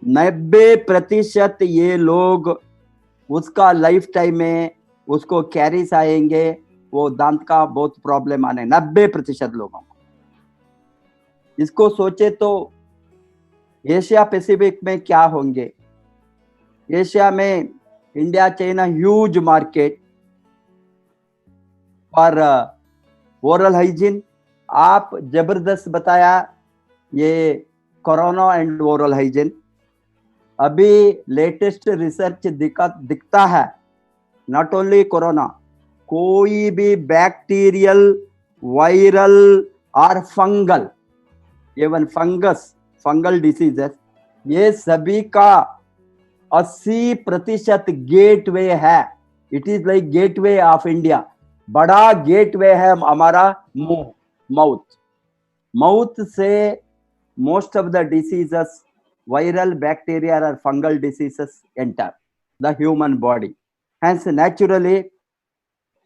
90% ये लोग उसका लाइफ टाइम में उसको कैरीज आएंगे, वो दांत का बहुत प्रॉब्लम आने, 90% लोगों को। इसको सोचे तो एशिया पैसिफिक में क्या होंगे। एशिया में इंडिया चाइना ह्यूज मार्केट पर ओरल हाइजीन। आप जबरदस्त बताया ये कोरोना एंड ओरल हाइजीन। अभी लेटेस्ट रिसर्च दिखता है नॉट ओनली कोरोना, कोई भी बैक्टीरियल, वायरल और फंगल, इवन फंगल डिसीजेस, ये सभी का 80% गेटवे है। It is like gateway of India. बड़ा गेटवे है हमारा मुंह, माउथ से most of the diseases, viral, bacterial और fungal diseases enter the human body. Hence naturally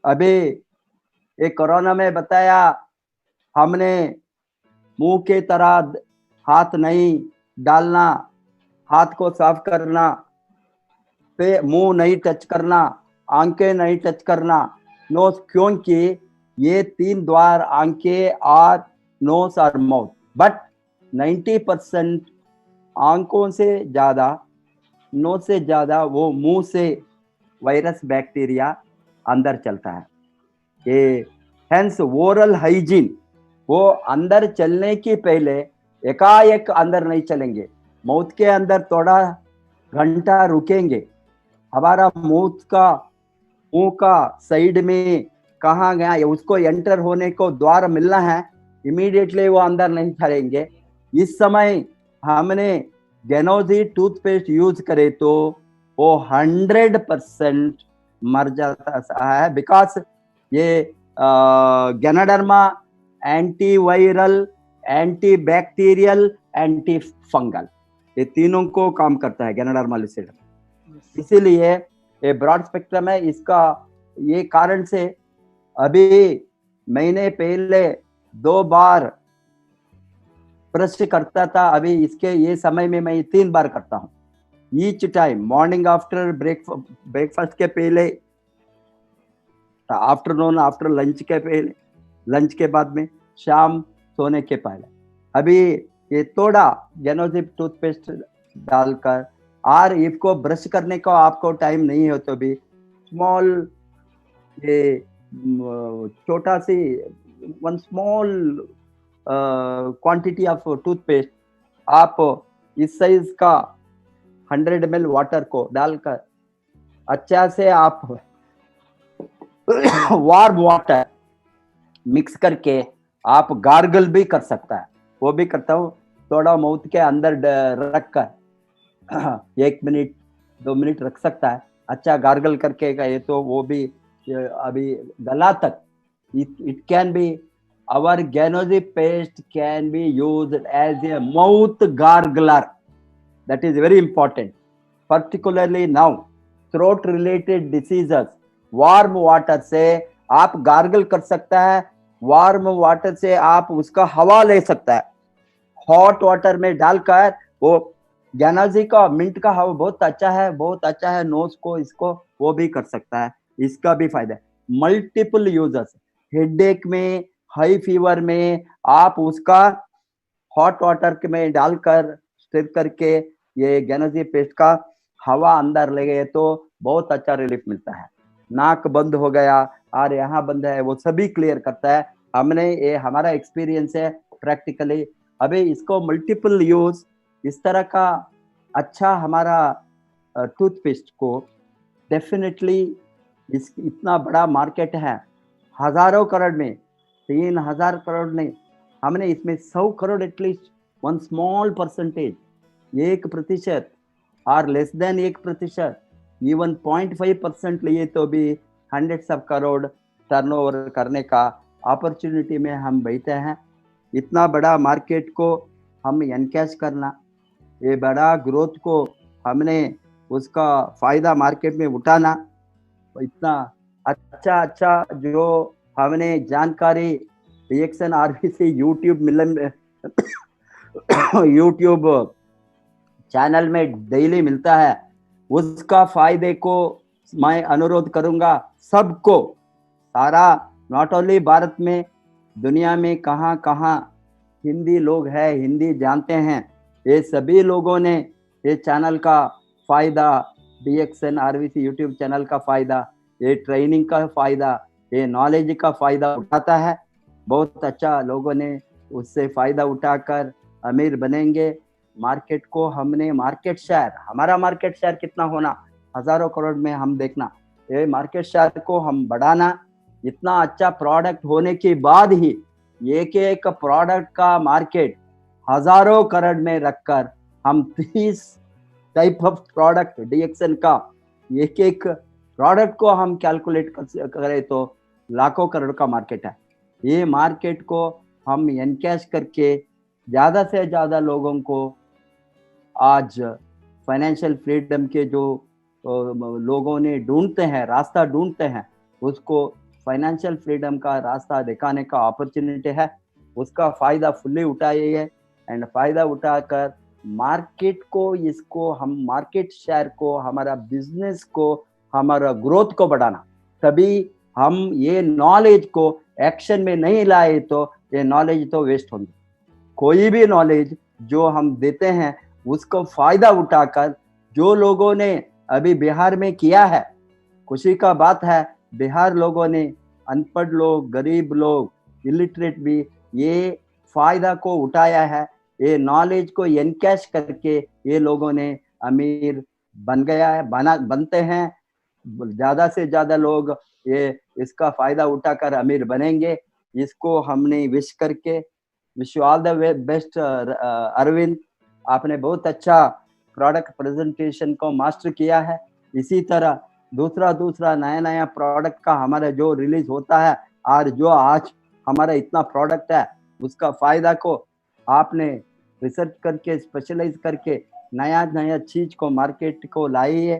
अभी एक कोरोना में बताया हमने मुंह के तरह हाथ नहीं डालना, हाथ को साफ करना, पे मुंह नहीं टच करना, आंखें नहीं टच करना, नोज, क्योंकि ये 3 द्वार आंखें और नोज और माउथ। बट 90% आंखों से ज्यादा, नोज से ज्यादा वो मुंह से वायरस बैक्टीरिया अंदर चलता है। ये हेंस ओरल हाइजीन, वो अंदर चलने की पहले एकाएक अंदर नहीं चलेंगे, माउथ के अंदर थोड़ा घंटा रुकेंगे। हमारा मुंह का साइड में कहाँ गया उसको एंटर होने को द्वार मिलना है, इमीडिएटली वो अंदर नहीं चलेंगे। इस समय हमने गेनोजी टूथपेस्ट यूज करे तो वो 100% मर जाता है, बिकॉज ये ganoderma anti viral, anti bacterial, anti fungal, ये तीनों को काम करता है गैनाडर्मा लुसिडम। इसीलिए ये ब्रॉड स्पेक्ट्रम है। इसका ये कारण से अभी महीने पहले 2 बार ब्रश करता था, अभी इसके ये समय में मैं 3 बार करता हूँ। Each time morning after breakfast के पहले, आफ्टरनून आफ्टर लंच के पहले, लंच के बाद में, शाम सोने के पहले। अभी ये थोड़ा गेनोजिप टूथपेस्ट डालकर, और इसको ब्रश करने का आपको टाइम नहीं हो तो भी स्मॉल, ये छोटा सी one small quantity of toothpaste आप इस साइज का 100 ml वाटर को डालकर अच्छा से आप वार्म वाटर मिक्स करके आप गार्गल भी कर सकता है। वो भी करता हूँ, थोड़ा माउथ के अंदर रखकर 1 मिनट 2 मिनट रख सकता है, अच्छा गार्गल करके गए तो वो भी अभी गला तक, it can be, our Ganozip paste can be used as a mouth gargler. That is very important, particularly now throat related diseases। Warm water से आप गार्गल कर सकता है, वार्म वाटर से आप उसका हवा ले सकता है। हॉट वाटर में डालकर वो ज्ञानाजी का मिंट का हवा बहुत अच्छा है, बहुत अच्छा है नोज को, इसको वो भी कर सकता है, इसका भी फायदा है। मल्टीपल यूजर्स, हेडेक में, हाई फीवर में आप उसका हॉट वाटर में डालकर स्टिर करके ये ज्ञानाजी पेस्ट का हवा अंदर ले गए तो बहुत अच्छा रिलीफ मिलता है। नाक बंद हो गया और यहाँ बंद है, वो सभी क्लियर करता है। हमने ये हमारा एक्सपीरियंस है प्रैक्टिकली। अभी इसको मल्टीपल यूज इस तरह का अच्छा हमारा टूथपेस्ट को डेफिनेटली इस इतना बड़ा मार्केट है, हजारों करोड़ में, 3000 करोड़ नहीं, हमने इसमें 100 crore at least, one small percentage, 1% और लेस देन 1%, इवन 0.5% लिए तो भी हंड्रेड्स ऑफ करोड़ टर्नओवर करने का अपॉर्चुनिटी में हम बैठे हैं। इतना बड़ा मार्केट को हम एनकैश करना, ये बड़ा ग्रोथ को हमने उसका फायदा मार्केट में उठाना, इतना अच्छा जो हमने जानकारी रिएक्शन आरबीसी यूट्यूब चैनल में डेली मिलता है, उसका फायदे को मैं अनुरोध करूंगा सबको, सारा नॉट ओनली भारत में, दुनिया में कहाँ कहाँ हिंदी लोग हैं, हिंदी जानते हैं, ये सभी लोगों ने ये चैनल का फायदा, डीएक्सएन आरबीसी यूट्यूब चैनल का फायदा, ये ट्रेनिंग का फायदा, ये नॉलेज का फायदा उठाता है। बहुत अच्छा लोगों ने उससे फायदा उठाकर अमीर बनेंगे। मार्केट को हमने मार्केट शेयर, हमारा मार्केट शेयर कितना होना, हजारों करोड़ में हम देखना, ये मार्केट शेयर को हम बढ़ाना। इतना अच्छा प्रोडक्ट होने के बाद ही एक एक प्रोडक्ट का मार्केट हजारों करोड़ में रखकर हम 30 टाइप ऑफ प्रोडक्ट डीएक्सएन का एक एक प्रोडक्ट को हम कैलकुलेट करें तो लाखों करोड़ का मार्केट है। ये मार्केट को हम एनकैश करके ज्यादा से ज्यादा लोगों को आज फाइनेंशियल फ्रीडम के जो लोगों ने ढूंढते हैं, रास्ता ढूंढते हैं, उसको फाइनेंशियल फ्रीडम का रास्ता दिखाने का अपॉर्चुनिटी है। उसका फायदा फुल्ली उठाइए एंड फायदा उठाकर मार्केट को, इसको हम मार्केट शेयर को, हमारा बिजनेस को, हमारा ग्रोथ को बढ़ाना। तभी हम ये नॉलेज को एक्शन में नहीं लाए तो ये नॉलेज तो वेस्ट होंगे। कोई भी नॉलेज जो हम देते हैं उसको फायदा उठाकर जो लोगों ने अभी बिहार में किया है, खुशी का बात है, बिहार लोगों ने, अनपढ़ लोग, गरीब लोग, इलिटरेट भी, ये फायदा को उठाया है। ये नॉलेज को एनकैश करके ये लोगों ने अमीर बन गया है, बनते हैं। ज्यादा से ज्यादा लोग ये इसका फायदा उठाकर अमीर बनेंगे। इसको हमने विश करके, wish you all the best. Arvind, आपने बहुत अच्छा प्रोडक्ट प्रेजेंटेशन को मास्टर किया है। इसी तरह दूसरा नया प्रोडक्ट का हमारा जो रिलीज होता है और जो आज हमारा इतना प्रोडक्ट है उसका फायदा को आपने रिसर्च करके, स्पेशलाइज करके नया चीज को मार्केट को लाई है।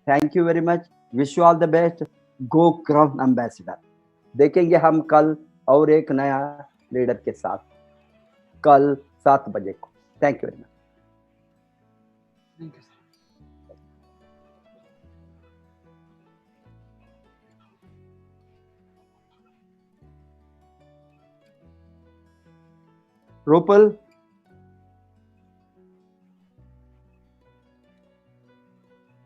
Thank you very much, wish you all the best. Go crown ambassador. देखेंगे हम कल और एक नया लीडर के साथ कल 7 बजे को। Thank you very much. Thank you. Rupal